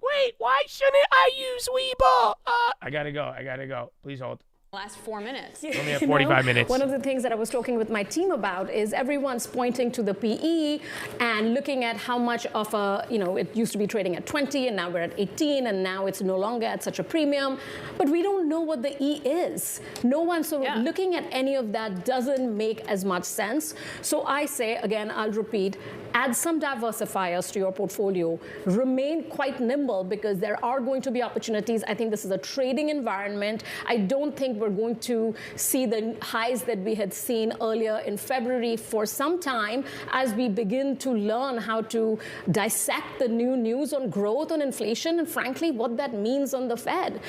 A: Wait, why shouldn't I use Webull? I gotta go. Please hold.
N: Last 4 minutes.
A: We only have 45 minutes.
N: One of the things that I was talking with my team about is everyone's pointing to the PE and looking at how much of it used to be trading at 20 and now we're at 18 and now it's no longer at such a premium. But we don't know what the E is. No one, so looking at any of that doesn't make as much sense. So I say, again, I'll repeat, add some diversifiers to your portfolio. Remain quite nimble because there are going to be opportunities. I think this is a trading environment. I don't think we're going to see the highs that we had seen earlier in February for some time as we begin to learn how to dissect the new news on growth, on inflation, and frankly, what that means on the Fed.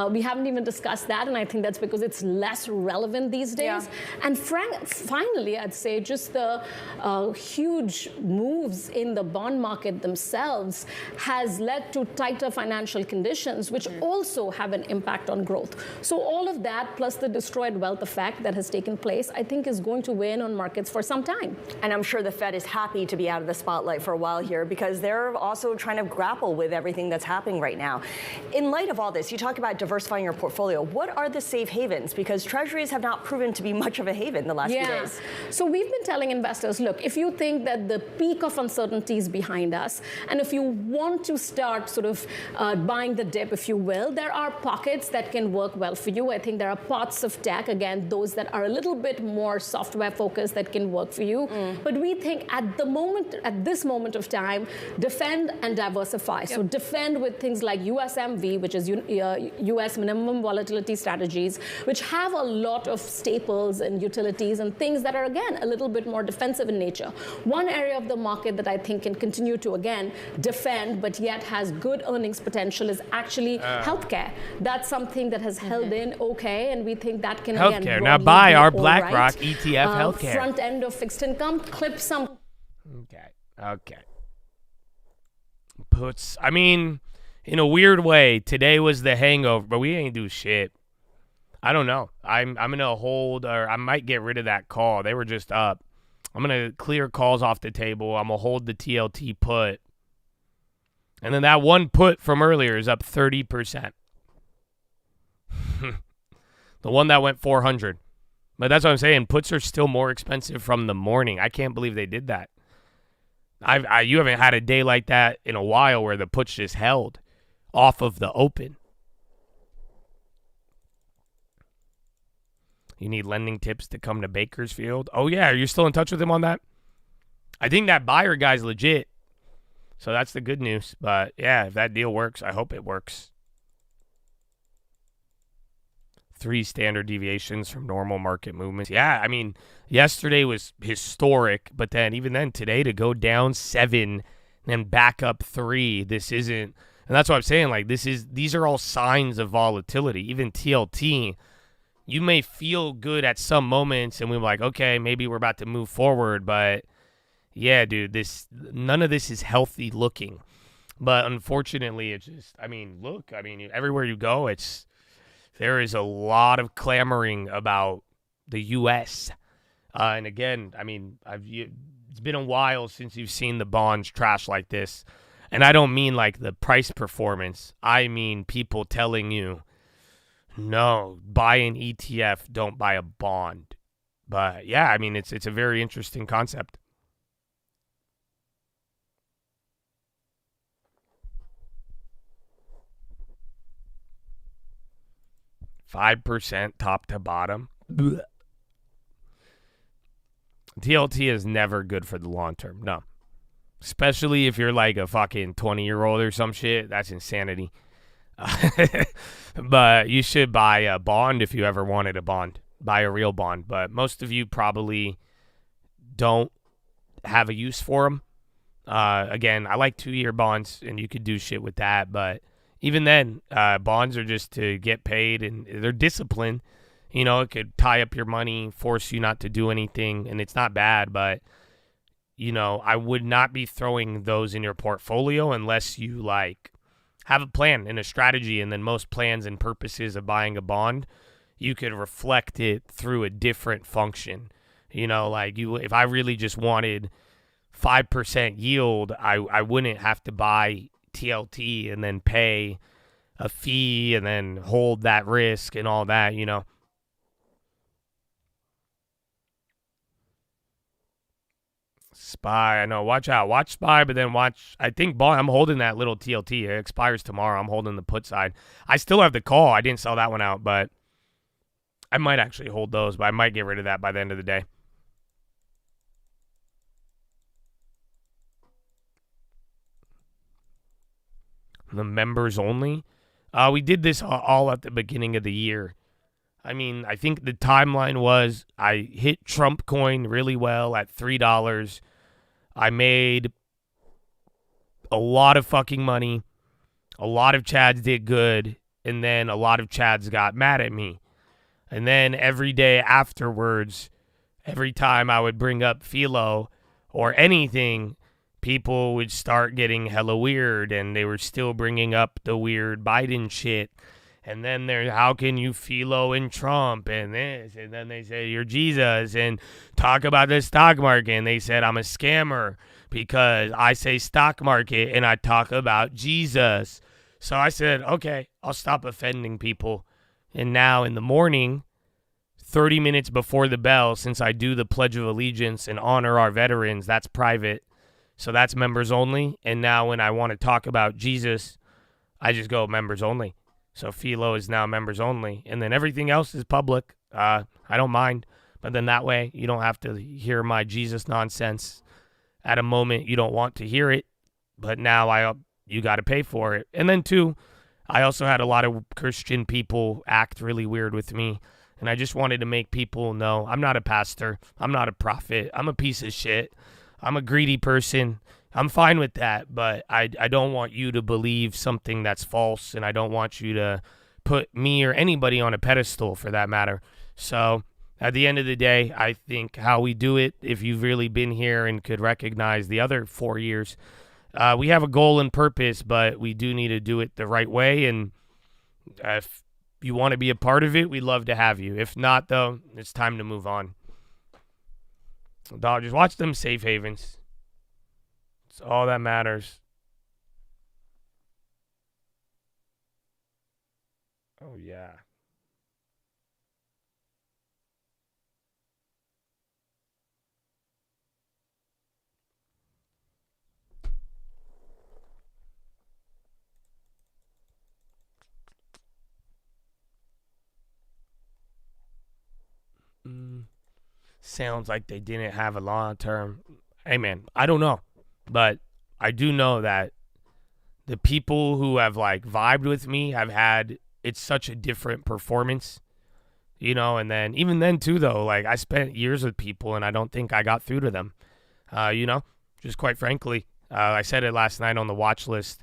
N: We haven't even discussed that, and I think that's because it's less relevant these days. Yeah. And finally, I'd say just the huge moves in the bond market themselves has led to tighter financial conditions, which also have an impact on growth. So all of that, plus the destroyed wealth effect that has taken place, I think is going to weigh in on markets for some time.
O: And I'm sure the Fed is happy to be out of the spotlight for a while here because they're also trying to grapple with everything that's happening right now. In light of all this, you talk about diversifying your portfolio. What are the safe havens? Because treasuries have not proven to be much of a haven the last few days.
N: So we've been telling investors, look, if you think that the peak of uncertainty is behind us, and if you want to start sort of buying the dip, if you will, there are pockets that can work well for you. I think there are parts of tech, again, those that are a little bit more software focused that can work for you. But we think at this moment of time, defend and diversify. So defend with things like USMV, which is US minimum volatility strategies, which have a lot of staples and utilities and things that are, again, a little bit more defensive in nature. One area of the market that I think can continue to, again, defend, but yet has good earnings potential is actually healthcare. That's something that has held in okay, and we think that can,
A: healthcare.
N: Again,
A: now buy our BlackRock ETF healthcare.
N: Front end of fixed income, clip some.
A: Okay. Puts, I mean, in a weird way, today was the hangover, but we ain't do shit. I don't know. I'm going to hold, or I might get rid of that call. They were just up. I'm going to clear calls off the table. I'm going to hold the TLT put. And then that one put from earlier is up 30%. The one that went 400. But that's what I'm saying. Puts are still more expensive from the morning. I can't believe they did that. You haven't had a day like that in a while where the puts just held off of the open. You need lending tips to come to Bakersfield. Oh, yeah. Are you still in touch with him on that? I think that buyer guy's legit. So that's the good news. But, yeah, if that deal works, I hope it works. 3 standard deviations from normal market movements. Yeah, I mean, yesterday was historic, but then even then today to go down 7 and back up 3, this isn't, and that's what I'm saying, like these are all signs of volatility. Even TLT, you may feel good at some moments and we're like, okay, maybe we're about to move forward, but yeah, dude, none of this is healthy looking. But unfortunately, it's just, I mean, look, I mean, everywhere you go, there is a lot of clamoring about the U.S. And again, I mean, it's been a while since you've seen the bonds trash like this. And I don't mean like the price performance. I mean people telling you, no, buy an ETF, don't buy a bond. But yeah, I mean, it's a very interesting concept. 5% top to bottom. Blech. TLT is never good for the long term. No. Especially if you're like a fucking 20-year-old or some shit. That's insanity. But you should buy a bond if you ever wanted a bond. Buy a real bond. But most of you probably don't have a use for them. Again, I like 2-year bonds, and you could do shit with that. But even then, bonds are just to get paid, and they're discipline. You know, it could tie up your money, force you not to do anything, and it's not bad. But, you know, I would not be throwing those in your portfolio unless you, like, have a plan and a strategy. And then most plans and purposes of buying a bond, you could reflect it through a different function. You know, like if I really just wanted 5% yield, I wouldn't have to buy TLT and then pay a fee and then hold that risk and all that, you know. SPY, I know. Watch out. Watch SPY, but then watch. I think bond. I'm holding that little TLT. It expires tomorrow. I'm holding the put side. I still have the call. I didn't sell that one out, but I might actually hold those, but I might get rid of that by the end of the day. The members only. We did this all at the beginning of the year. I mean, I think the timeline was I hit Trump coin really well at $3. I made a lot of fucking money. A lot of Chads did good. And then a lot of Chads got mad at me. And then every day afterwards, every time I would bring up PHILO or anything, people would start getting hella weird. And they were still bringing up the weird Biden shit. And then there's, how can you PHILO in Trump and this? And then they say, you're Jesus. And talk about the stock market. And they said, I'm a scammer because I say stock market and I talk about Jesus. So I said, okay, I'll stop offending people. And now in the morning, 30 minutes before the bell, since I do the Pledge of Allegiance and honor our veterans, that's private. So that's members only. And now when I want to talk about Jesus, I just go members only. So PHILO is now members only. And then everything else is public. I don't mind. But then that way, you don't have to hear my Jesus nonsense at a moment you don't want to hear it. But now you got to pay for it. And then, too, I also had a lot of Christian people act really weird with me. And I just wanted to make people know I'm not a pastor. I'm not a prophet. I'm a piece of shit. I'm a greedy person. I'm fine with that, but I don't want you to believe something that's false, and I don't want you to put me or anybody on a pedestal for that matter. So at the end of the day, I think how we do it, if you've really been here and could recognize the other 4 years, we have a goal and purpose, but we do need to do it the right way. And if you want to be a part of it, we'd love to have you. If not, though, it's time to move on. Dog, just watch them safe havens. It's all that matters. Oh, yeah. Sounds like they didn't have a long term. Hey, man, I don't know. But I do know that the people who have, like, vibed with me have had, it's such a different performance, you know. And then, even then, too, though, like, I spent years with people, and I don't think I got through to them, you know, just quite frankly. I said it last night on the Watchlist.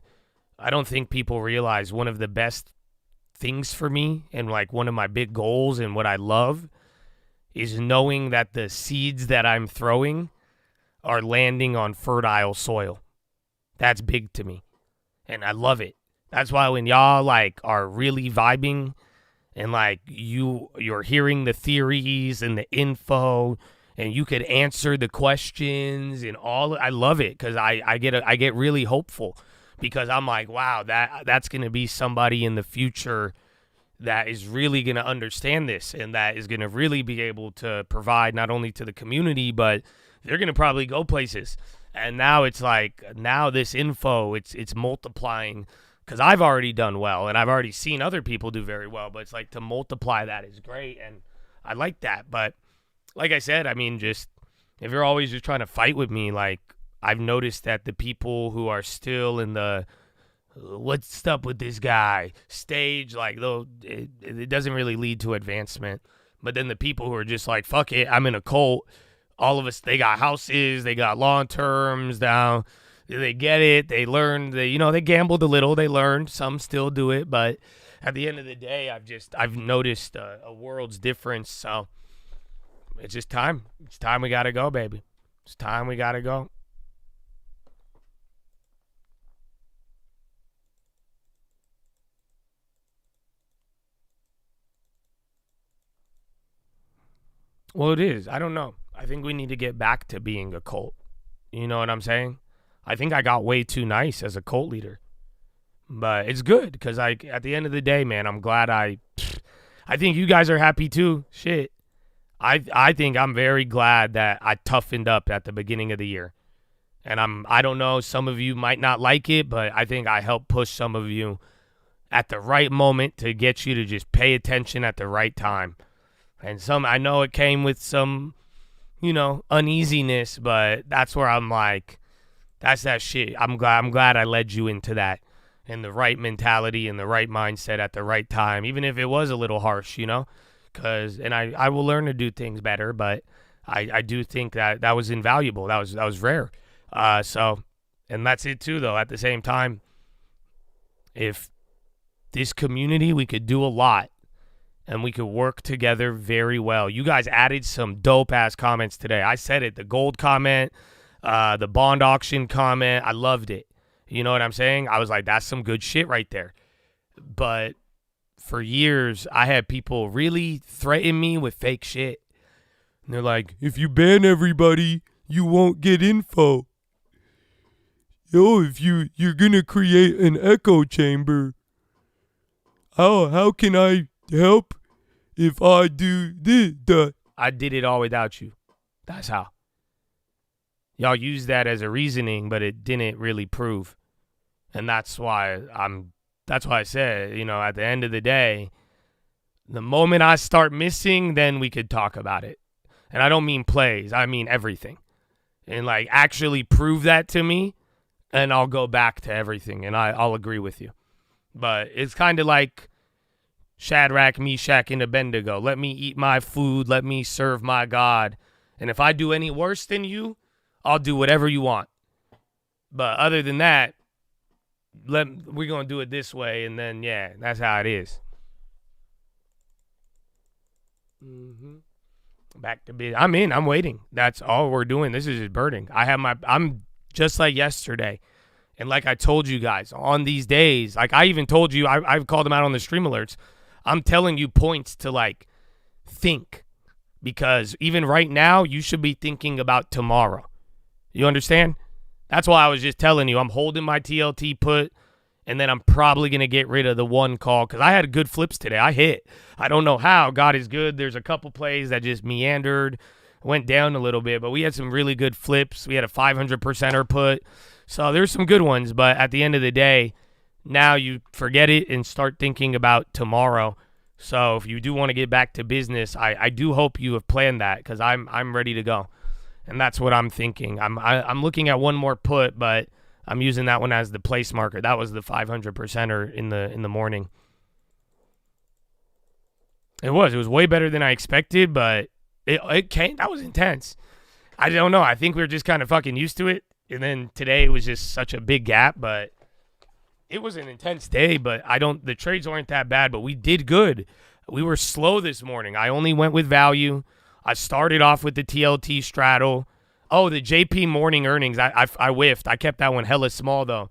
A: I don't think people realize one of the best things for me and, like, one of my big goals and what I love is knowing that the seeds that I'm throwing are landing on fertile soil. That's big to me. And I love it. That's why when y'all, like, are really vibing and, like, you're hearing the theories and the info and you could answer the questions and all, I love it because I get really hopeful because I'm like, wow, that's going to be somebody in the future that is really going to understand this and that is going to really be able to provide not only to the community, but they're going to probably go places. And now it's like, now this info, it's multiplying because I've already done well and I've already seen other people do very well, but it's like to multiply that is great, and I like that. But like I said, I mean, just if you're always just trying to fight with me, like I've noticed that the people who are still in the what's up with this guy stage, like though it doesn't really lead to advancement. But then the people who are just like, fuck it, I'm in a cult, all of us, they got houses, they got long terms down, they get it, they learned, they gambled a little, they learned, some still do it, but at the end of the day, I've noticed a world's difference. So it's just time. It's time we gotta go, baby. It's time we gotta go. Well, it is. I don't know. I think we need to get back to being a cult. You know what I'm saying? I think I got way too nice as a cult leader. But it's good because at the end of the day, man, I'm glad I think you guys are happy too. Shit. I think I'm very glad that I toughened up at the beginning of the year. And I don't know, some of you might not like it, but I think I helped push some of you at the right moment to get you to just pay attention at the right time. And I know it came with some, uneasiness, but that's where I'm like, that's that shit. I'm glad I led you into that and the right mentality and the right mindset at the right time, even if it was a little harsh, because I will learn to do things better, but I do think that was invaluable. That was rare. And that's it too, though. At the same time, if this community, we could do a lot. And we could work together very well. You guys added some dope-ass comments today. I said it. The gold comment, the bond auction comment. I loved it. You know what I'm saying? I was like, that's some good shit right there. But for years, I had people really threaten me with fake shit. And they're like, if you ban everybody, you won't get info. Yo, if you're going to create an echo chamber, how can I help if I do this? I did it all without you. That's how. Y'all used that as a reasoning, but it didn't really prove. And that's why I said, at the end of the day, the moment I start missing, then we could talk about it. And I don't mean plays, I mean everything. And like actually prove that to me, and I'll go back to everything and I'll agree with you. But it's kind of like Shadrach, Meshach, and Abednego. Let me eat my food. Let me serve my God. And if I do any worse than you, I'll do whatever you want. But other than that, we're going to do it this way. And then, yeah, that's how it is. Back to business. I'm in. I'm waiting. That's all we're doing. This is just burning. I'm just like yesterday. And like I told you guys, on these days, like I even told you, I've called them out on the stream alerts. I'm telling you points to like think, because even right now you should be thinking about tomorrow. You understand? That's why I was just telling you I'm holding my TLT put, and then I'm probably going to get rid of the one call because I had good flips today. I hit. I don't know how. God is good. There's a couple plays that just meandered, went down a little bit, but we had some really good flips. We had a 500%er put. So there's some good ones, but at the end of the day, now you forget it and start thinking about tomorrow. So if you do want to get back to business, I do hope you have planned that, because I'm ready to go. And that's what I'm thinking. I'm looking at one more put, but I'm using that one as the place marker. That was the 500%er in the morning. It was way better than I expected, but it came. That was intense. I don't know. I think we were just kind of fucking used to it. And then today was just such a big gap, but it was an intense day. But the trades weren't that bad, but we did good. We were slow this morning. I only went with value. I started off with the TLT straddle. Oh, the JP morning earnings. I whiffed. I kept that one hella small though,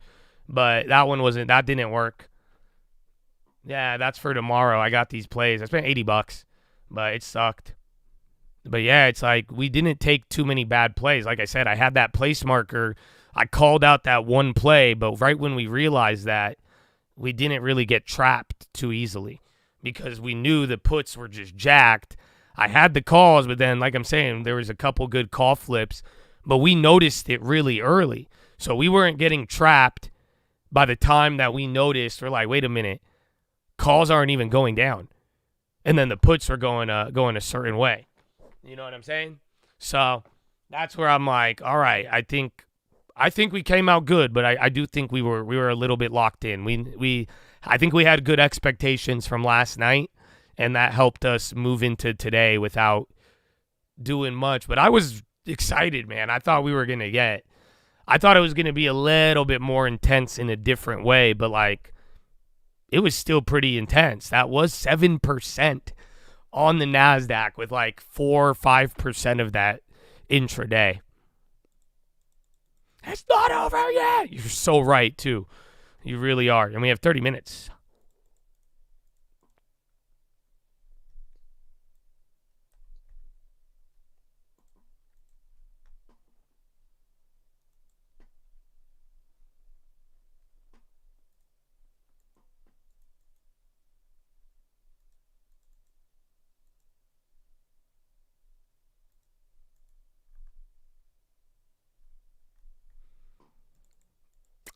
A: but that didn't work. Yeah, that's for tomorrow. I got these plays. I spent $80, but it sucked. But yeah, it's like we didn't take too many bad plays. Like I said, I had that place marker. I called out that one play, but right when we realized that, we didn't really get trapped too easily because we knew the puts were just jacked. I had the calls, but then, like I'm saying, there was a couple good call flips, but we noticed it really early. So we weren't getting trapped by the time that we noticed, we're like, wait a minute, calls aren't even going down. And then the puts are going a certain way. You know what I'm saying? So that's where I'm like, all right, I think we came out good, but I do think we were a little bit locked in. I think we had good expectations from last night, and that helped us move into today without doing much. But I was excited, man. I thought it was going to be a little bit more intense in a different way, but like it was still pretty intense. That was 7% on the NASDAQ with like 4 or 5% of that intraday. It's not over yet. You're so right, too. You really are. And we have 30 minutes.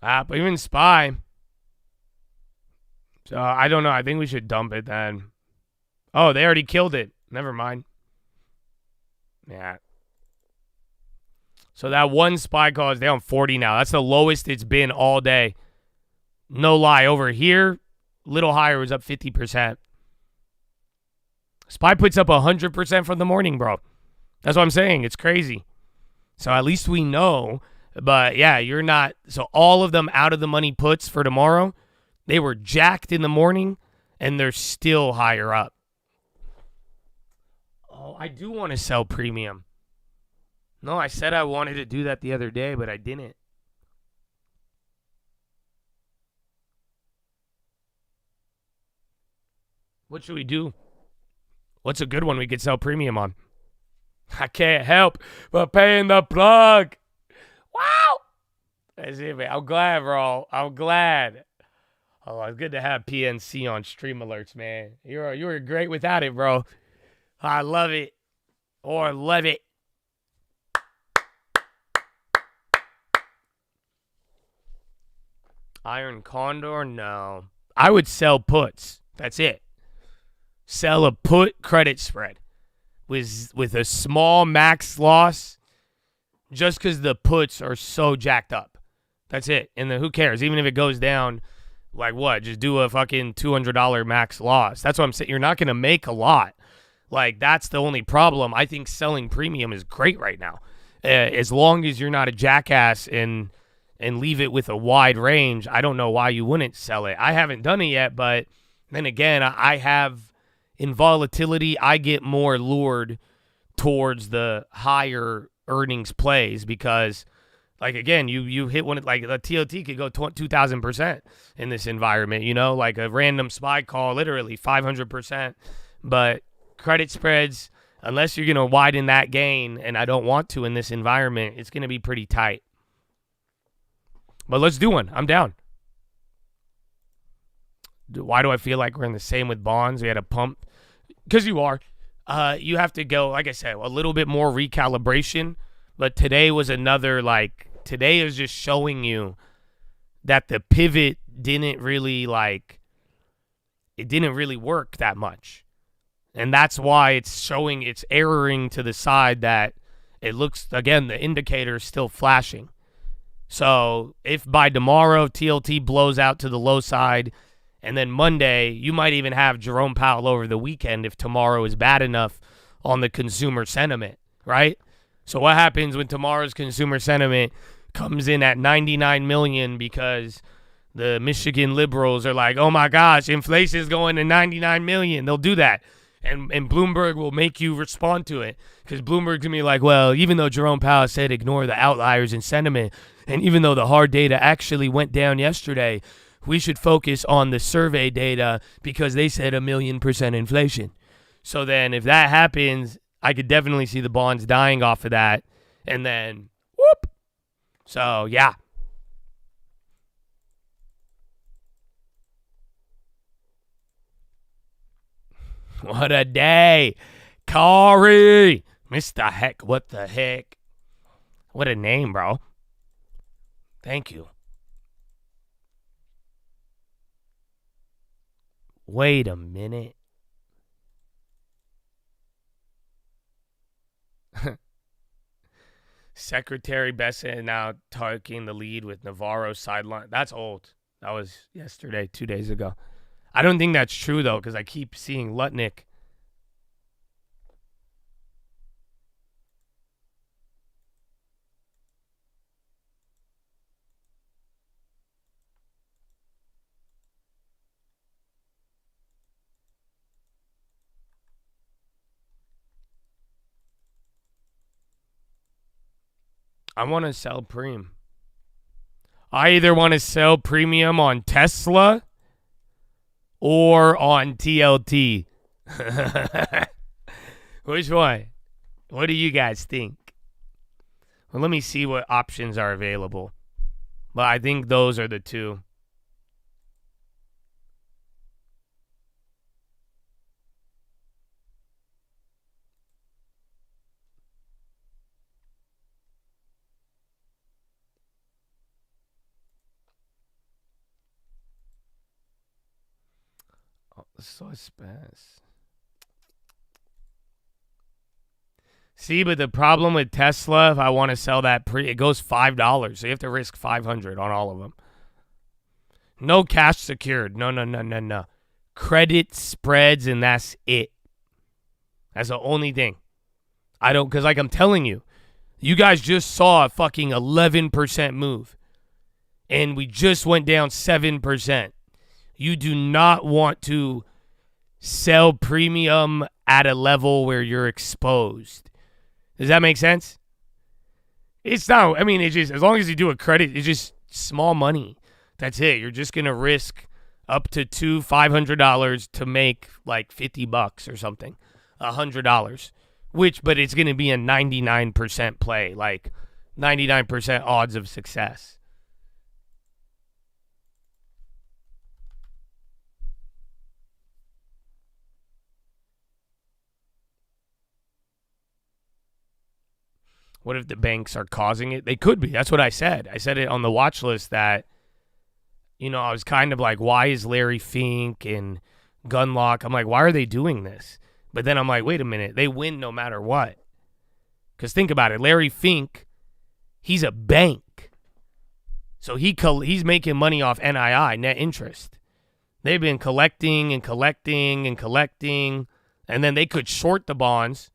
A: But even SPY. So I don't know. I think we should dump it then. Oh, they already killed it. Never mind. Yeah. So that one SPY call is down 40 now. That's the lowest it's been all day. No lie. Over here, little higher, was up 50%. SPY puts up 100% from the morning, bro. That's what I'm saying. It's crazy. So at least we know. But, yeah, you're not. So all of them out of the money puts for tomorrow, they were jacked in the morning, and they're still higher up. Oh, I do want to sell premium. No, I said I wanted to do that the other day, but I didn't. What should we do? What's a good one we could sell premium on? I can't help but paying the plug. Wow. That's it, man. I'm glad, bro. I'm glad. Oh, it's good to have PNC on stream alerts, man. You were great without it, bro. I love it. Or love it. Iron Condor? No. I would sell puts. That's it. Sell a put credit spread with a small max loss just because the puts are so jacked up. That's it. And then who cares? Even if it goes down, like what? Just do a fucking $200 max loss. That's what I'm saying. You're not going to make a lot. Like, that's the only problem. I think selling premium is great right now. As long as you're not a jackass and leave it with a wide range, I don't know why you wouldn't sell it. I haven't done it yet, but then again, I have, in volatility, I get more lured towards the higher earnings plays because, like, again, you hit one, like a TOT could go 2,000% in this environment, you know, like a random SPY call, literally 500%. But credit spreads, unless you're going to widen that gain, and I don't want to in this environment, it's going to be pretty tight. But let's do one. I'm down. Why do I feel like we're in the same with bonds? We had a pump. Because you are. You have to go, like I said, a little bit more recalibration. But today was another, like, today is just showing you that the pivot didn't really, like, it didn't really work that much. And that's why it's showing, it's erroring to the side that it looks, again, the indicator is still flashing. So if by tomorrow TLT blows out to the low side, and then Monday, you might even have Jerome Powell over the weekend if tomorrow is bad enough on the consumer sentiment, right? So what happens when tomorrow's consumer sentiment comes in at 99 million because the Michigan liberals are like, oh my gosh, inflation is going to 99 million. They'll do that. And Bloomberg will make you respond to it because Bloomberg's going to be like, well, even though Jerome Powell said ignore the outliers in sentiment, and even though the hard data actually went down yesterday, we should focus on the survey data because they said 1,000,000% inflation. So then if that happens, I could definitely see the bonds dying off of that. And then, whoop. So, yeah. What a day. Corey. Mr. Heck, what the heck? What a name, bro. Thank you. Wait a minute. Secretary Bessa now taking the lead with Navarro sideline. That's old. That was yesterday, 2 days ago. I don't think that's true, though, because I keep seeing Lutnick. I want to sell Preem. I either want to sell premium on Tesla or on TLT. Which one? What do you guys think? Well, let me see what options are available. But I think those are the two. Suspense. See, but the problem with Tesla, if I want to sell that it goes $5. So you have to risk $500 on all of them. No cash secured. No. Credit spreads, and that's it. That's the only thing. I don't, because like I'm telling you, you guys just saw a fucking 11% move. And we just went down 7%. You do not want to sell premium at a level where you're exposed. Does that make sense? It's not, I mean, it's just, as long as you do a credit, it's just small money. That's it. You're just going to risk up to $500 to make like $50 or something, $100, but it's going to be a 99% play, like 99% odds of success. What if the banks are causing it? They could be. That's what I said. I said it on the watch list that, I was kind of like, why is Larry Fink and Gunlock? I'm like, why are they doing this? But then I'm like, wait a minute. They win no matter what. Because think about it. Larry Fink, he's a bank. So he's making money off NII, net interest. They've been collecting and collecting and collecting. And then they could short the bonds,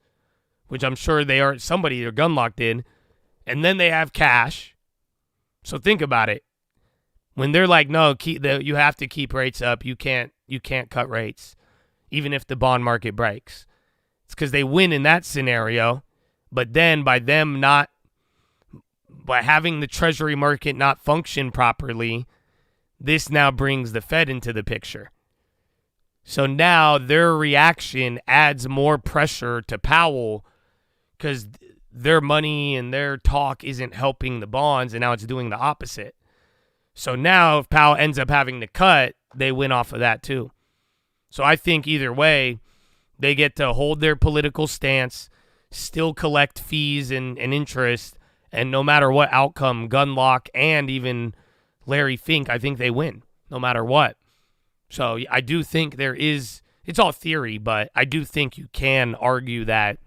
A: which I'm sure somebody or Gunlock did, and then they have cash. So think about it. When they're like, no, you have to keep rates up. You can't cut rates, even if the bond market breaks. It's because they win in that scenario, but then by having the treasury market not function properly, this now brings the Fed into the picture. So now their reaction adds more pressure to Powell, because their money and their talk isn't helping the bonds, and now it's doing the opposite. So now if Powell ends up having to cut, they win off of that too. So I think either way, they get to hold their political stance, still collect fees and interest, and no matter what outcome, Gunlock and even Larry Fink, I think they win no matter what. So I do think it's all theory, but I do think you can argue that's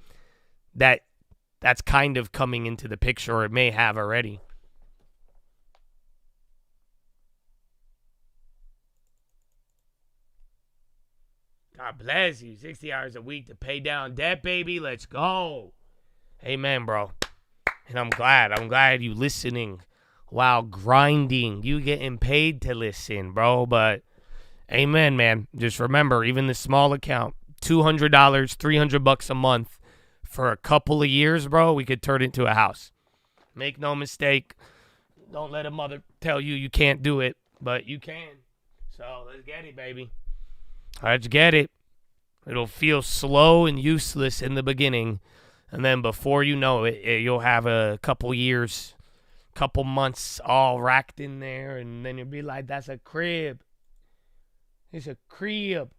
A: kind of coming into the picture, or it may have already. God bless you. 60 hours a week to pay down debt, baby. Let's go. Amen, bro. And I'm glad you listening while grinding. You getting paid to listen, bro. But amen, man. Just remember, even the small account, $200, $300 a month. For a couple of years, bro, we could turn it into a house. Make no mistake. Don't let a mother tell you can't do it, but you can. So let's get it, baby. Let's get it. It'll feel slow and useless in the beginning, and then before you know it, you'll have a couple years, couple months all racked in there, and then you'll be like, that's a crib. It's a crib.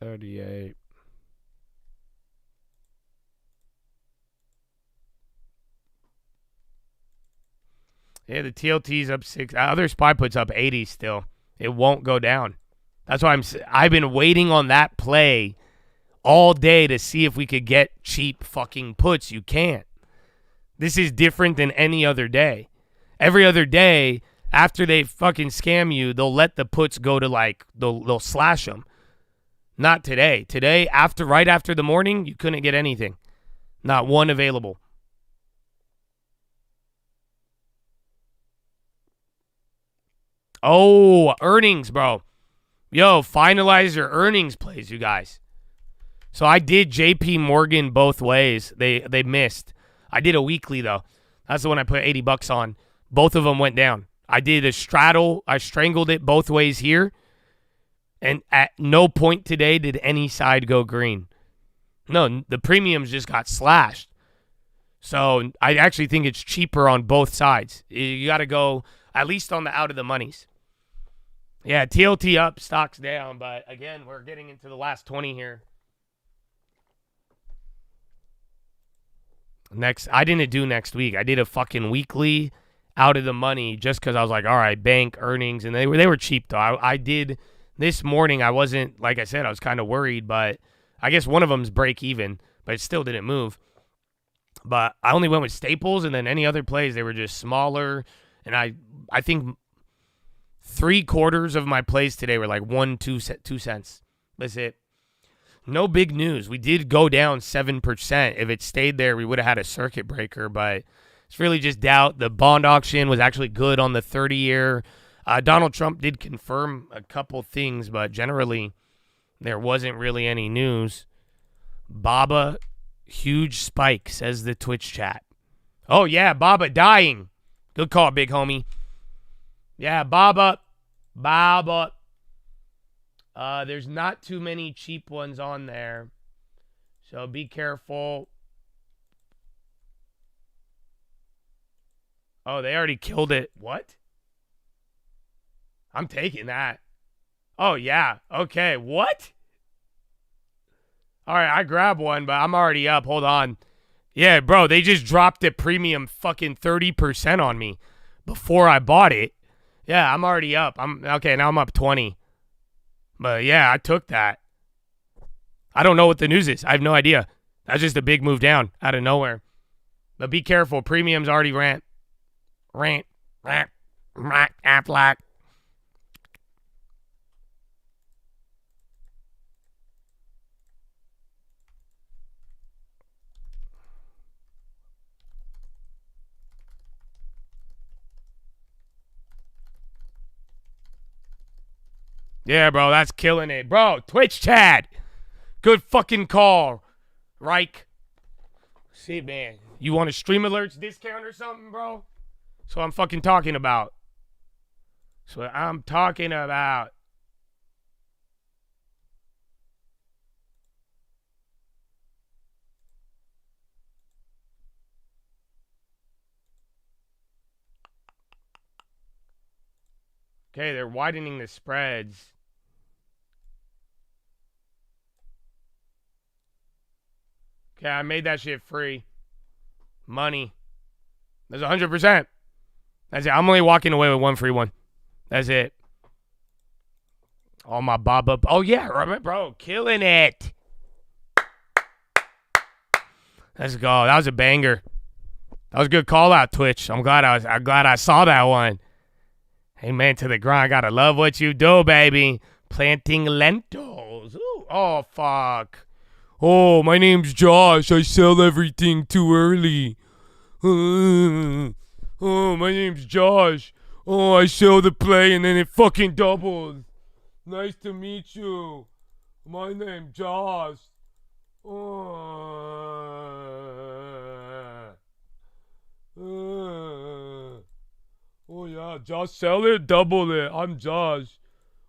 A: $38. Yeah, the TLT's up 6. Other SPY puts up 80 still. It won't go down. That's why I've been waiting on that play all day to see if we could get cheap fucking puts. You can't. This is different than any other day. Every other day, after they fucking scam you, they'll let the puts go to like, they'll slash them. Not today. Today, right after the morning, you couldn't get anything. Not one available. Oh, earnings, bro. Yo, finalize your earnings plays, you guys. So I did JP Morgan both ways. They missed. I did a weekly, though. That's the one I put $80 on. Both of them went down. I did a straddle. I strangled it both ways here. And at no point today did any side go green. No, the premiums just got slashed. So I actually think it's cheaper on both sides. You got to go at least on the out of the monies. Yeah, TLT up, stocks down. But again, we're getting into the last 20 here. I didn't do next week. I did a fucking weekly out of the money just because I was like, all right, bank earnings. And they were cheap, though. I did this morning. I wasn't, like I said, I was kind of worried. But I guess one of them's break even. But it still didn't move. But I only went with staples. And then any other plays, they were just smaller. And I think 3/4 of my plays today were like 2 cents. That's it. No big news. We did go down 7%. If it stayed there, we would have had a circuit breaker, but it's really just doubt. The bond auction was actually good on the 30-year. Donald Trump did confirm a couple things, but generally there wasn't really any news. Baba, huge spike, says the Twitch chat. Oh, yeah, Baba dying. Good call, big homie. Yeah, Baba. There's not too many cheap ones on there, so be careful. Oh, they already killed it. What? I'm taking that. Oh, yeah. Okay, what? All right, I grabbed one, but I'm already up. Hold on. Yeah, bro, they just dropped the premium fucking 30% on me before I bought it. Yeah, I'm already up. Okay, now I'm up 20. But yeah, I took that. I don't know what the news is. I have no idea. That's just a big move down out of nowhere. But be careful. Premiums already rant. Aflac. Yeah, bro, that's killing it. Bro, Twitch chat. Good fucking call. Reich. See, man. You want a stream alerts discount or something, bro? That's what I'm fucking talking about. That's what I'm talking about. Okay, they're widening the spreads. Okay, I made that shit free. Money. That's 100%. That's it. I'm only walking away with one free one. That's it. All my bob up. Oh, yeah, bro. Killing it. Let's go. That was a banger. That was a good call out, Twitch. I'm glad I saw that one. Amen to the grind. Gotta love what you do, baby. Planting lentils. Ooh. Oh, fuck. Oh, my name's Josh. I sell everything too early. Oh, my name's Josh. Oh, I sell the play and then it fucking doubles. Nice to meet you. My name's Josh. Oh, yeah, Josh, sell it, double it. I'm Josh.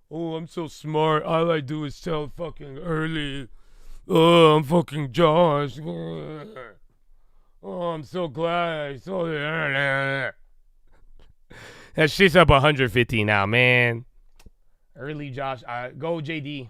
A: Oh, I'm so smart. All I do is sell fucking early. Oh, I'm fucking Josh. Oh, I'm so glad I sold it early. That shit's up 150 now, man. Early Josh. Go, JD.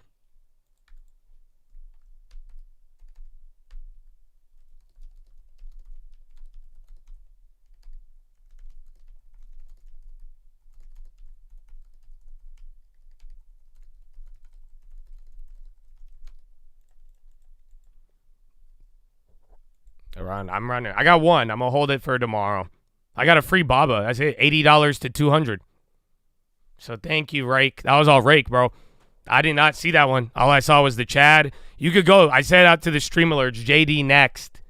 A: I'm running. I got one. I'm gonna hold it for tomorrow. I got a free Baba. That's it. $80 to $200. So thank you, Rake. That was all Rake, bro. I did not see that one. All I saw was the Chad. You could go. I said out to the stream alerts, JD next.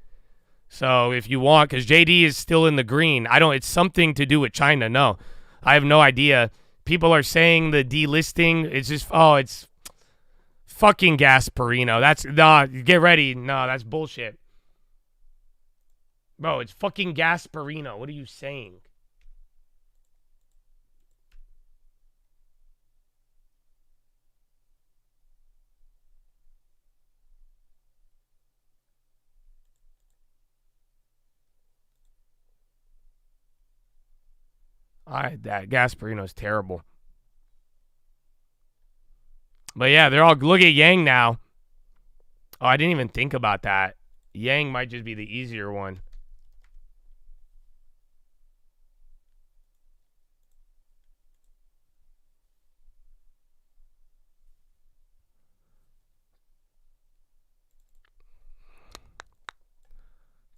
A: So if you want, because JD is still in the green. It's something to do with China. No, I have no idea. People are saying the delisting. It's just, it's fucking Gasparino. Get ready. No, that's bullshit. Bro, it's fucking Gasparino. What are you saying? That Gasparino is terrible. But yeah, they're all, look at Yang now. Oh, I didn't even think about that. Yang might just be the easier one.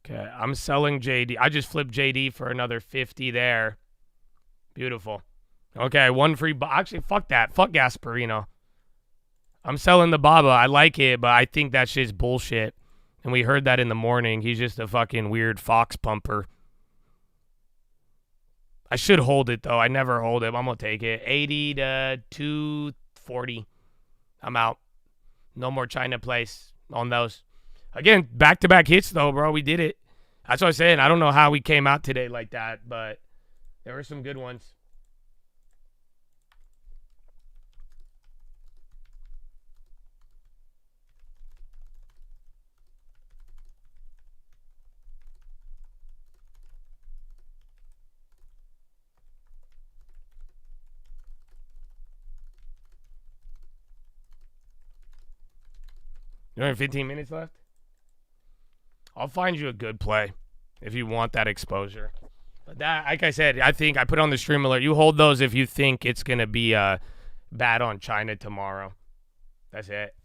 A: Okay, I'm selling JD. I just flipped JD for another 50 there. Beautiful. Okay, one free. Actually, fuck that. Fuck Gasparino. I'm selling the Baba. I like it, but I think that shit's bullshit. And we heard that in the morning. He's just a fucking weird fox pumper. I should hold it, though. I never hold it. I'm going to take it. 80 to 240. I'm out. No more China place on those. Again, back-to-back hits, though, bro. We did it. That's what I'm saying. I don't know how we came out today like that, but there were some good ones. You only have 15 minutes left? I'll find you a good play if you want that exposure. But that, like I said, I think I put on the stream alert. You hold those if you think it's going to be bad on China tomorrow. That's it.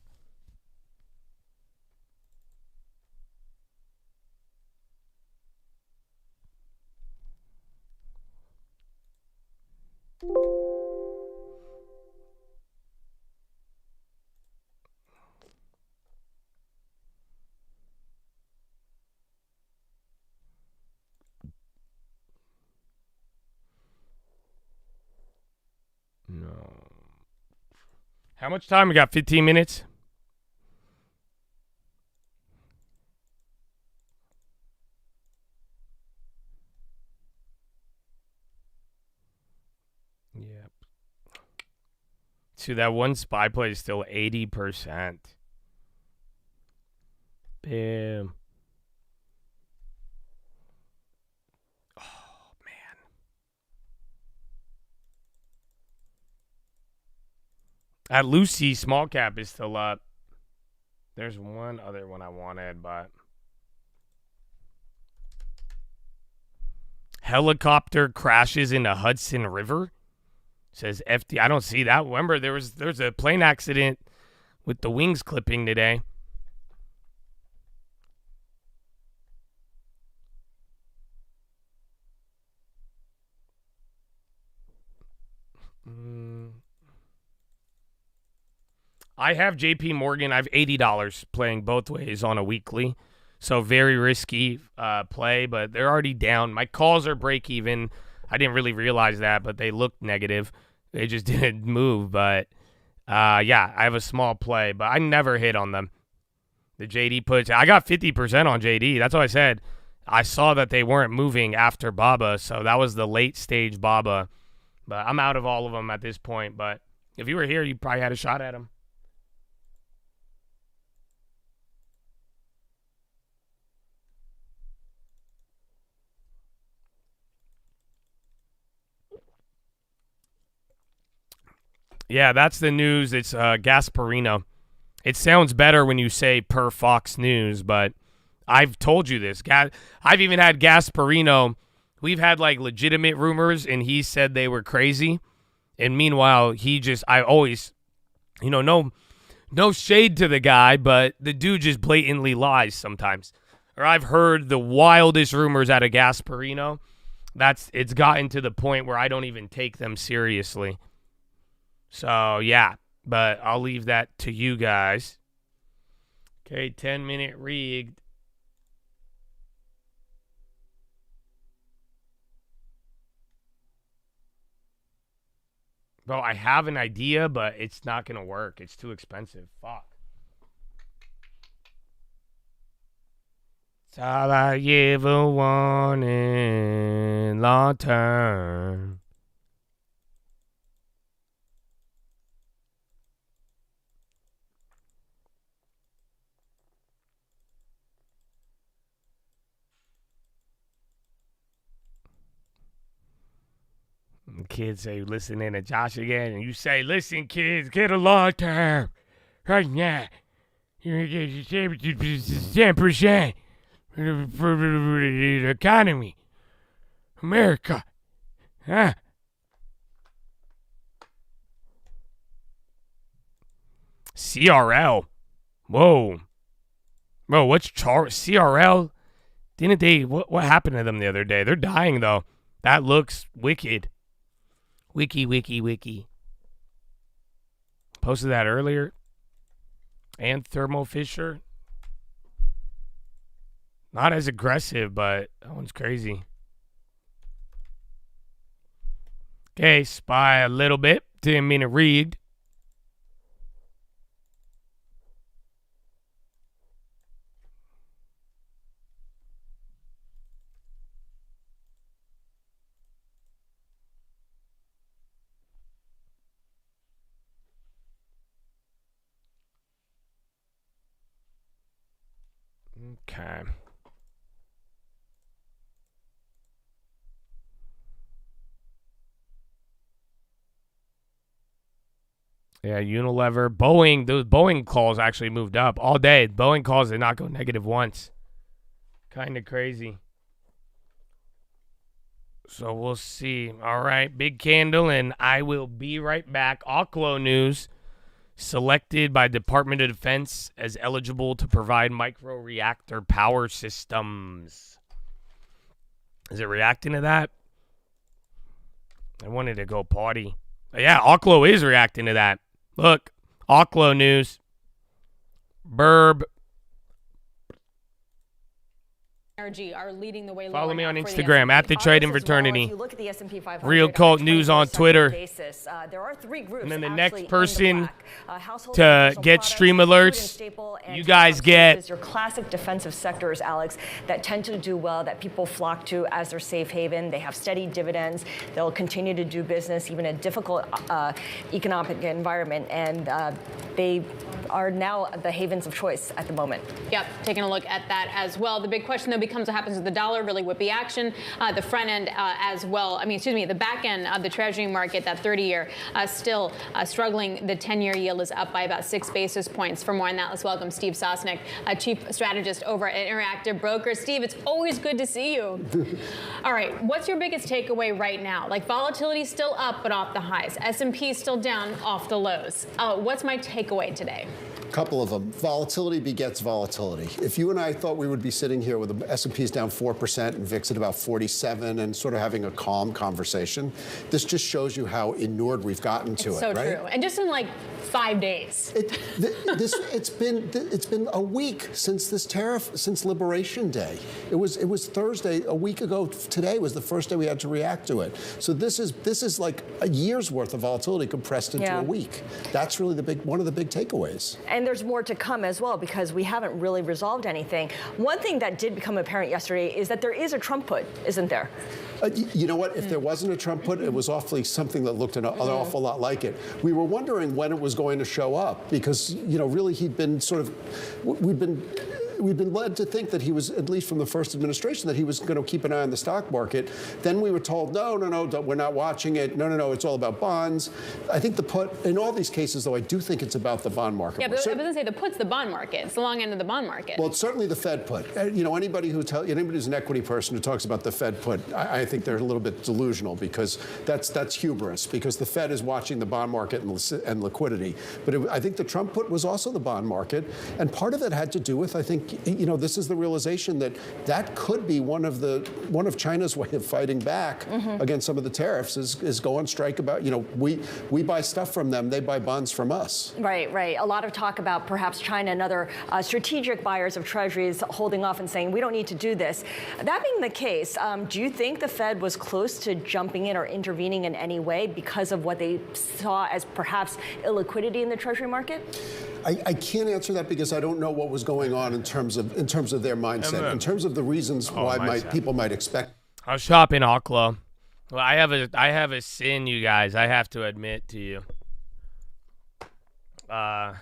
A: No. How much time? We got 15 minutes. Yep. See, that one spy play is still 80%. Bam. At Lucy, small cap is still up. There's one other one I wanted, but helicopter crashes in the Hudson River. Says FD. I don't see that. Remember, there's a plane accident with the wings clipping today. I have JP Morgan. I have $80 playing both ways on a weekly. So very risky play, but they're already down. My calls are break even. I didn't really realize that, but they looked negative. They just didn't move. But yeah, I have a small play, but I never hit on them. The JD puts, I got 50% on JD. That's what I said. I saw that they weren't moving after Baba, so that was the late stage Baba. But I'm out of all of them at this point. But if you were here, you probably had a shot at him. Yeah, that's the news. It's Gasparino. It sounds better when you say per Fox News, but I've told you this. I've even had Gasparino. We've had like legitimate rumors, and he said they were crazy. And meanwhile, I always, no shade to the guy, but the dude just blatantly lies sometimes. or I've heard the wildest rumors out of Gasparino. It's gotten to the point where I don't even take them seriously. So, yeah, but I'll leave that to you guys. Okay, 10-minute rigged. Bro, I have an idea, but it's not going to work. It's too expensive. Fuck. It's all I ever wanted long term. Kids say, listening to Josh again, and you say, listen, kids, get a long term right now. You're going to get 10% for the economy. America. Huh? CRL. Whoa. Bro, what's CRL? Didn't they, what happened to them the other day? They're dying, though. That looks wicked. Wiki. Posted that earlier. And Thermo Fisher. Not as aggressive, but that one's crazy. Okay, spy a little bit. 10-minute rigged. Okay. Yeah, Unilever. Boeing, those Boeing calls actually moved up all day. Boeing calls did not go negative once. Kind of crazy. So we'll see. All right, big candle, and I will be right back. Oklo news. Selected by Department of Defense as eligible to provide micro-reactor power systems. Is it reacting to that? I wanted to go party. But yeah, Oklo is reacting to that. Look, Oklo news. Burb.
N: Energy are leading the way.
A: Follow me on Instagram at the Trading Fraternity.
O: If you look at the S&P 500,
A: Real Cult News on Twitter.
O: Basis, there are three groups.
A: And then the next person to get stream alerts, you guys get
O: your classic defensive sectors, Alex, that tend to do well, that people flock to as their safe haven. They have steady dividends. They'll continue to do business even in a difficult economic environment, and they are now the havens of choice at the moment.
P: Yep, taking a look at that as well. The big question, though, becomes what happens with the dollar. Really whippy action. The front end as well. The back end of the Treasury market, that 30-year, still struggling. The 10-year yield is up by about 6 basis points. For more on that, let's welcome Steve Sosnick, Chief Strategist over at Interactive Brokers. Steve, it's always good to see you. All right, what's your biggest takeaway right now? Like, volatility still up, but off the highs. S&P still down, off the lows. What's my takeaway today?
Q: Couple of them. Volatility begets volatility. If you and I thought we would be sitting here with the S&P's down 4% and VIX at about 47 and sort of having a calm conversation, this just shows you how inured we've gotten to it, right?
P: So true. And just in like 5 days.
Q: It's been a week since Liberation Day. It was Thursday a week ago. Today was the first day we had to react to it. So this is like a year's worth of volatility compressed into a week. That's really one of the big takeaways.
O: And there's more to come as well, because we haven't really resolved anything. One thing that did become apparent yesterday is that there is a Trump put, isn't there?
Q: You know what? If there wasn't a Trump put, it was awfully something that looked an awful lot like it. We were wondering when it was going to show up, because, really he'd been we'd been led to think that he was, at least from the first administration, that he was going to keep an eye on the stock market. Then we were told, no, we're not watching it. No, it's all about bonds. I think the put, in all these cases, though, I do think it's about the bond market.
P: Yeah, but I wasn't say the put's the bond market. It's the long end of the bond market.
Q: Well, it's certainly the Fed put. Anybody who's an equity person who talks about the Fed put, I think they're a little bit delusional, because that's hubris, because the Fed is watching the bond market and liquidity. But I think the Trump put was also the bond market, and part of it had to do with, I think, this is the realization that could be one of China's way of fighting back against some of the tariffs is go on strike about, we buy stuff from them, they buy bonds from us.
O: Right. A lot of talk about perhaps China and other strategic buyers of treasuries holding off and saying we don't need to do this. That being the case, do you think the Fed was close to jumping in or intervening in any way because of what they saw as perhaps illiquidity in the Treasury market?
Q: I can't answer that because I don't know what was going on in terms of their mindset, in terms of the reasons why people might expect.
A: I was shopping Akla. Well, I have a sin, you guys. I have to admit to you. My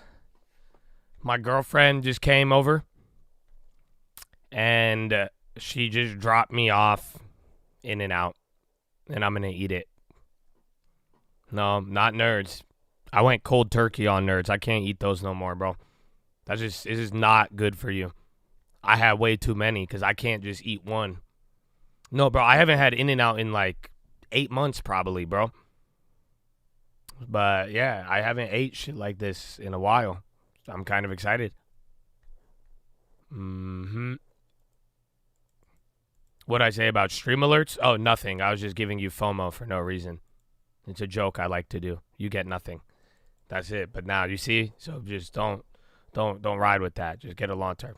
A: girlfriend just came over, and she just dropped me off In-N-Out, and I'm gonna eat it. No, not Nerds. I went cold turkey on Nerds. I can't eat those no more, bro. It is not good for you. I had way too many because I can't just eat one. No, bro, I haven't had In-N-Out in like 8 months probably, bro. But yeah, I haven't ate shit like this in a while. So I'm kind of excited. What'd I say about stream alerts? Oh, nothing. I was just giving you FOMO for no reason. It's a joke I like to do. You get nothing. That's it. But now you see, so just don't ride with that. Just get a long term.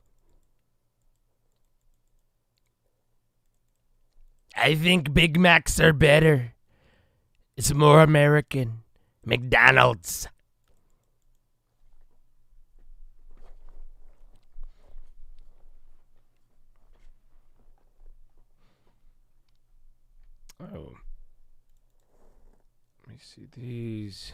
A: I think Big Macs are better. It's more American. McDonald's. Oh. Let me see these.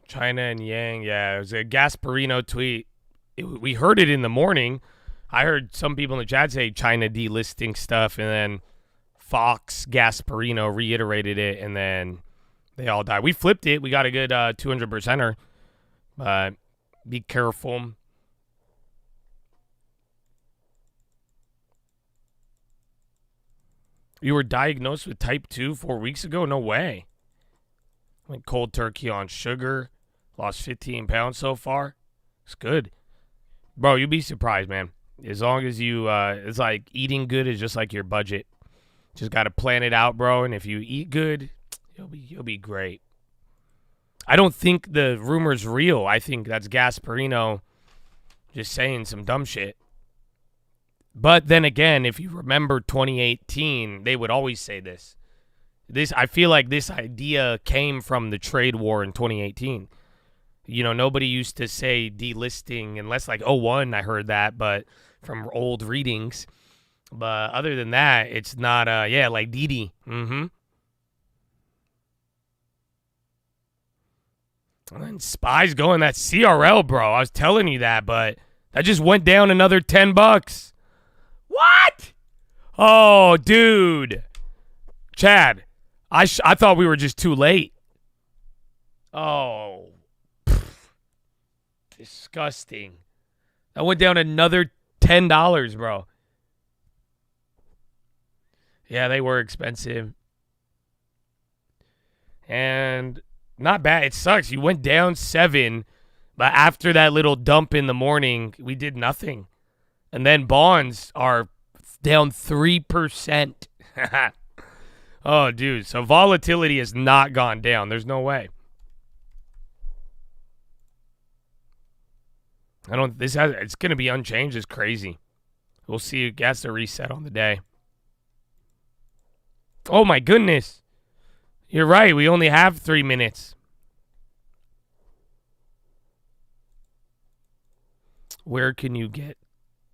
A: China and Yang, yeah, it was a Gasparino tweet. We heard it in the morning. I heard some people in the chat say China delisting stuff, and then Fox Gasparino reiterated it, and then they all died. We flipped it. We got a good 200%er, but be careful. You were diagnosed with type 2 4 weeks ago? No way. Went cold turkey on sugar. Lost 15 pounds so far. It's good. Bro, you'd be surprised, man. As long as you, it's like eating good is just like your budget. Just got to plan it out, bro. And if you eat good, you'll be great. I don't think the rumor's real. I think that's Gasparino just saying some dumb shit. But then again, if you remember 2018, they would always say this. I feel like this idea came from the trade war in 2018. Nobody used to say delisting unless like 01 I heard that, but from old readings. But other than that, it's not, like Didi. And then Spy's going that CRL, bro. I was telling you that, but that just went down another $10. What? Oh, dude. Chad, I thought we were just too late. Oh. Disgusting. That went down another $10, bro. Yeah, they were expensive. And not bad. It sucks. You went down 7, but after that little dump in the morning, we did nothing. And then bonds are down 3%. Oh, dude. So volatility has not gone down. There's no way. It's going to be unchanged. It's crazy. We'll see. It has to reset on the day. Oh, my goodness. You're right. We only have 3 minutes. Where can you get...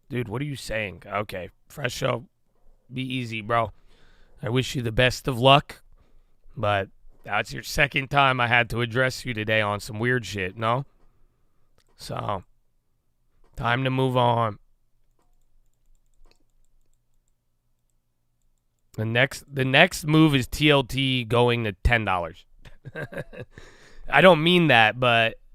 A: Dude, what are you saying? Okay. Fresh show. Be easy, bro. I wish you the best of luck. But that's your second time I had to address you today on some weird shit, no? So... time to move on. The next move is TLT going to $10. I don't mean that, but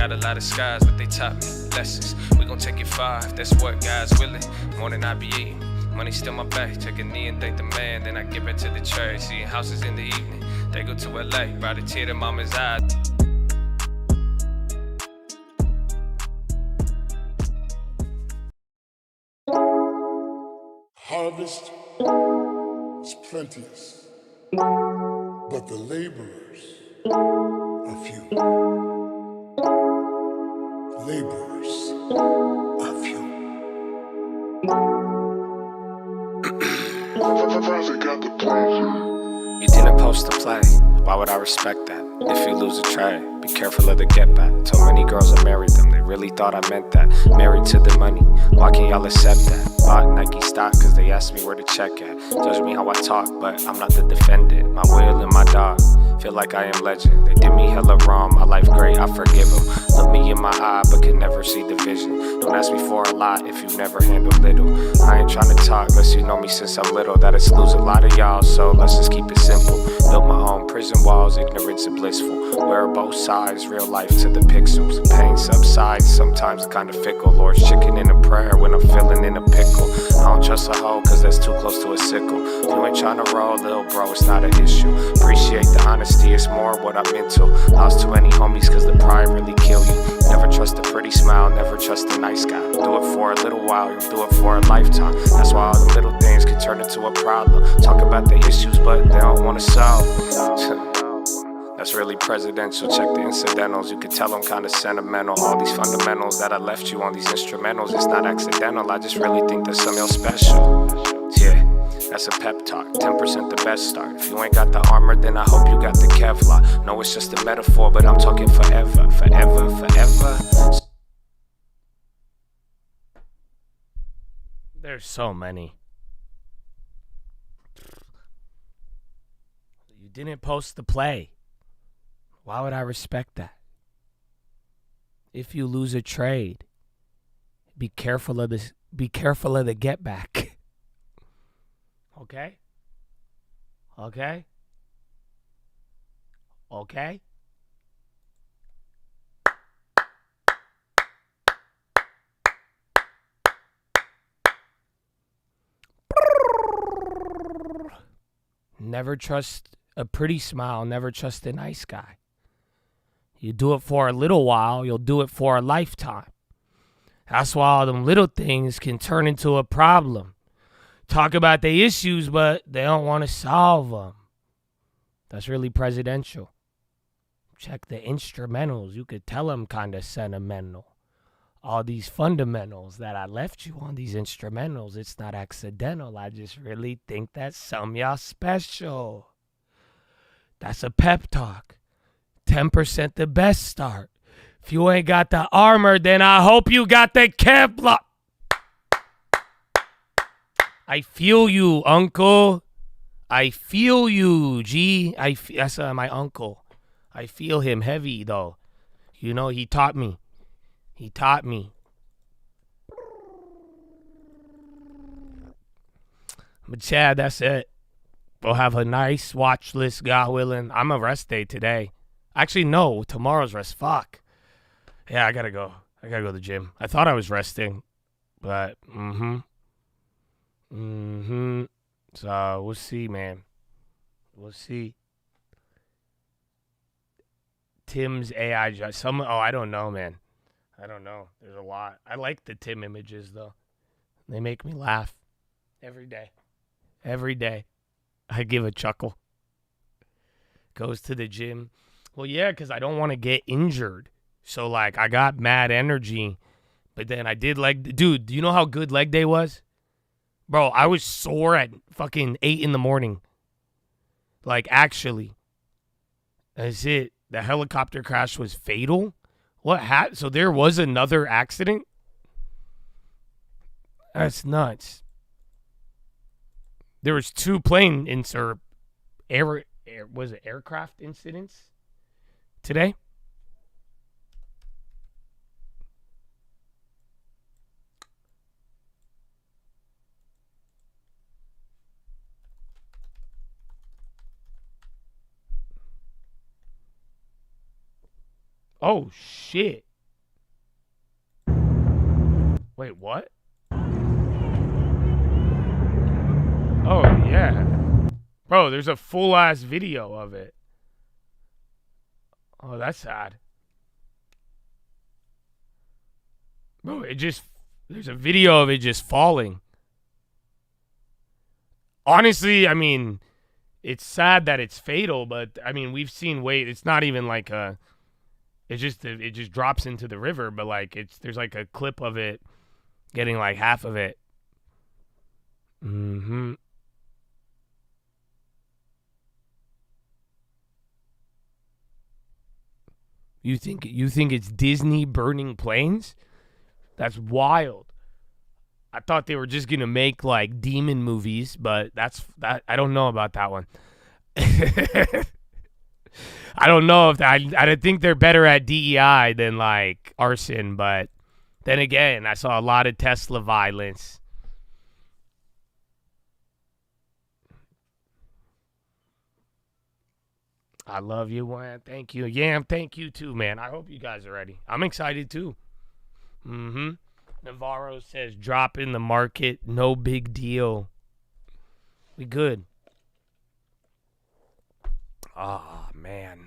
M: got a lot of skies, but they taught me lessons. We gon' take it far if that's what God's willing. More than I be eating. Money still my back. Take a knee and thank the man. Then I get back to the church. Seeing houses in the evening. They go to LA. Brought a tear to mama's eyes.
R: Harvest is plenteous, but the laborers are few. Laborers are few.
M: You didn't post to play. Why would I respect that? If you lose a trade, be careful of the get back. Told many girls I married them, they really thought I meant that. Married to the money, why can't y'all accept that? Bought Nike stock cause they asked me where to check at. Judge me how I talk, but I'm not the defendant. My will and my dog, feel like I am legend. They did me hella wrong, my life great, I forgive them. Look me in my eye, but can never see the vision. Don't ask me for a lot if you've never handled little. I ain't tryna talk unless you know me since I'm little. That it's lose a lot of y'all, so let's just keep it simple. Built my own prison walls, ignorance and blissful. Wear both sides, real life to the pixels. Pain subsides, sometimes kinda fickle. Lord's chicken in a prayer when I'm feeling in a pickle. I don't trust a hoe cause that's too close to a sickle. If you ain't tryna roll, little bro, it's not an issue. Appreciate the honesty, it's more what I'm into. Lost too many homies cause the pride really kill you. Never trust a pretty smile, never trust a nice guy. Do it for a little while, you'll do it for a lifetime. That's why all the little things can turn into a problem. Talk about the issues, but they don't wanna solve them. That's really presidential. Check the incidentals. You could tell I'm kinda sentimental. All these fundamentals that I left you on these instrumentals, it's not accidental. I just really think that some y'all special. Yeah, that's a pep talk. 10% the best start. If you ain't got the armor, then I hope you got the Kevlar. No, it's just a metaphor, but I'm talking forever, forever, forever.
A: There's so many. You didn't post the play. Why would I respect that? If you lose a trade, be careful of this. Be careful of the get back. Okay? Okay? Okay? Never trust a pretty smile. Never trust a nice guy. You do it for a little while, you'll do it for a lifetime. That's why all them little things can turn into a problem. Talk about the issues, but they don't want to solve them. That's really presidential. Check the instrumentals. You could tell them kind of sentimental. All these fundamentals that I left you on, these instrumentals, it's not accidental. I just really think that some y'all special. That's a pep talk. 10% the best start. If you ain't got the armor, then I hope you got the Kevlar. I feel you, uncle. I feel you, G. That's my uncle. I feel him heavy, though. You know, he taught me. He taught me. But, Chad, that's it. We'll have a nice watch list, God willing. I'm a rest day today. Actually, no. Tomorrow's rest. Fuck. Yeah, I gotta go. I gotta go to the gym. I thought I was resting, but So we'll see, man. We'll see. Tim's AI judge. I don't know, man. I don't know. There's a lot. I like the Tim images though. They make me laugh every day. Every day, I give a chuckle. Goes to the gym. Well, yeah, because I don't want to get injured. So, like, I got mad energy, but then I did leg. Dude, do you know how good leg day was? Bro, I was sore at fucking 8 in the morning. Like, actually. That's it. The helicopter crash was fatal? What happened? So there was another accident? That's nuts. There was 2 plane aircraft incidents today? Oh, shit. Wait, what? Oh, yeah. Bro, there's a full-ass video of it. Oh, that's sad. Bro, there's a video of it just falling. Honestly, I mean, it's sad that it's fatal, but I mean, we've seen it's not even like it just drops into the river, but like there's like a clip of it getting like half of it. Mm-hmm. You think it's Disney burning planes? That's wild. I thought they were just gonna make like demon movies, but I don't know about that one. I don't know if I think they're better at DEI than like arson, but then again, I saw a lot of Tesla violence. I love you, man. Thank you. Yam, thank you too, man. I hope you guys are ready. I'm excited too. Mm-hmm. Navarro says, drop in the market. No big deal. We good. Oh, man.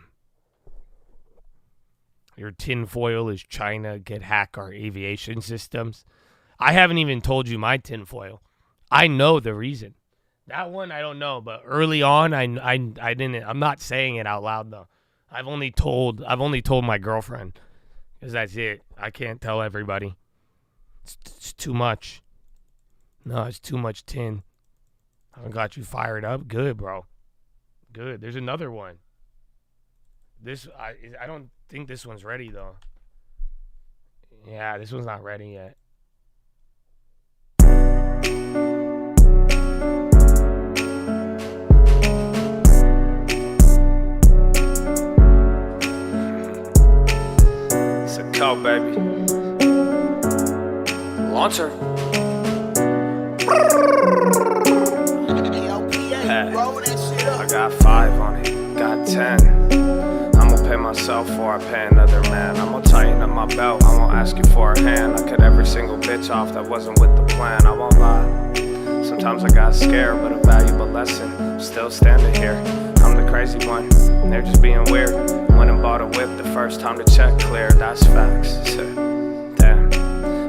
A: Your tinfoil is China. Get hack our aviation systems. I haven't even told you my tinfoil. I know the reason. That one I don't know, but early on I didn't. I'm not saying it out loud though. I've only told my girlfriend, because that's it. I can't tell everybody. It's too much. No, it's too much tin. I got you fired up. Good, bro. Good. There's another one. I don't think this one's ready though. Yeah, this one's not ready yet. It's a call, baby. Launcher. I got 5 on it, got 10. I'ma pay myself before I pay another man. I'ma tighten up my belt, I won't ask you for a hand. I cut every single bitch off that wasn't with the plan, I won't lie. Sometimes I got scared, but a valuable lesson. Still standing here, I'm the crazy one, they're just being weird. Went and bought a whip the first time the check cleared, that's facts. Damn.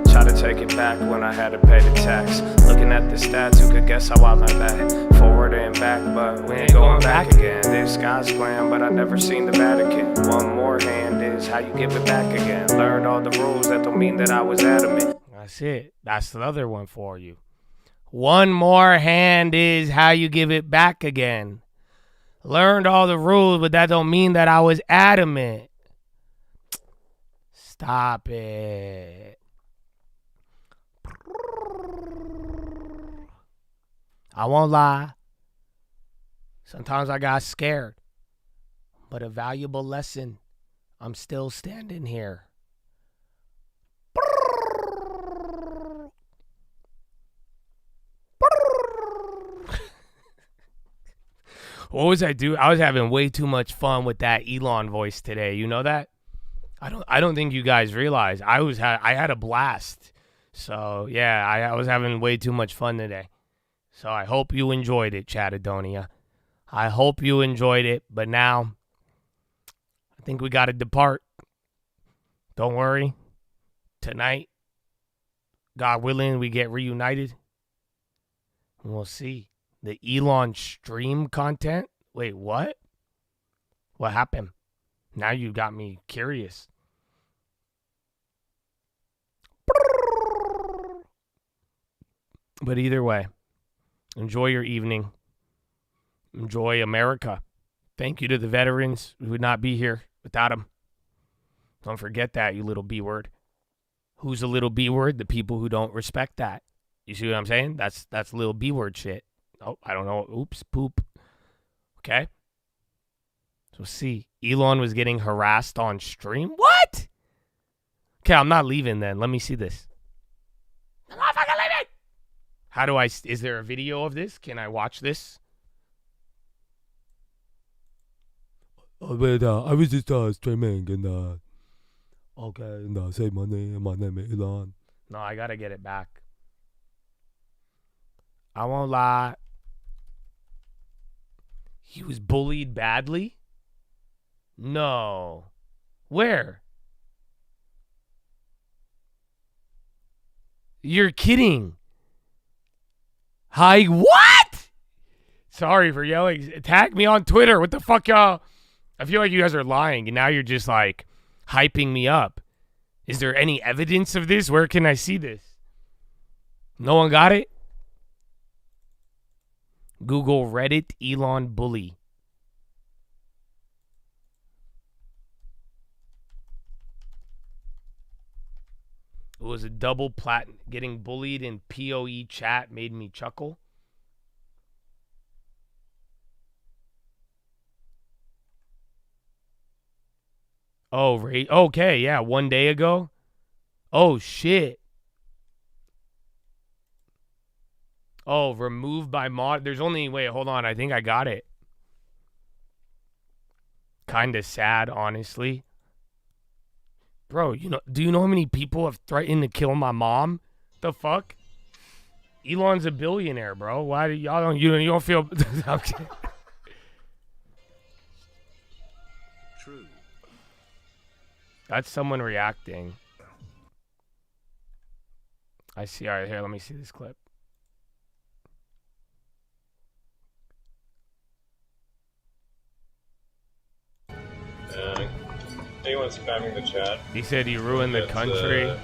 A: Try to take it back when I had to pay the tax. Looking at the stats, who could guess how I learned that? Forward and back, but we ain't going back again. This God's plan, but I never seen the Vatican. One more hand is how you give it back again. Learned all the rules, that don't mean that I was adamant. That's it. That's the other one for you. One more hand is how you give it back again. Learned all the rules, but that don't mean that I was adamant. Stop it. I won't lie. Sometimes I got scared. But a valuable lesson. I'm still standing here. What was I doing? I was having way too much fun with that Elon voice today. You know that? I don't think you guys realize. I had a blast. So yeah, I was having way too much fun today. So I hope you enjoyed it, Chattadonia. I hope you enjoyed it. But now, I think we got to depart. Don't worry. Tonight, God willing, we get reunited. And we'll see. The Elon stream content? Wait, what? What happened? Now you got me curious. But either way, enjoy your evening. Enjoy America. Thank you to the veterans. We would not be here without them. Don't forget that, you little B word. Who's a little B word? The people who don't respect that. You see what I'm saying? That's little B word shit. Oh, I don't know. Oops, poop. Okay. So see, Elon was getting harassed on stream. What? Okay, I'm not leaving then. Let me see this. I'm not fucking leaving. How do is there a video of this? Can I watch this?
S: Oh, but I was just streaming and okay, and say my name is Elon.
A: No, I gotta get it back. I won't lie. He was bullied badly? No. Where? You're kidding. Hi, what? Sorry for yelling. Tag me on Twitter. What the fuck, y'all? I feel like you guys are lying, and now you're just, like, hyping me up. Is there any evidence of this? Where can I see this? No one got it? Google Reddit Elon bully. It was a double plat. Getting bullied in PoE chat made me chuckle. Oh, right. Okay, yeah, 1 day ago. Oh, shit. Oh, removed by mod. There's only, wait, hold on. I think I got it. Kind of sad, honestly. Bro, do you know how many people have threatened to kill my mom? The fuck? Elon's a billionaire, bro. Why do y'all don't, you don't feel... Okay.
F: True.
A: That's someone reacting. I see. All right, here, let me see this clip.
F: Anyone spamming the chat?
A: He said he ruined the country.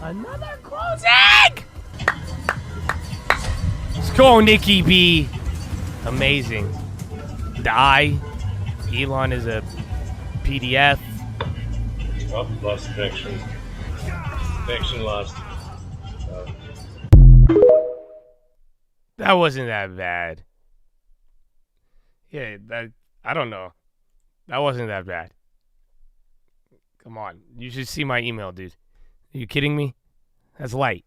A: Another closing! Let's go, Nikki B. Amazing. Die. Elon is a PDF.
F: Oh, lost connection. Connection lost.
A: That wasn't that bad. Yeah, I don't know. That wasn't that bad. Come on. You should see my email, dude. Are you kidding me? That's light.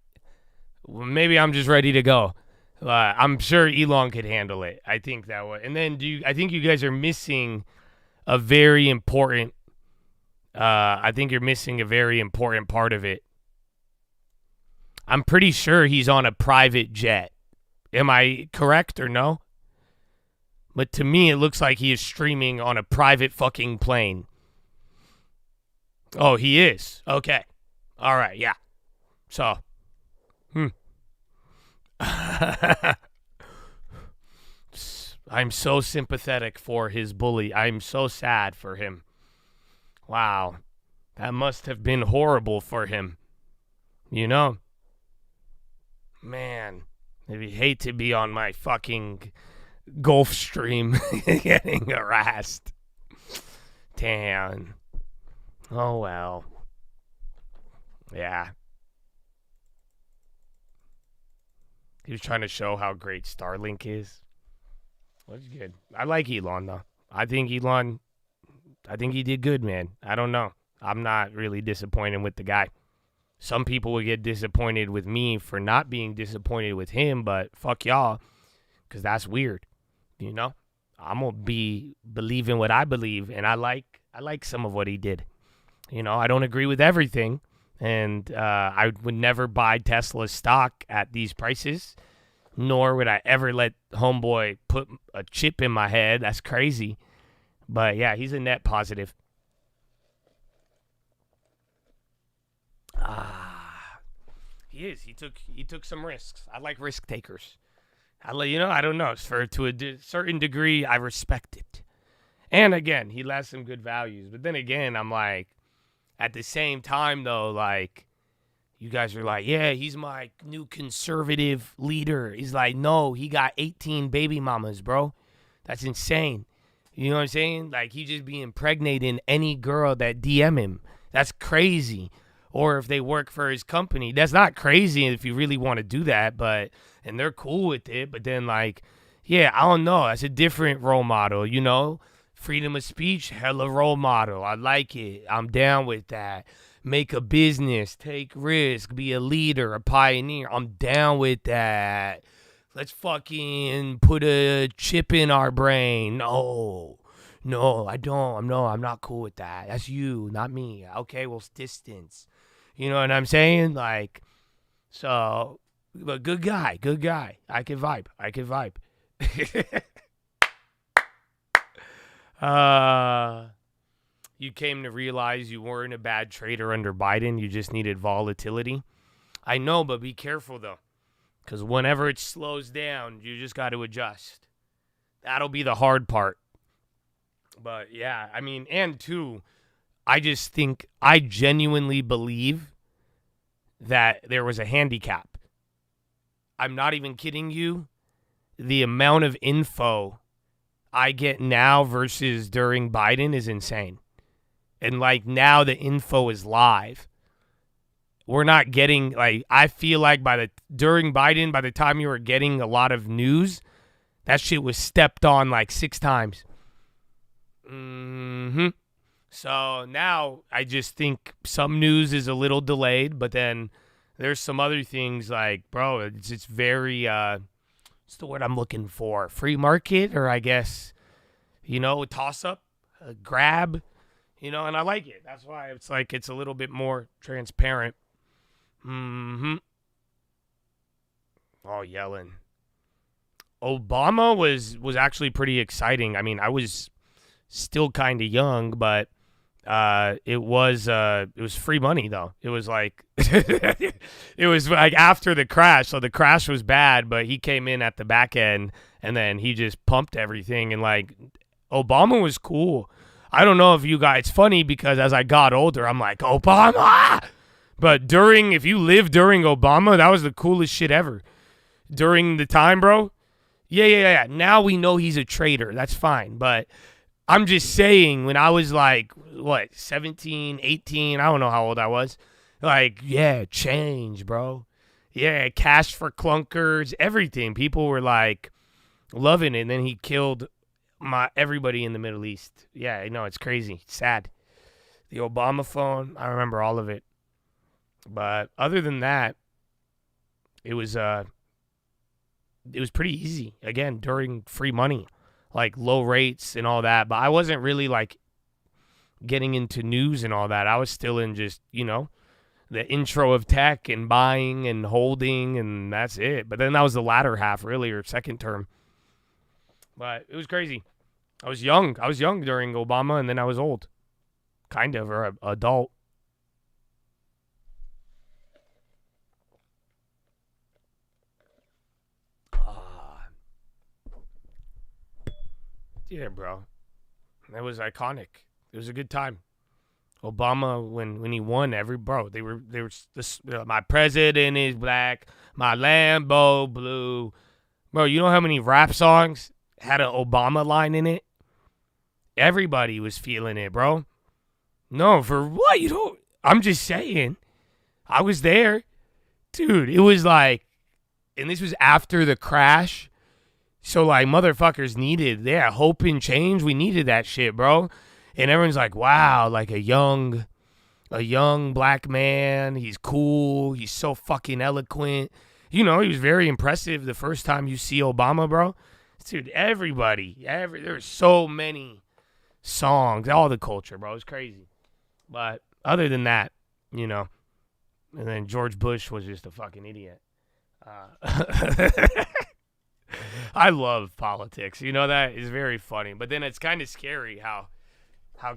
A: Well, maybe I'm just ready to go. I'm sure Elon could handle it. I think that way. And then I think you guys are missing a very important I think you're missing a very important part of it. I'm pretty sure he's on a private jet. Am I correct or no? But to me, it looks like he is streaming on a private fucking plane. Oh, he is? Okay. All right, yeah. So, I'm so sympathetic for his bully. I'm so sad for him. Wow. That must have been horrible for him. You know? Man, I'd hate to be on my fucking Gulf Stream getting harassed. Damn. Oh, well. Yeah. He was trying to show how great Starlink is. That's good. I like Elon, though. I think he did good, man. I don't know. I'm not really disappointed with the guy. Some people would get disappointed with me for not being disappointed with him, but fuck y'all, because that's weird. You know? I'm going to be believing what I believe, and I like some of what he did. You know, I don't agree with everything, and I would never buy Tesla stock at these prices, nor would I ever let homeboy put a chip in my head. That's crazy. But, yeah, he's a net positive. He is. He took some risks. I like risk takers. I don't know. To a certain degree, I respect it. And, again, he has some good values. But then again, I'm like, at the same time, though, like, You guys are like, yeah, he's my new conservative leader. He's like, no, he got 18 baby mamas, bro. That's insane. You know what I'm saying? Like, he just be impregnating any girl that DM him. That's crazy. Or if they work for his company. That's not crazy if you really want to do that, and they're cool with it. But then, like, yeah, I don't know. That's a different role model, you know? Freedom of speech, hella role model. I like it. I'm down with that. Make a business, take risk, be a leader, a pioneer. I'm down with that. Let's fucking put a chip in our brain. No, I don't. I'm not cool with that. That's you, not me. Okay, well, distance. You know what I'm saying? Like, so, but good guy. I can vibe. You came to realize you weren't a bad trader under Biden. You just needed volatility. I know, but be careful, though. Because whenever it slows down, you just got to adjust. That'll be the hard part. But, yeah, I mean, and two, I just think, I genuinely believe that there was a handicap. I'm not even kidding you. The amount of info I get now versus during Biden is insane. And, like, now the info is live. We're not getting, like, I feel like during Biden, by the time you were getting a lot of news, that shit was stepped on like 6 times. So now I just think some news is a little delayed, but then there's some other things like, bro, it's very, what's the word I'm looking for? Free market, or I guess, you know, toss up, grab. You know, and I like it. That's why it's like it's a little bit more transparent. Oh, yelling. Obama was actually pretty exciting. I mean, I was still kind of young, but it was free money though. It was like it was like after the crash. So the crash was bad, but he came in at the back end and then he just pumped everything, and like Obama was cool. I don't know if you guys, it's funny because as I got older, I'm like, Obama! But if you lived during Obama, that was the coolest shit ever. During the time, bro. Yeah. Now we know he's a traitor. That's fine. But I'm just saying, when I was like, 17, 18, I don't know how old I was. Like, yeah, change, bro. Yeah, cash for clunkers, everything. People were like loving it. And then he killed everybody in the Middle East. Yeah, I know, it's crazy. It's sad. The Obama phone, I remember all of it. But other than that, it was pretty easy. Again, during free money, like low rates and all that. But I wasn't really like getting into news and all that. I was still in just, you know, the intro of tech and buying and holding, and that's it. But then that was the latter half, really, or second term. But it was crazy. I was young during Obama, and then I was old. Kind of, or adult. Yeah, bro. That was iconic. It was a good time. Obama, when he won, they were this, my president is black, my Lambo blue. Bro, you know how many rap songs had an Obama line in it? Everybody was feeling it, bro. No, for what? You don't. I'm just saying. I was there. Dude, it was like, and this was after the crash. So, like, motherfuckers needed, hope and change. We needed that shit, bro. And everyone's like, wow, like a young black man. He's cool. He's so fucking eloquent. You know, he was very impressive the first time you see Obama, bro. Dude, there's so many songs, all the culture, bro. It's crazy. But other than that, you know, and then George Bush was just a fucking idiot. I love politics. You know, that is very funny. But then it's kind of scary how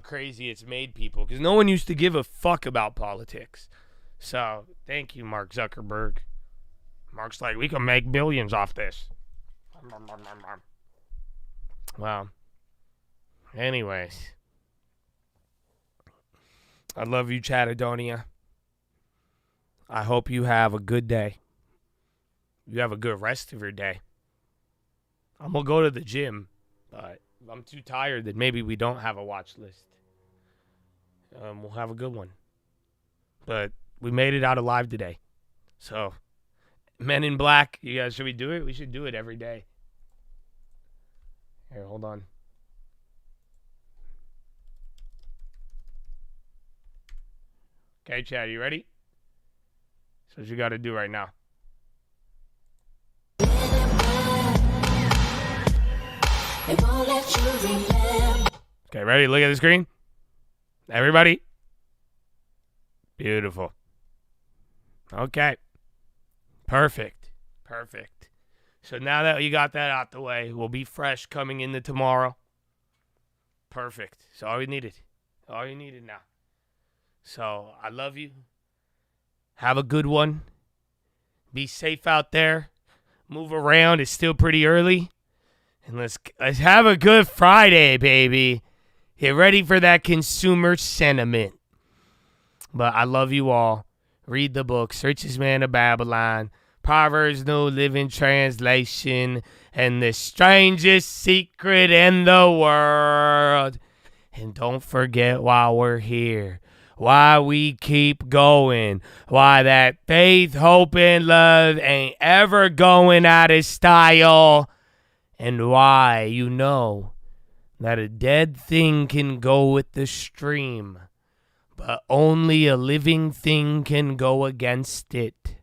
A: crazy it's made people, because no one used to give a fuck about politics. So thank you, Mark Zuckerberg. Mark's like, we can make billions off this. Well, anyways, I love you, Chattadonia. I hope you have a good day. You have a good rest of your day. I'm going to go to the gym, but if I'm too tired, then maybe we don't have a watch list. We'll have a good one. But we made it out alive today. So, Men in Black, you guys, should we do it? We should do it every day. Here, hold on. Okay, Chad, you ready? That's what you got to do right now. Okay, ready? Look at the screen. Everybody? Beautiful. Okay. Perfect. Perfect. So now that you got that out the way, we'll be fresh coming into tomorrow. Perfect. That's all we needed. All you needed now. So I love you. Have a good one. Be safe out there. Move around. It's still pretty early. And let's have a good Friday, baby. Get ready for that consumer sentiment. But I love you all. Read the books. Richest Man of Babylon. Proverbs New Living Translation. And The Strangest Secret in the World. And don't forget while we're here, why we keep going, why that faith, hope, and love ain't ever going out of style, and why you know that a dead thing can go with the stream, but only a living thing can go against it.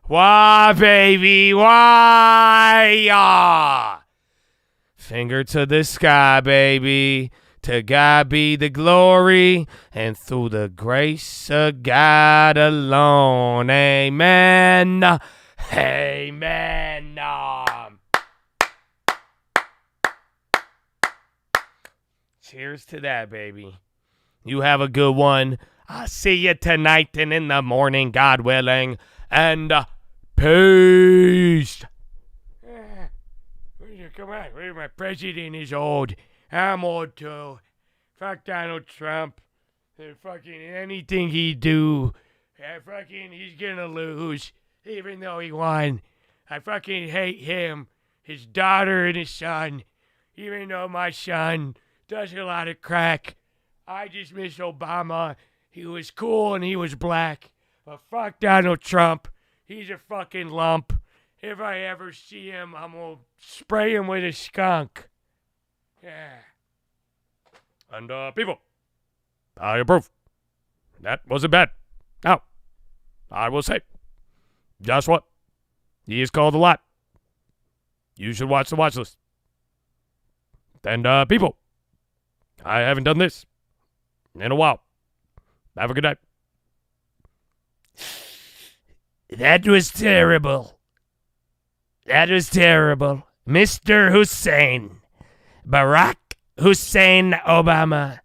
A: Why, baby, why? Finger to the sky, baby. To God be the glory, and through the grace of God alone. Amen. Amen. Cheers to that, baby. You have a good one. I'll see you tonight and in the morning, God willing. And peace. Come on, my president is old. I'm old too. Fuck Donald Trump. Fucking anything he do, he's gonna lose. Even though he won. I fucking hate him, his daughter and his son. Even though my son does a lot of crack. I just miss Obama. He was cool and he was black. But fuck Donald Trump. He's a fucking lump. If I ever see him, I'm gonna spray him with a skunk. Yeah. And, people, I approve. That wasn't bad. Now, I will say, just what? He is called a lot. You should watch the watch list. And, people, I haven't done this in a while. Have a good night. That was terrible. That was terrible. Mr. Hussein. Barack Hussein Obama.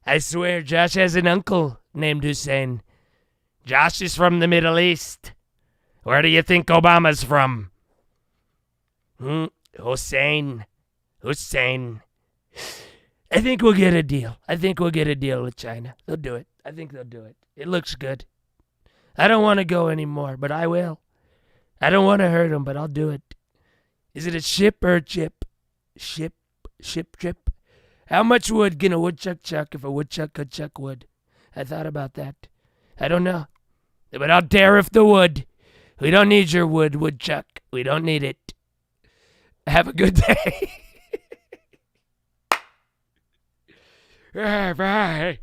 A: I swear Josh has an uncle named Hussein. Josh is from the Middle East. Where do you think Obama's from? Hussein. Hussein. I think we'll get a deal. I think we'll get a deal with China. They'll do it. I think they'll do it. It looks good. I don't want to go anymore, but I will. I don't want to hurt them, but I'll do it. Is it a ship or a chip? Ship, trip. How much wood can a woodchuck chuck if a woodchuck could chuck wood? I thought about that. I don't know. But I'll tariff the wood. We don't need your wood, woodchuck. We don't need it. Have a good day. Bye.